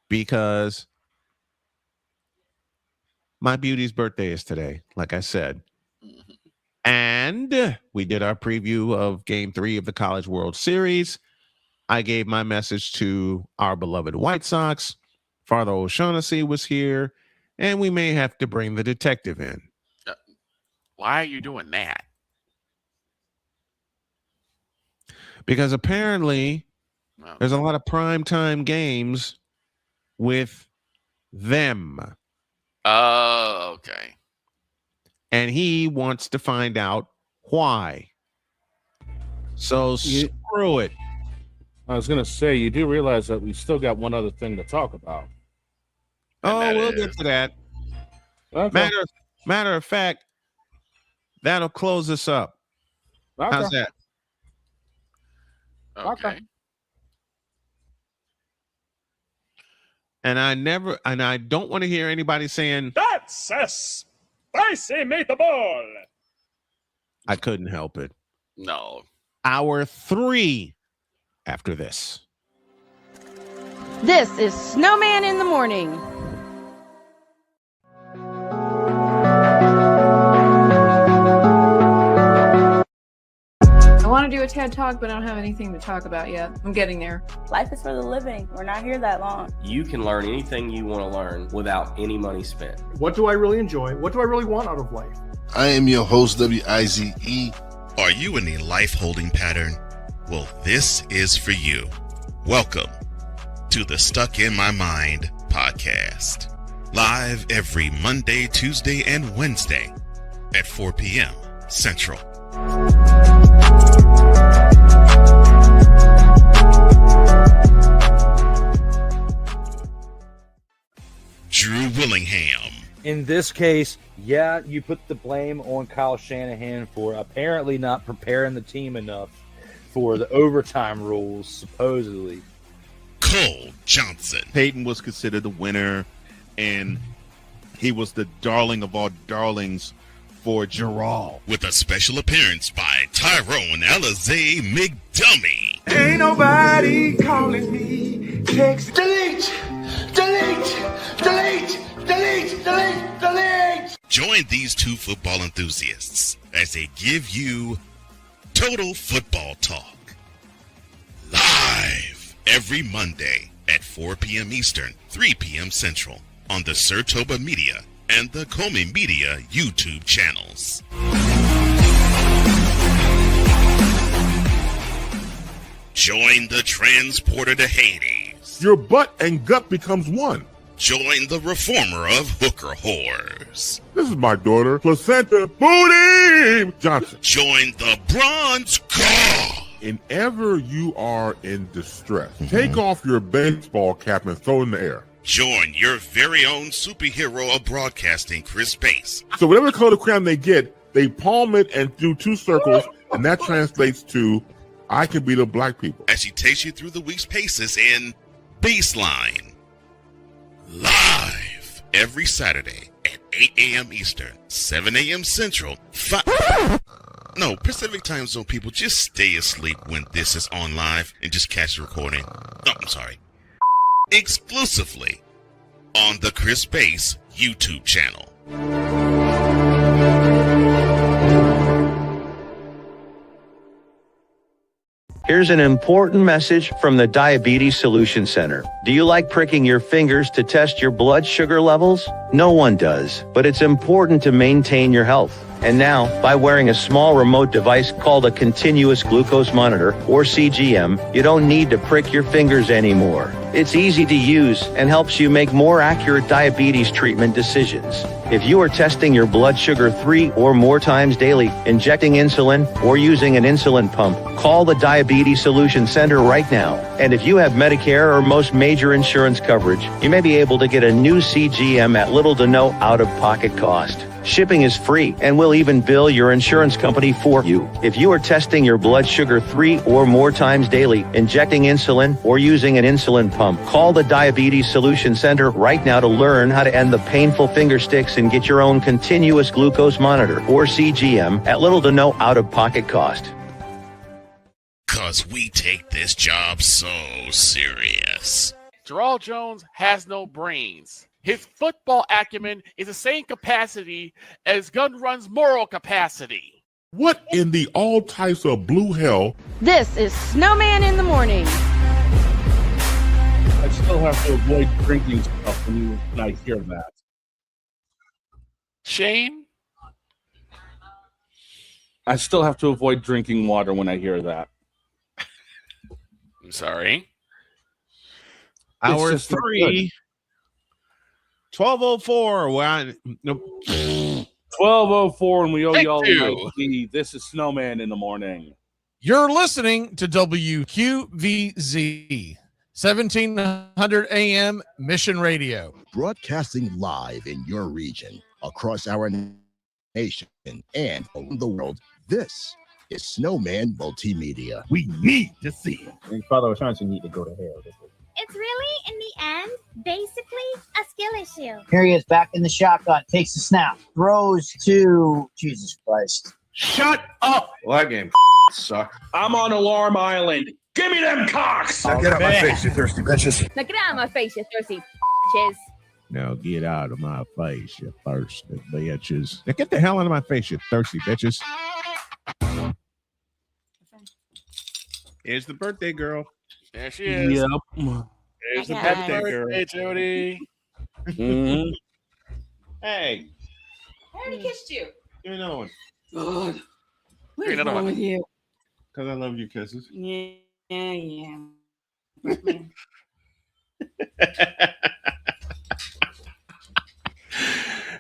because my beauty's birthday is today, like I said. And we did our preview of Game 3 of the College World Series. I gave my message to our beloved White Sox. Father O'Shaughnessy was here, and we may have to bring the detective in. Why are you doing that? Because apparently there's a lot of primetime games with them. Oh, okay. And he wants to find out why. So screw it. I was going to say, you do realize that we still got one other thing to talk about. Oh, we'll get to that. Okay. Matter of fact, that'll close us up. Okay. How's that? Okay. And I don't want to hear anybody saying that's a spicy meatball. I couldn't help it. No. Hour 3 after this. This is Snowman in the Morning. want to do a TED Talk, but I don't have anything to talk about yet. I'm getting there. Life is for the living. We're not here that long. You can learn anything you want to learn without any money spent. What do I really enjoy? What do I really want out of life? I am your host, WIZE. Are you in a life holding pattern? Well, this is for you. Welcome to the Stuck in My Mind podcast. Live every Monday, Tuesday, and Wednesday at 4 p.m. Central. Drew Willingham. In this case, yeah, you put the blame on Kyle Shanahan for apparently not preparing the team enough for the overtime rules, supposedly. Cole Johnson. Peyton was considered the winner, and he was the darling of all darlings for Gerald. With a special appearance by Tyrone Alizé McDummy. Ain't nobody calling me. Text delete, delete, delete, delete, delete, delete. Join these two football enthusiasts as they give you total football talk. Live every Monday at 4 p.m. Eastern, 3 p.m. Central on the Sertoba Media and the Comey Media YouTube channels. Join the transporter to Hades. Your butt and gut becomes one. Join the reformer of hooker whores. This is my daughter, Placenta Booty Johnson. Join the bronze car. Whenever you are in distress, take off your baseball cap and throw it in the air. Join your very own superhero of broadcasting, Chris Bass. So whatever color crayon they get, they palm it and do two circles, and that translates to, I can beat up black people. As she takes you through the week's paces in Baseline. Live every Saturday at 8 a.m. Eastern, 7 a.m. Central, No, Pacific Time Zone people, just stay asleep when this is on live and just catch the recording. Oh, I'm sorry. Exclusively on the Chris Bass YouTube channel. Here's an important message from the Diabetes Solution Center. Do you like pricking your fingers to test your blood sugar levels? No one does, but it's important to maintain your health. And now, by wearing a small remote device called a continuous glucose monitor, or CGM, you don't need to prick your fingers anymore. It's easy to use and helps you make more accurate diabetes treatment decisions. If you are testing your blood sugar 3 or more times daily, injecting insulin, or using an insulin pump, call the Diabetes Solution Center right now. And if you have Medicare or most major insurance coverage, you may be able to get a new CGM at little to no out-of-pocket cost. Shipping is free, and we'll even bill your insurance company for you. If you are testing your blood sugar 3 or more times daily, injecting insulin, or using an insulin pump, call the Diabetes Solution Center right now to learn how to end the painful finger sticks and get your own continuous glucose monitor, or CGM, at little to no out-of-pocket cost. 'Cause we take this job so serious. Gerald Jones has no brains. His football acumen is the same capacity as Gun Run's moral capacity. What in the all types of blue hell? This is Snowman in the Morning. I still have to avoid drinking stuff when I hear that. Shane? I still have to avoid drinking water when I hear that. I'm sorry. Hour just 3. 12:04. 12:04, and we owe y'all you. a night tea. This is Snowman in the Morning. You're listening to WQVZ, 1700 AM Mission Radio. Broadcasting live in your region, across our nation, and around the world. This is Snowman Multimedia. We need to see it. And Father Ashanti need to go to hell. It's really, in the end, basically a skill issue. Here he is back in the shotgun, takes a snap, throws to Jesus Christ. Shut up! Well, that game sucked. I'm on Alarm Island. Give me them cocks! Now get out my face, you thirsty bitches. Now get out of my face, you thirsty bitches. Now get out of my face, you thirsty bitches. Now get the hell out of my face, you thirsty bitches. Here's the birthday girl. There she is. Yep. There's the Happy birthday birthday, Jodi. Mhm. Hey, I already kissed you. give me another one. God. What Give is me another wrong one. with you? Because I love you, kisses. Yeah.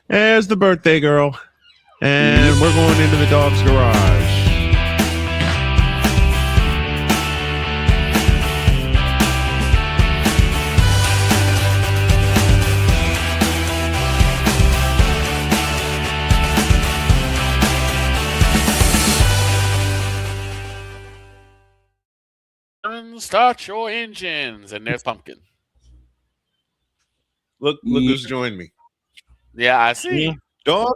There's the birthday girl. And we're going into the dog's garage. Start your engines. And there's Pumpkin. Look who's joined me. Yeah, I see. Dog,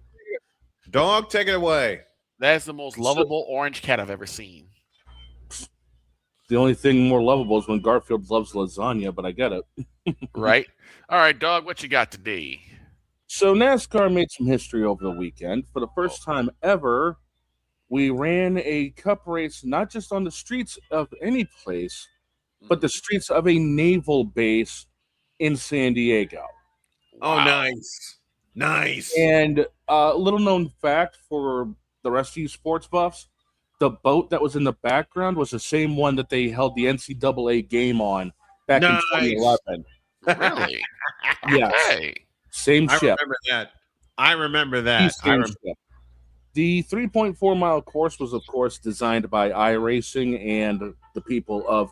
take it away. That's the most lovable orange cat I've ever seen. The only thing more lovable is when Garfield loves lasagna, but I get it. Right? All right, dog, what you got today? So NASCAR made some history over the weekend. For the first time ever, we ran a cup race not just on the streets of any place, but the streets of a naval base in San Diego. Oh, nice. Nice. And a little known fact for the rest of you sports buffs, the boat that was in the background was the same one that they held the NCAA game on back in 2011. Really? Yes. Okay. Same ship. I remember that. Same ship. The 3.4 mile course was, of course, designed by iRacing and the people of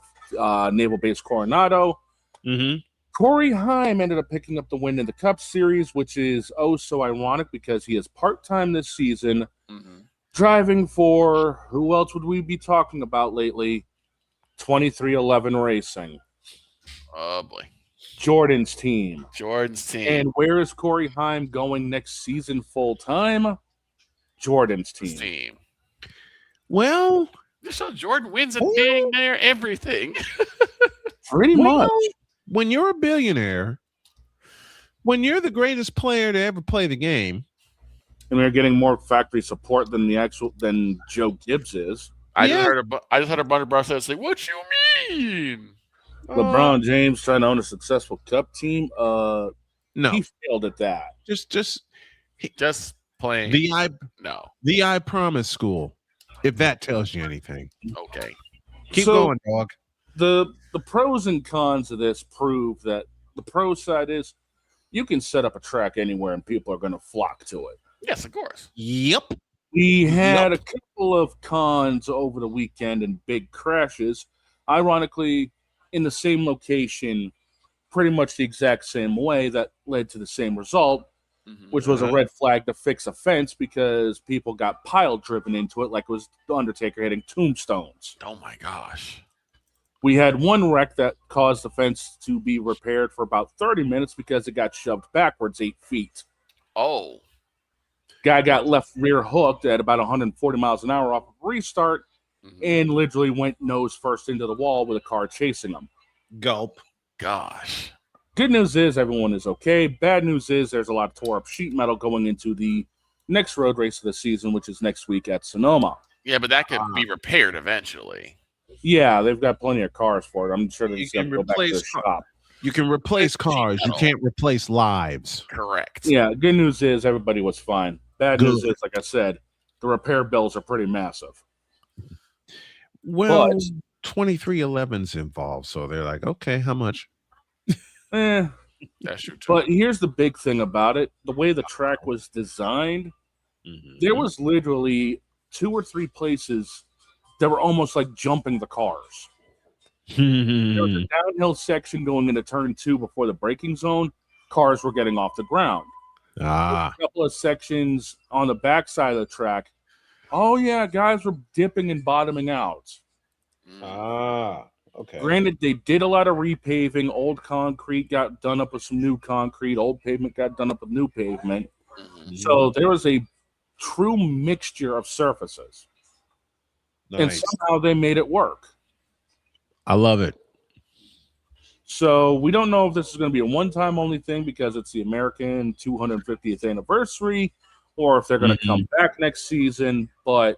Naval Base Coronado. Mm-hmm. Corey Heim ended up picking up the win in the Cup Series, which is oh so ironic because he is part-time this season, driving for, who else would we be talking about lately? 2311 Racing. Oh, boy. Jordan's team. And where is Corey Heim going next season full-time? Jordan's team. Well, so Jordan wins a dang near everything. Pretty much. When you're a billionaire, when you're the greatest player to ever play the game, and they're getting more factory support than Joe Gibbs is. I just heard a bunch of brothers say, "What you mean?" LeBron James trying to own a successful Cup team. No, he failed at that. Just playing. The I Promise School. If that tells you anything, okay. Keep going, dog. The pros and cons of this prove that the pro side is you can set up a track anywhere and people are going to flock to it. Yes, of course. Yep. We had a couple of cons over the weekend and big crashes. Ironically, in the same location, pretty much the exact same way that led to the same result, which was a red flag to fix a fence because people got pile driven into it like it was the Undertaker hitting tombstones. Oh, my gosh. We had one wreck that caused the fence to be repaired for about 30 minutes because it got shoved backwards 8 feet. Oh. Guy got left rear hooked at about 140 miles an hour off of restart and literally went nose first into the wall with a car chasing him. Gulp. Gosh. Good news is everyone is okay. Bad news is there's a lot of tore up sheet metal going into the next road race of the season, which is next week at Sonoma. Yeah, but that could be repaired eventually. Yeah, they've got plenty of cars for it. I'm sure they're just going to go back to the shop. You can replace cars. You can't replace lives. Correct. Yeah, good news is everybody was fine. Bad news is, like I said, the repair bills are pretty massive. Well, 2311's involved, so they're like, okay, how much? That's true too. But here's the big thing about it. The way the track was designed, there was literally 2 or 3 places that were almost like jumping the cars. There was a downhill section going into turn 2 before the braking zone. Cars were getting off the ground. A couple of sections on the backside of the track. Oh, yeah, guys were dipping and bottoming out. Okay. Granted, they did a lot of repaving. Old concrete got done up with some new concrete. Old pavement got done up with new pavement. So there was a true mixture of surfaces. And somehow they made it work. I love it. So we don't know if this is going to be a one-time only thing because it's the American 250th anniversary or if they're going to come back next season. But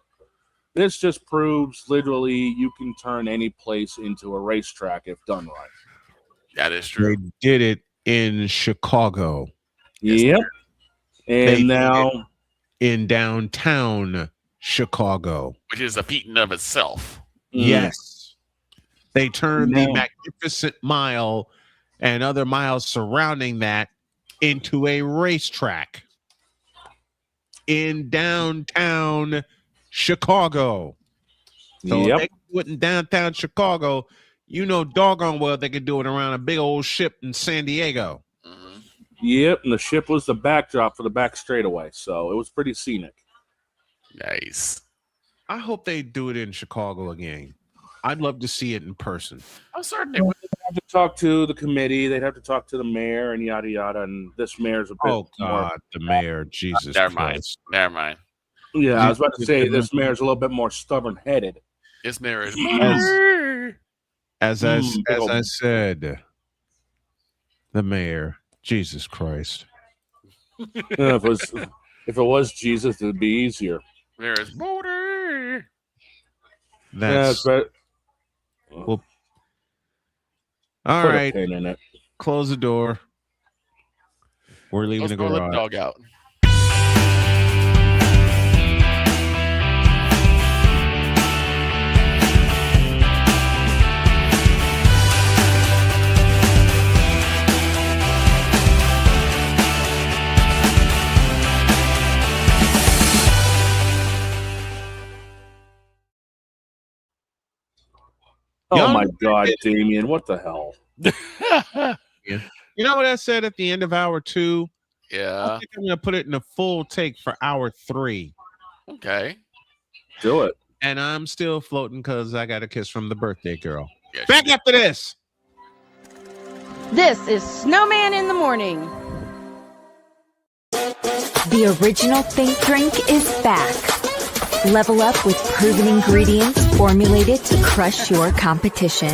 This just proves literally you can turn any place into a racetrack if done right. That is true. They did it in Chicago. Yep. They And now in downtown Chicago, which is a feat in of itself. Yes. They turned the Magnificent Mile and other miles surrounding that into a racetrack in downtown Chicago. So if they can do it in downtown Chicago, you know doggone well they could do it around a big old ship in San Diego. Yep, and the ship was the backdrop for the back straightaway, so it was pretty scenic. Nice. I hope they do it in Chicago again. I'd love to see it in person. I'm certain they would. They'd have to talk to the committee. They'd have to talk to the mayor and yada yada. And this mayor's a bit Oh God, the mayor, Jesus Never mind. Christ. Never mind. Yeah, I was about to say this mayor's a little bit more stubborn-headed. This mayor is as I said, the mayor, Jesus Christ. Yeah, if it was Jesus, it would be easier. Mayor is Motor. That's well, all Put a right. pin in it. Close the door. We're leaving the Let's go let the garage. dog out. Oh my God, Damien, what the hell? You know what I said at the end of hour 2? Yeah. I think I'm going to put it in a full take for hour 3. Okay. Do it. And I'm still floating because I got a kiss from the birthday girl. Yeah, Back after this. This is Snowman in the Morning. The original Think Drink is back. Level up with proven ingredients formulated to crush your competition.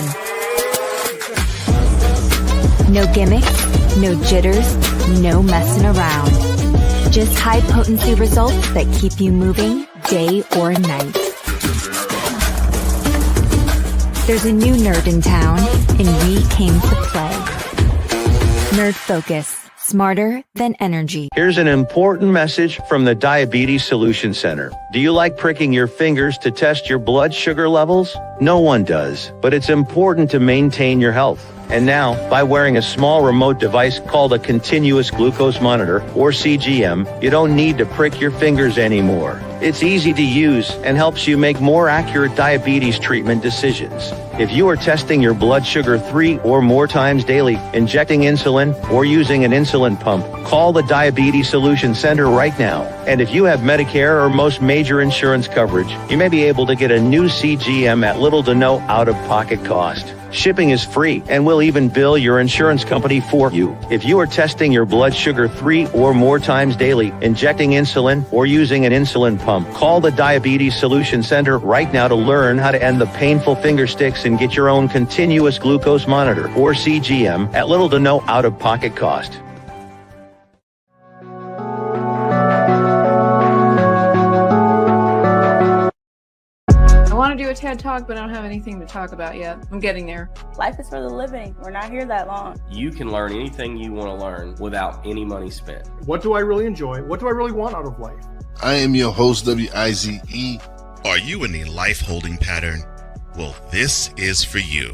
No gimmicks, no jitters, no messing around. Just high potency results that keep you moving day or night. There's a new nerd in town, and we came to play. Nerd Focus. Smarter than energy. Here's an important message from the Diabetes Solution Center. Do you like pricking your fingers to test your blood sugar levels? No one does, but it's important to maintain your health. And now, by wearing a small remote device called a continuous glucose monitor, or CGM, you don't need to prick your fingers anymore. It's easy to use and helps you make more accurate diabetes treatment decisions. If you are testing your blood sugar 3 or more times daily, injecting insulin, or using an insulin pump, call the Diabetes Solution Center right now. And if you have Medicare or most major insurance coverage, you may be able to get a new CGM at little to no out-of-pocket cost. Shipping is free, and we'll even bill your insurance company for you. If you are testing your blood sugar 3 or more times daily, injecting insulin, or using an insulin pump, call the Diabetes Solution Center right now to learn how to end the painful finger sticks and get your own continuous glucose monitor, or CGM, at little to no out-of-pocket cost. I want to do a TED Talk, but I don't have anything to talk about yet. I'm getting there. Life is for the living. We're not here that long. You can learn anything you want to learn without any money spent. What do I really enjoy? What do I really want out of life? I am your host, WIZE. Are you in a life holding pattern? Well, this is for you.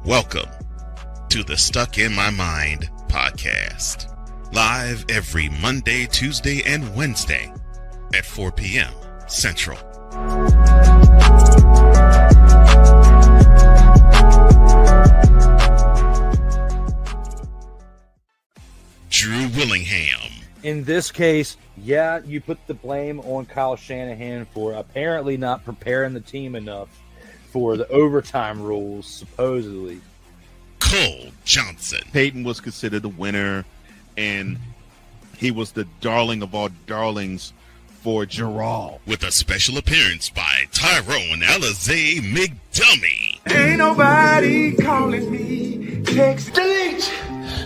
Welcome to the Stuck in My Mind podcast. Live every Monday, Tuesday, and Wednesday at 4 p.m. Central. Drew Willingham. In this case, yeah, you put the blame on Kyle Shanahan for apparently not preparing the team enough for the overtime rules, supposedly. Cole Johnson. Peyton was considered the winner, and he was the darling of all darlings for Gerald. With a special appearance by Tyrone Alizé McDummy. Ain't nobody calling me. Text delete,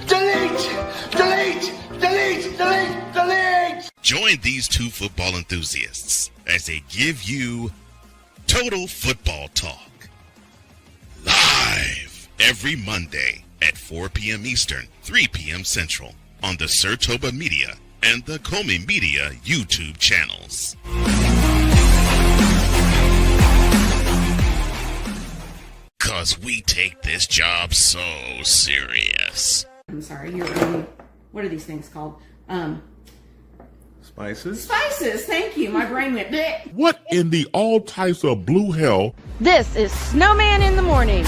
delete, delete, delete, delete, delete. Join these two football enthusiasts as they give you Total Football Talk. Live every Monday at 4 p.m. Eastern, 3 p.m. Central on the Sertoba Media and the Comey Media YouTube channels. Cause we take this job so serious. I'm sorry, what are these things called? Spices? Spices, thank you. My brain went bleh. What in the all types of blue hell? This is Snowman in the Morning.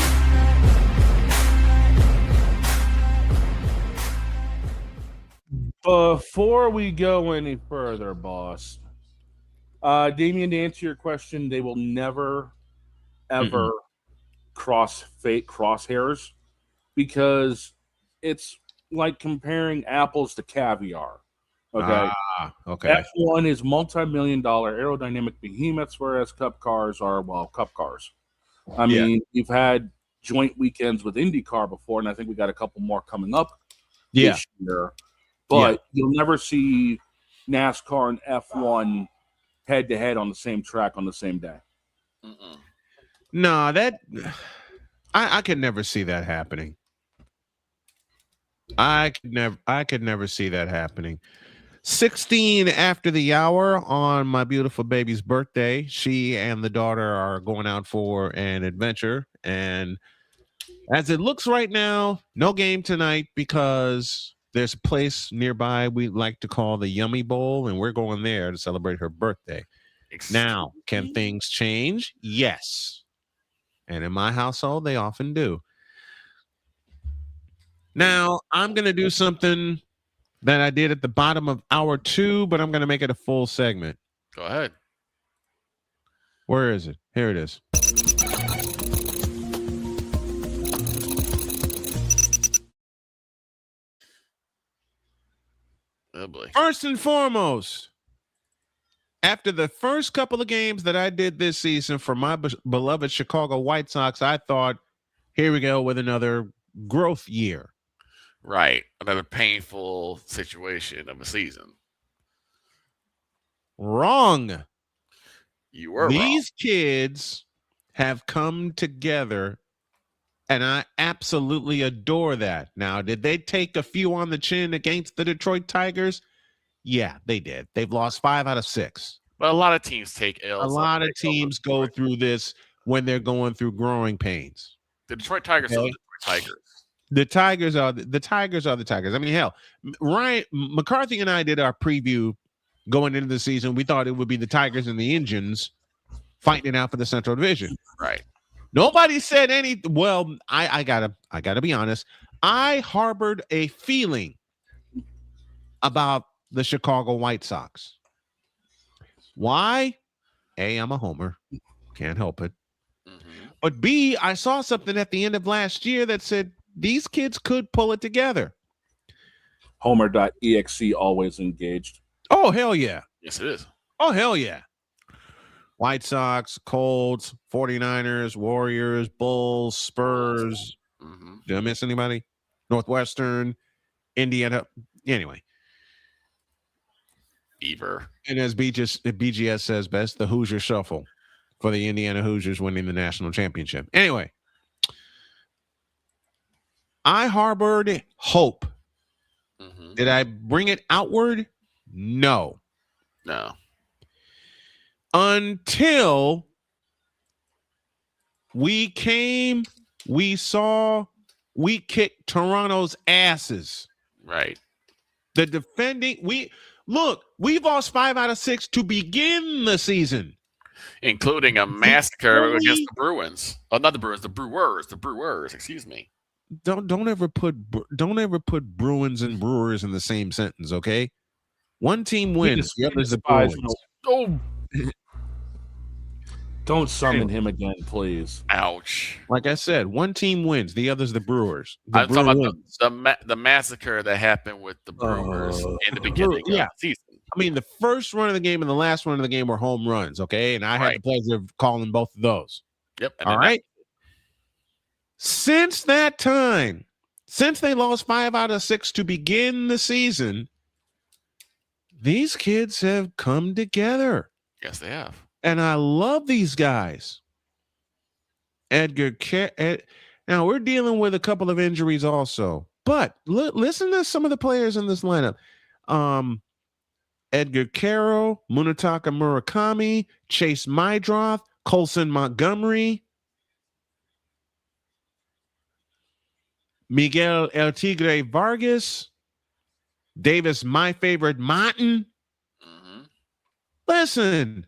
Before we go any further, boss, Damien, to answer your question, they will never, ever cross fake crosshairs because it's like comparing apples to caviar. Okay. Okay. F1 is multi-million-dollar aerodynamic behemoths, whereas cup cars are, cup cars. I mean, we've had joint weekends with IndyCar before, and I think we got a couple more coming up this year. But you'll never see NASCAR and F1 head-to-head on the same track on the same day. No, I could never see that happening. I could never see that happening. 16 after the hour on my beautiful baby's birthday. She and the daughter are going out for an adventure. And as it looks right now, no game tonight because there's a place nearby we like to call the Yummy Bowl, and we're going there to celebrate her birthday. Now, can things change? Yes. And in my household, they often do. Now, I'm going to do something that I did at the bottom of hour 2, but I'm going to make it a full segment. Go ahead. Where is it? Here it is. Oh boy. First and foremost, after the first couple of games that I did this season for my beloved Chicago White Sox, I thought, here we go with another growth year. Right. Another painful situation of a season. Wrong. You were These kids have come together, and I absolutely adore that. Now, did they take a few on the chin against the Detroit Tigers? Yeah, they did. They've lost 5 out of 6. But a lot of teams take L's. A lot of teams go through this when they're going through growing pains. The Detroit Tigers are the Detroit Tigers. The Tigers are the Tigers. I mean, hell, Ryan McCarthy and I did our preview going into the season. We thought it would be the Tigers and the Indians fighting it out for the Central Division. Right. Nobody said anything. Well, I gotta be honest. I harbored a feeling about the Chicago White Sox. Why? A, I'm a homer. Can't help it. But B, I saw something at the end of last year that said these kids could pull it together. Homer.exe always engaged. Oh, hell yeah. Yes, it is. Oh, hell yeah. White Sox, Colts, 49ers, Warriors, Bulls, Spurs. Did I miss anybody? Northwestern, Indiana. Anyway. Beaver. And as BGS says best, the Hoosier Shuffle for the Indiana Hoosiers winning the national championship. Anyway. I harbored hope. Did I bring it outward? No. Until we saw, we kicked Toronto's asses. Right. The defending, we've lost 5 out of 6 to begin the season. Including a massacre against the Bruins. Oh, not the Bruins, the Brewers, excuse me. Don't ever put Bruins and Brewers in the same sentence, okay? One team wins, the other's the Bruins. Oh, don't summon him again, please. Ouch! Like I said, one team wins, the other's the Brewers. I'm talking about the massacre that happened with the Brewers in the beginning of the season. I mean, the first run of the game and the last run of the game were home runs, okay? And I had the pleasure of calling both of those. Yep. All right. Since that time, since they lost 5 out of 6 to begin the season, these kids have come together. Yes, they have. And I love these guys. Now we're dealing with a couple of injuries also, but listen to some of the players in this lineup. Edgar Carroll, Munetaka Murakami, Chase Mydroth, Colson Montgomery, Miguel El Tigre Vargas, Davis, my favorite Martin. Listen,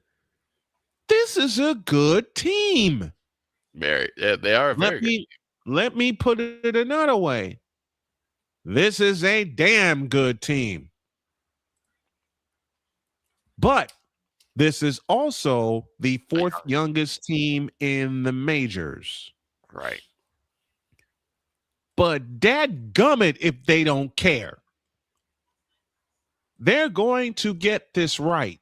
this is a good team. They are very good. Let me put it another way. This is a damn good team. But this is also the fourth youngest team in the majors. Right. But dadgummit if they don't care. They're going to get this right.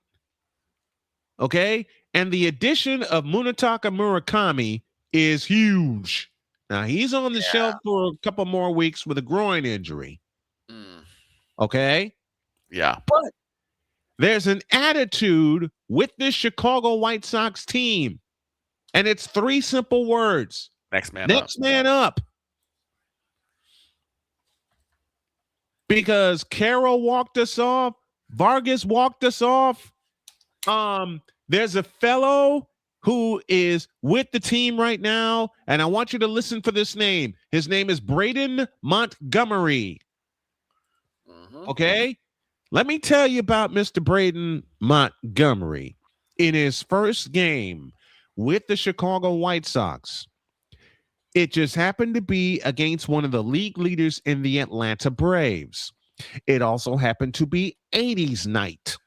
Okay? And the addition of Munetaka Murakami is huge. Now, he's on the shelf for a couple more weeks with a groin injury. Okay? Yeah. But there's an attitude with this Chicago White Sox team. And it's 3 simple words. Next man up. Because Carroll walked us off. Vargas walked us off. There's a fellow who is with the team right now, and I want you to listen for this name. His name is Braden Montgomery. Okay? Let me tell you about Mr. Braden Montgomery. In his first game with the Chicago White Sox, it just happened to be against one of the league leaders in the Atlanta Braves. It also happened to be 80s night.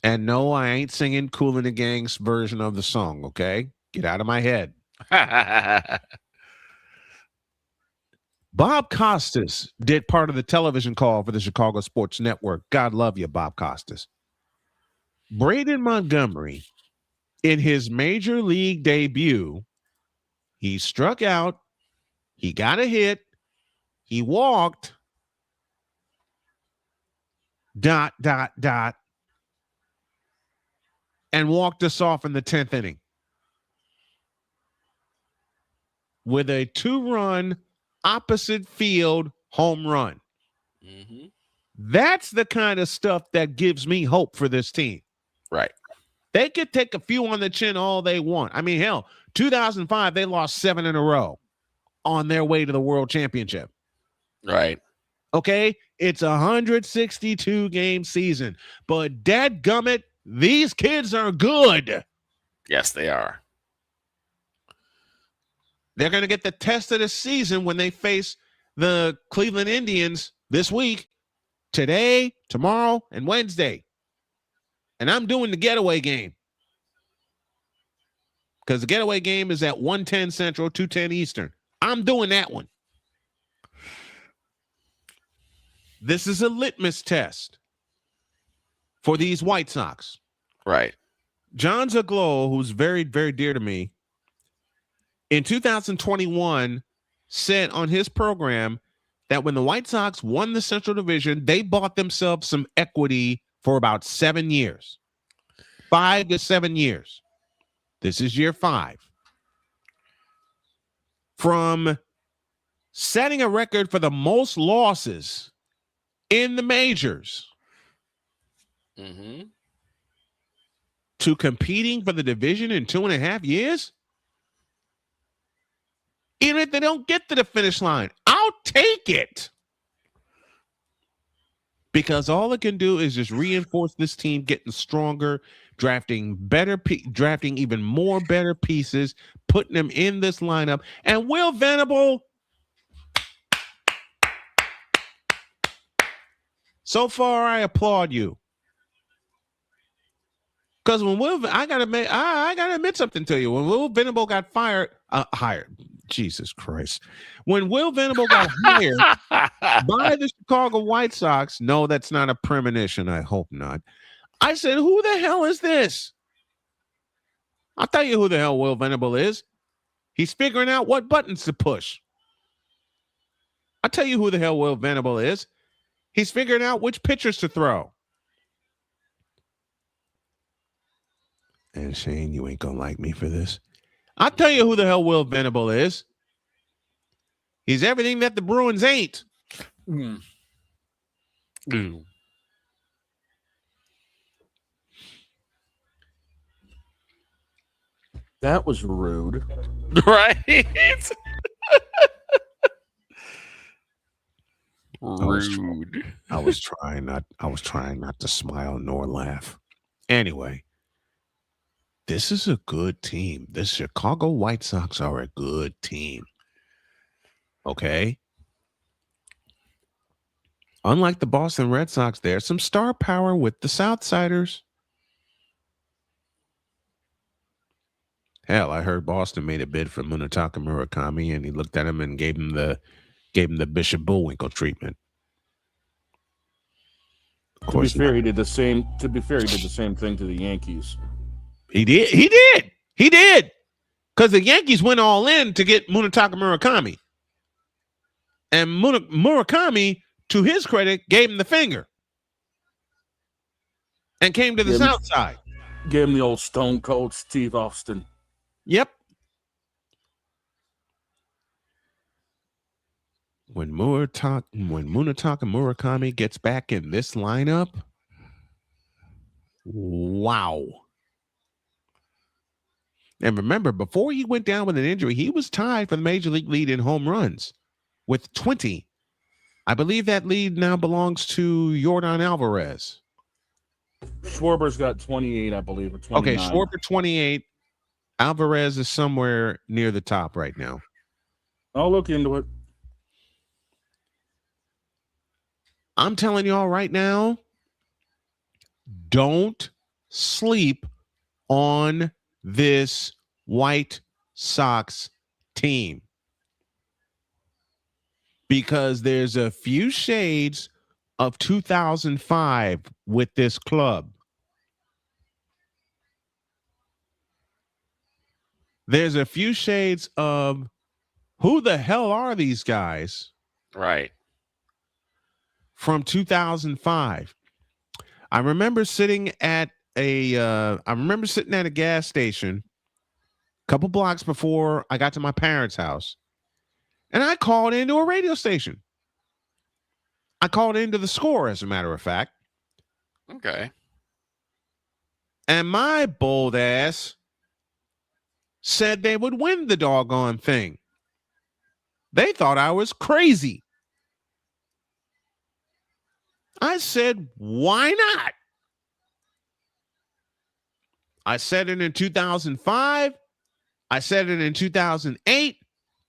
And no, I ain't singing Kool and the Gang's version of the song, okay? Get out of my head. Bob Costas did part of the television call for the Chicago Sports Network. God love you, Bob Costas. Braden Montgomery, in his major league debut, he struck out, he got a hit, he walked, ... and walked us off in the 10th inning with a 2-run opposite field home run. That's the kind of stuff that gives me hope for this team. Right. They could take a few on the chin all they want. I mean, hell, 2005, they lost 7 in a row on their way to the World Championship. Right. Okay? It's a 162 game season, but dadgummit, these kids are good. Yes, they are. They're going to get the test of the season when they face the Cleveland Indians this week, today, tomorrow, and Wednesday. And I'm doing the getaway game because the getaway game is at 1:10 Central, 2:10 Eastern. I'm doing that one. This is a litmus test for these White Sox. Right. John Zaglo, who's very, very dear to me, in 2021 said on his program that when the White Sox won the Central Division, they bought themselves some equity for about 7 years. 5 to 7 years. This is year 5. From setting a record for the most losses in the majors to competing for the division in 2.5 years. Even if they don't get to the finish line, I'll take it. Because all it can do is just reinforce this team getting stronger, drafting even more better pieces, putting them in this lineup. And Will Venable, so far I applaud you. Because when I gotta admit something to you. When Will Venable got hired, Jesus Christ. When Will Venable got hired by the Chicago White Sox, no, that's not a premonition. I hope not. I said, who the hell is this? I'll tell you who the hell Will Venable is. He's figuring out what buttons to push. I'll tell you who the hell Will Venable is. He's figuring out which pitchers to throw. And Shane, you ain't gonna like me for this. I'll tell you who the hell Will Venable is. He's everything that the Bruins ain't. Mm. Mm. That was rude. Right? Rude. I was trying not to smile nor laugh. Anyway, this is a good team. The Chicago White Sox are a good team. Okay? Unlike the Boston Red Sox, there's some star power with the Southsiders. Hell, I heard Boston made a bid for Munetaka Murakami, and he looked at him and gave him the Bishop Bullwinkle treatment. Of course, to be fair, he did the same thing to the Yankees. He did. Because the Yankees went all in to get Munetaka Murakami. And Murakami, to his credit, gave him the finger. And came to the South Side. Gave him the old Stone Cold Steve Austin. Yep. When Munetaka Murakami gets back in this lineup, wow. And remember, before he went down with an injury, he was tied for the major league lead in home runs with 20. I believe that lead now belongs to Yordan Alvarez. Schwarber's got 28, I believe, or 29. Okay, Schwarber 28. Alvarez is somewhere near the top right now. I'll look into it. I'm telling y'all right now, don't sleep on this White Sox team. Because there's a few shades of 2005 with this club. There's a few shades of who the hell are these guys? Right. From 2005. I remember sitting at a gas station a couple blocks before I got to my parents' house. And I called into a radio station. I called into the Score, as a matter of fact. Okay. And my bold ass said they would win the doggone thing. They thought I was crazy. I said, why not? I said it in 2005. I said it in 2008.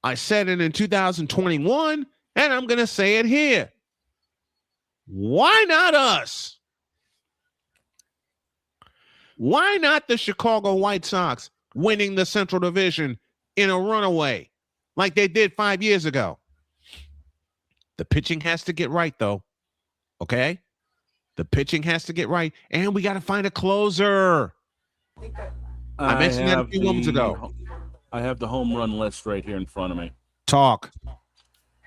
I said it in 2021. And I'm going to say it here. Why not us? Why not the Chicago White Sox winning the Central Division in a runaway like they did 5 years ago? The pitching has to get right, though. Okay? The pitching has to get right. And we got to find a closer. I mentioned that a few moments ago. I have the home run list right here in front of me. Talk.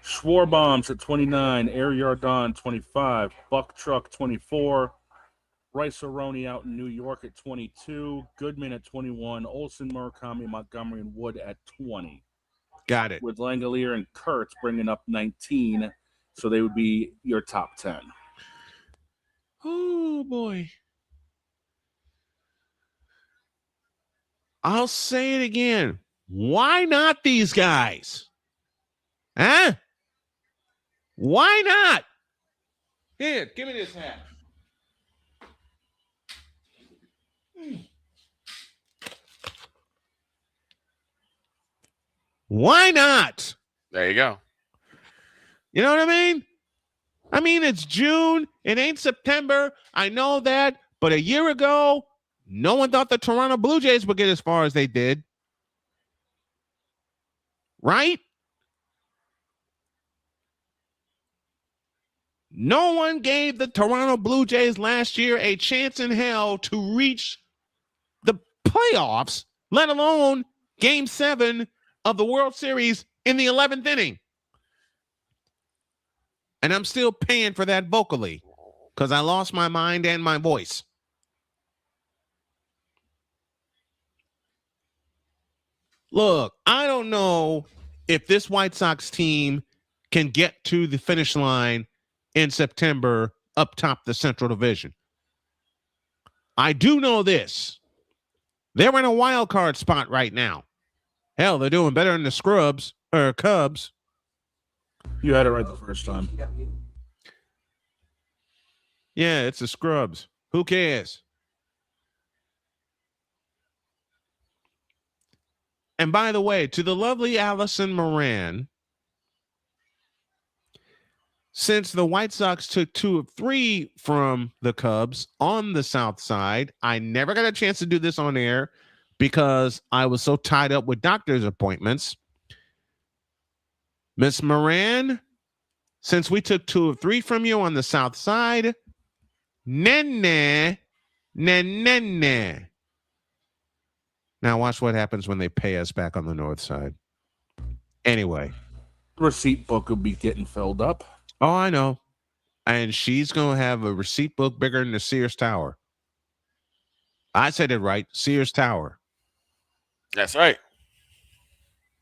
Schwarbombs at 29, Air Yardon 25, Buck Truck 24, Rice-A-Roni out in New York at 22, Goodman at 21, Olsen, Murakami, Montgomery, and Wood at 20. Got it. With Langolier and Kurtz bringing up 19, so they would be your top 10. Oh, boy. I'll say it again. Why not these guys? Huh? Why not? Here, give me this hat. Why not? There you go. You know what I mean? I mean, it's June. It ain't September. I know that. But a year ago, no one thought the Toronto Blue Jays would get as far as they did. Right? No one gave the Toronto Blue Jays last year a chance in hell to reach the playoffs, let alone Game 7 of the World Series in the 11th inning. And I'm still paying for that vocally because I lost my mind and my voice. Look, I don't know if this White Sox team can get to the finish line in September up top the Central Division. I do know this. They're in a wild card spot right now. Hell, they're doing better than the Cubs. You had it right the first time. Yeah, it's the Scrubs. Who cares? And by the way, to the lovely Allison Moran, since the White Sox took 2 of 3 from the Cubs on the South Side, I never got a chance to do this on air because I was so tied up with doctor's appointments. Miss Moran, since we took 2 of 3 from you on the South Side, nah. Now watch what happens when they pay us back on the North Side. Anyway. Receipt book will be getting filled up. Oh, I know. And she's going to have a receipt book bigger than the Sears Tower. I said it right. Sears Tower. That's right.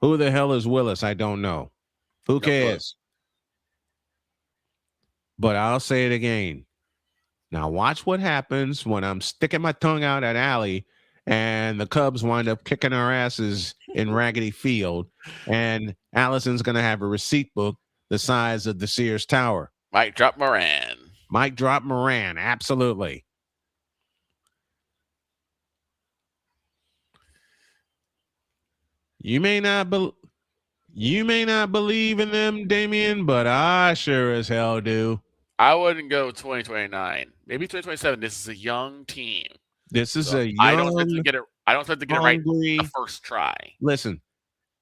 Who the hell is Willis? I don't know. Who cares? But I'll say it again. Now watch what happens when I'm sticking my tongue out at Allie and the Cubs wind up kicking our asses in Raggedy Field, and Allison's going to have a receipt book the size of the Sears Tower. Mic drop Moran. Mic drop Moran, absolutely. You may not believe in them, Damien, but I sure as hell do. I wouldn't go 2029. Maybe 2027. This is a young team. This is a young, I don't think to get it right the first try. Listen,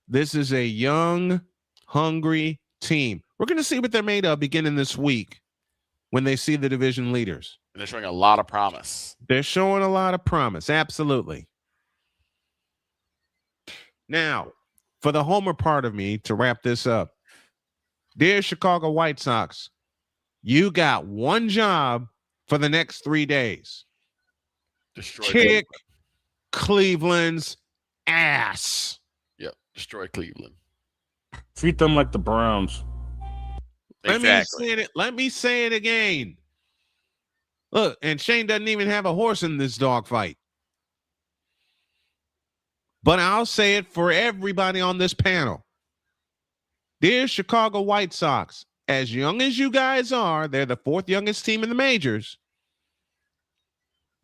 this is a young, hungry team. We're going to see what they're made of beginning this week when they see the division leaders. And they're showing a lot of promise. They're showing a lot of promise. Absolutely. Now, for the homer part of me to wrap this up, dear Chicago White Sox, you got one job for the next 3 days. Kick Cleveland's ass. Yep, destroy Cleveland. Treat them like the Browns. Exactly. Let me say it again. Look, and Shane doesn't even have a horse in this dogfight. But I'll say it for everybody on this panel. Dear Chicago White Sox, as young as you guys are, they're the 4th youngest team in the majors.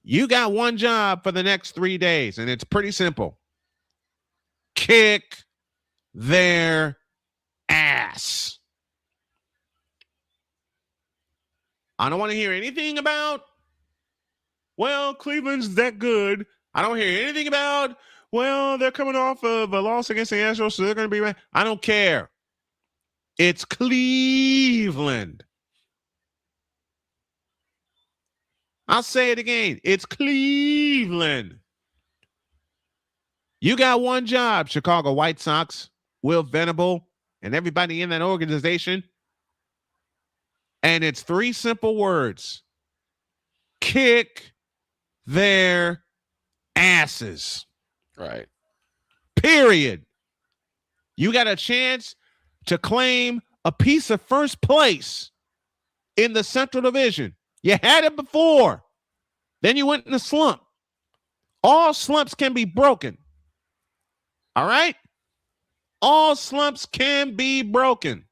You got one job for the next 3 days, and it's pretty simple. Kick their ass. I don't want to hear anything about, well, Cleveland's that good. I don't hear anything about, well, they're coming off of a loss against the Astros, so they're going to be right. I don't care. It's Cleveland. I'll say it again. It's Cleveland. You got one job, Chicago White Sox, Will Venable, and everybody in that organization. And it's 3 simple words. Kick their asses. Right. Period. You got a chance to claim a piece of first place in the Central Division. You had it before. Then you went in a slump. All slumps can be broken. All right? All slumps can be broken.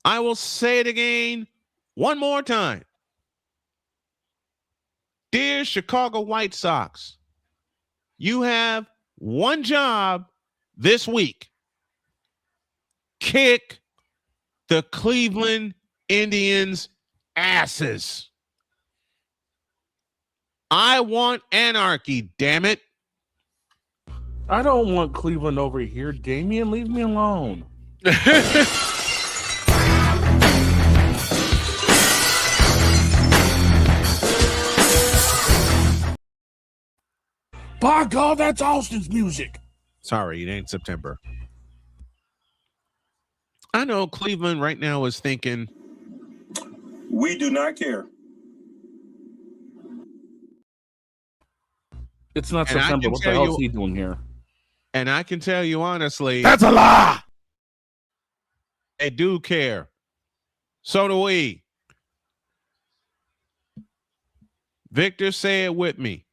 I will say it again one more time. Dear Chicago White Sox, you have one job this week. Kick the Cleveland Indians' asses. I want anarchy, damn it. I don't want Cleveland over here. Damien, leave me alone. By God, that's Austin's music. Sorry, it ain't September. I know Cleveland right now is thinking, we do not care. It's not And I September. can What the tell hell you- is he doing here? And I can tell you honestly, That's a lie. they do care. So do we. Victor, say it with me.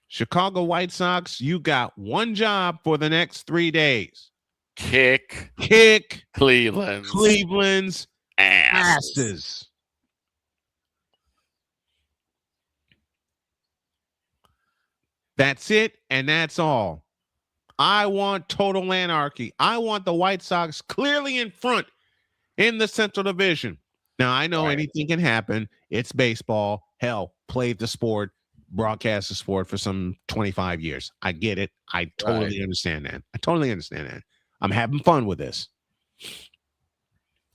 Chicago White Sox, you got one job for the next 3 days. Kick Cleveland's asses. That's it, and that's all. I want total anarchy. I want the White Sox clearly in front in the Central Division. Now, I know anything can happen. It's baseball. Hell, played the sport, broadcast the sport for some 25 years. I get it. I totally understand that. I totally understand that. I'm having fun with this.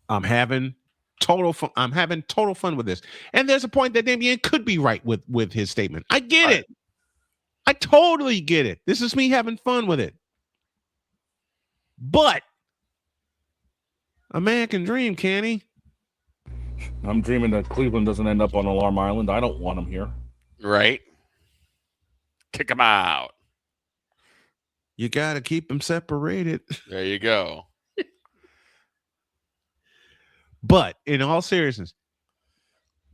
I'm having total fun. I'm having total fun with this. And there's a point that Damian could be right with his statement. I get it. I totally get it. This is me having fun with it. But a man can dream, can he? I'm dreaming that Cleveland doesn't end up on Alarm Island. I don't want him here. Right. Kick him out. You got to keep them separated. There you go. But in all seriousness,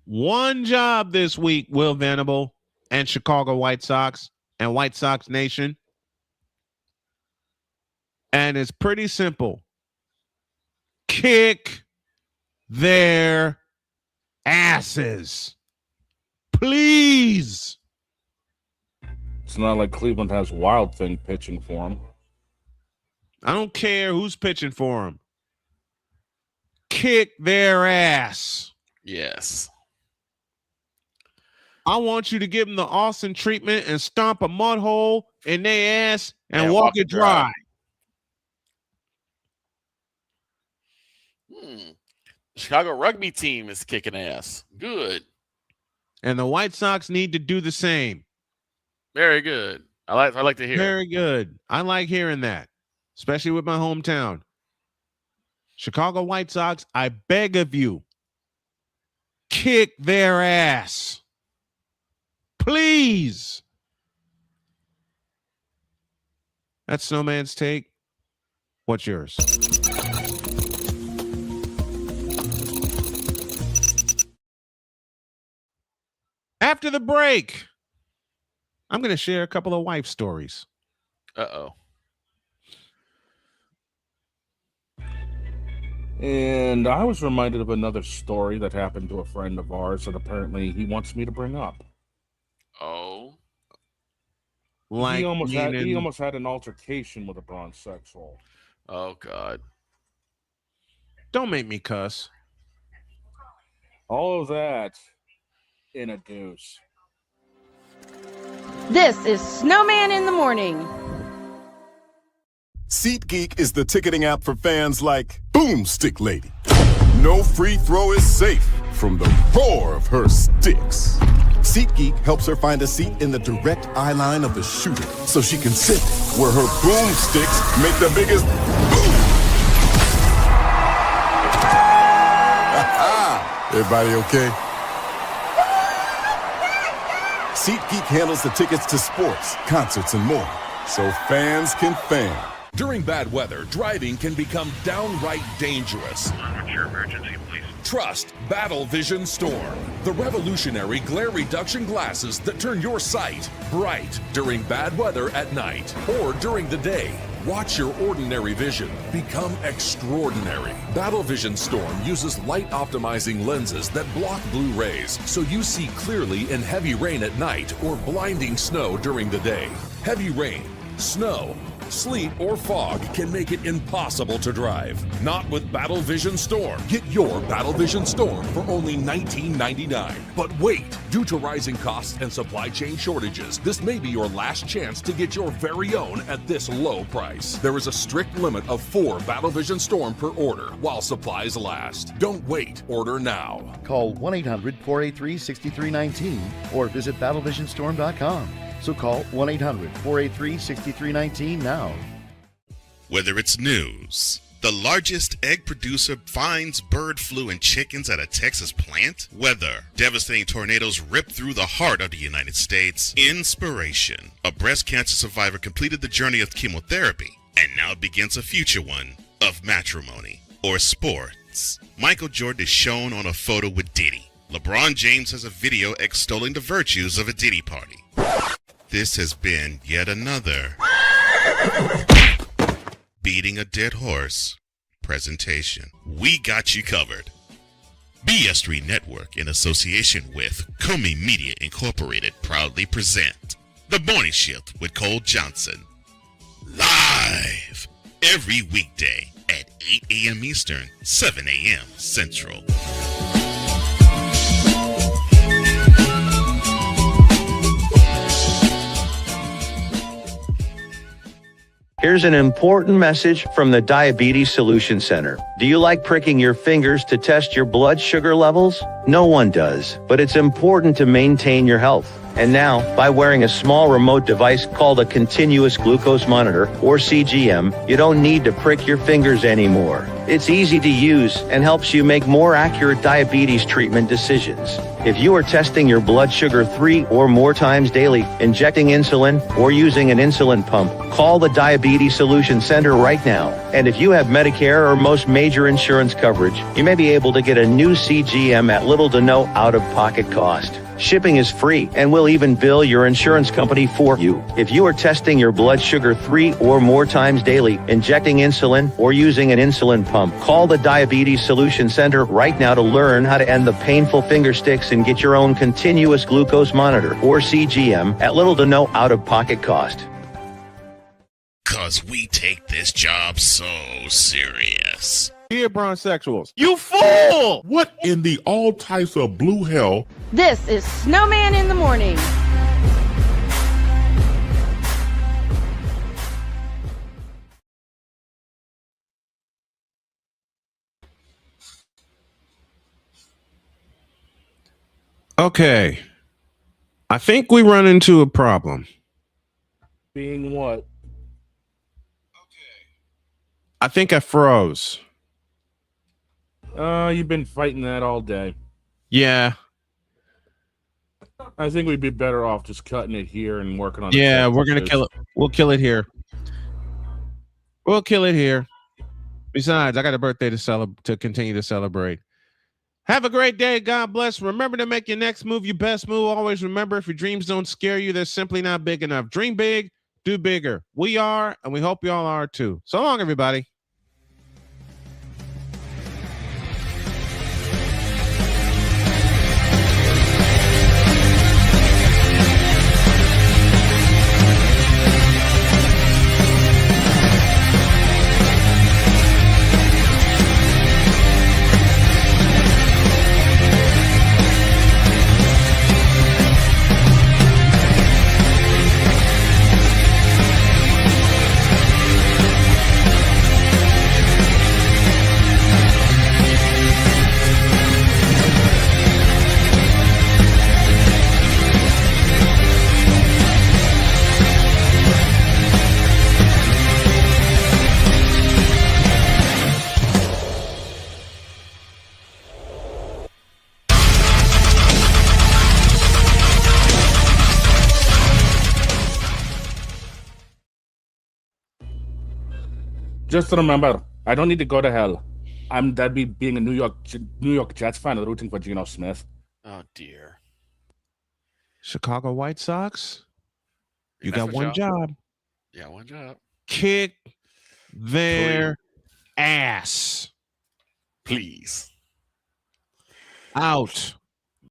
one job this week, Will Venable and Chicago White Sox and White Sox Nation. And it's pretty simple. Kick their asses. Please. It's not like Cleveland has Wild Thing pitching for him. I don't care who's pitching for him. Kick their ass. Yes. I want you to give them the Austin treatment and stomp a mud hole in their ass and walk it dry. Chicago rugby team is kicking ass. Good. And the White Sox need to do the same. Very good. I like to hear. Very good. I like hearing that, especially with my hometown. Chicago White Sox, I beg of you, kick their ass. Please. That's Snowman's take. What's yours? After the break, I'm going to share a couple of wife stories. Uh-oh. And I was reminded of another story that happened to a friend of ours that apparently he wants me to bring up. Oh. Like he almost had an altercation with a bronzexual. Oh, God. Don't make me cuss. All of that in a deuce. This is Snowman in the Morning. SeatGeek is the ticketing app for fans like Boomstick Lady. No free throw is safe from the roar of her sticks. SeatGeek helps her find a seat in the direct eye line of the shooter so she can sit where her boomsticks make the biggest boom. Everybody okay? SeatGeek handles the tickets to sports, concerts, and more, so fans can fan. During bad weather, driving can become downright dangerous. What's your emergency, please? Trust Battle Vision Storm, the revolutionary glare reduction glasses that turn your sight bright during bad weather at night or during the day. Watch your ordinary vision become extraordinary. Battle Vision Storm uses light optimizing lenses that block blue rays so you see clearly in heavy rain at night or blinding snow during the day. Heavy rain, snow, sleet, or fog can make it impossible to drive. Not with Battle Vision Storm. Get your Battle Vision Storm for only $19.99. But wait, due to rising costs and supply chain shortages, this may be your last chance to get your very own at this low price. There is a strict limit of 4 Battle Vision Storm per order while supplies last. Don't wait, order now. Call 1-800-483-6319 or visit battlevisionstorm.com. So call 1-800-483-6319 now. Whether it's news, The largest egg producer finds bird flu in chickens at a Texas plant. Weather. Devastating tornadoes rip through the heart of the United States. Inspiration. A breast cancer survivor completed the journey of chemotherapy and now begins a future one of matrimony or sports. Michael Jordan is shown on a photo with Diddy. LeBron James has a video extolling the virtues of a Diddy party. This has been yet another Beating a Dead Horse presentation. We got you covered. BS3 Network, in association with Comey Media Incorporated, proudly present The Morning Shift with Cole Johnson. Live every weekday at 8 a.m. Eastern, 7 a.m. Central. Here's an important message from the Diabetes Solution Center. Do you like pricking your fingers to test your blood sugar levels? No one does, but it's important to maintain your health. And now, by wearing a small remote device called a continuous glucose monitor, or CGM, you don't need to prick your fingers anymore. It's easy to use and helps you make more accurate diabetes treatment decisions. If you are testing your blood sugar 3 or more times daily, injecting insulin, or using an insulin pump, call the Diabetes Solution Center right now. And if you have Medicare or most major insurance coverage, you may be able to get a new CGM at little to no out-of-pocket cost. Shipping is free, and we'll even bill your insurance company for you. If you are testing your blood sugar 3 or more times daily, injecting insulin, or using an insulin pump, call the Diabetes Solution Center right now to learn how to end the painful finger sticks and get your own continuous glucose monitor, or CGM, at little to no out-of-pocket cost. 'Cause we take this job so serious. Dear bronsexuals, you fool! What in the all types of blue hell? This is Snowman in the Morning. Okay. I think we run into a problem. Being what? I think I froze. You've been fighting that all day. Yeah. I think we'd be better off just cutting it here and working on it. Yeah, we're going to kill it. We'll kill it here. We'll kill it here. Besides, I got a birthday to continue to celebrate. Have a great day. God bless. Remember to make your next move your best move. Always remember, if your dreams don't scare you, they're simply not big enough. Dream big, do bigger. We are, and we hope you all are too. So long, everybody. Just remember, I don't need to go to hell. That'd be being a New York Jets fan and rooting for Geno Smith. Oh dear. Chicago White Sox, you got one job. Yeah, one job. Kick their ass. Please. Out.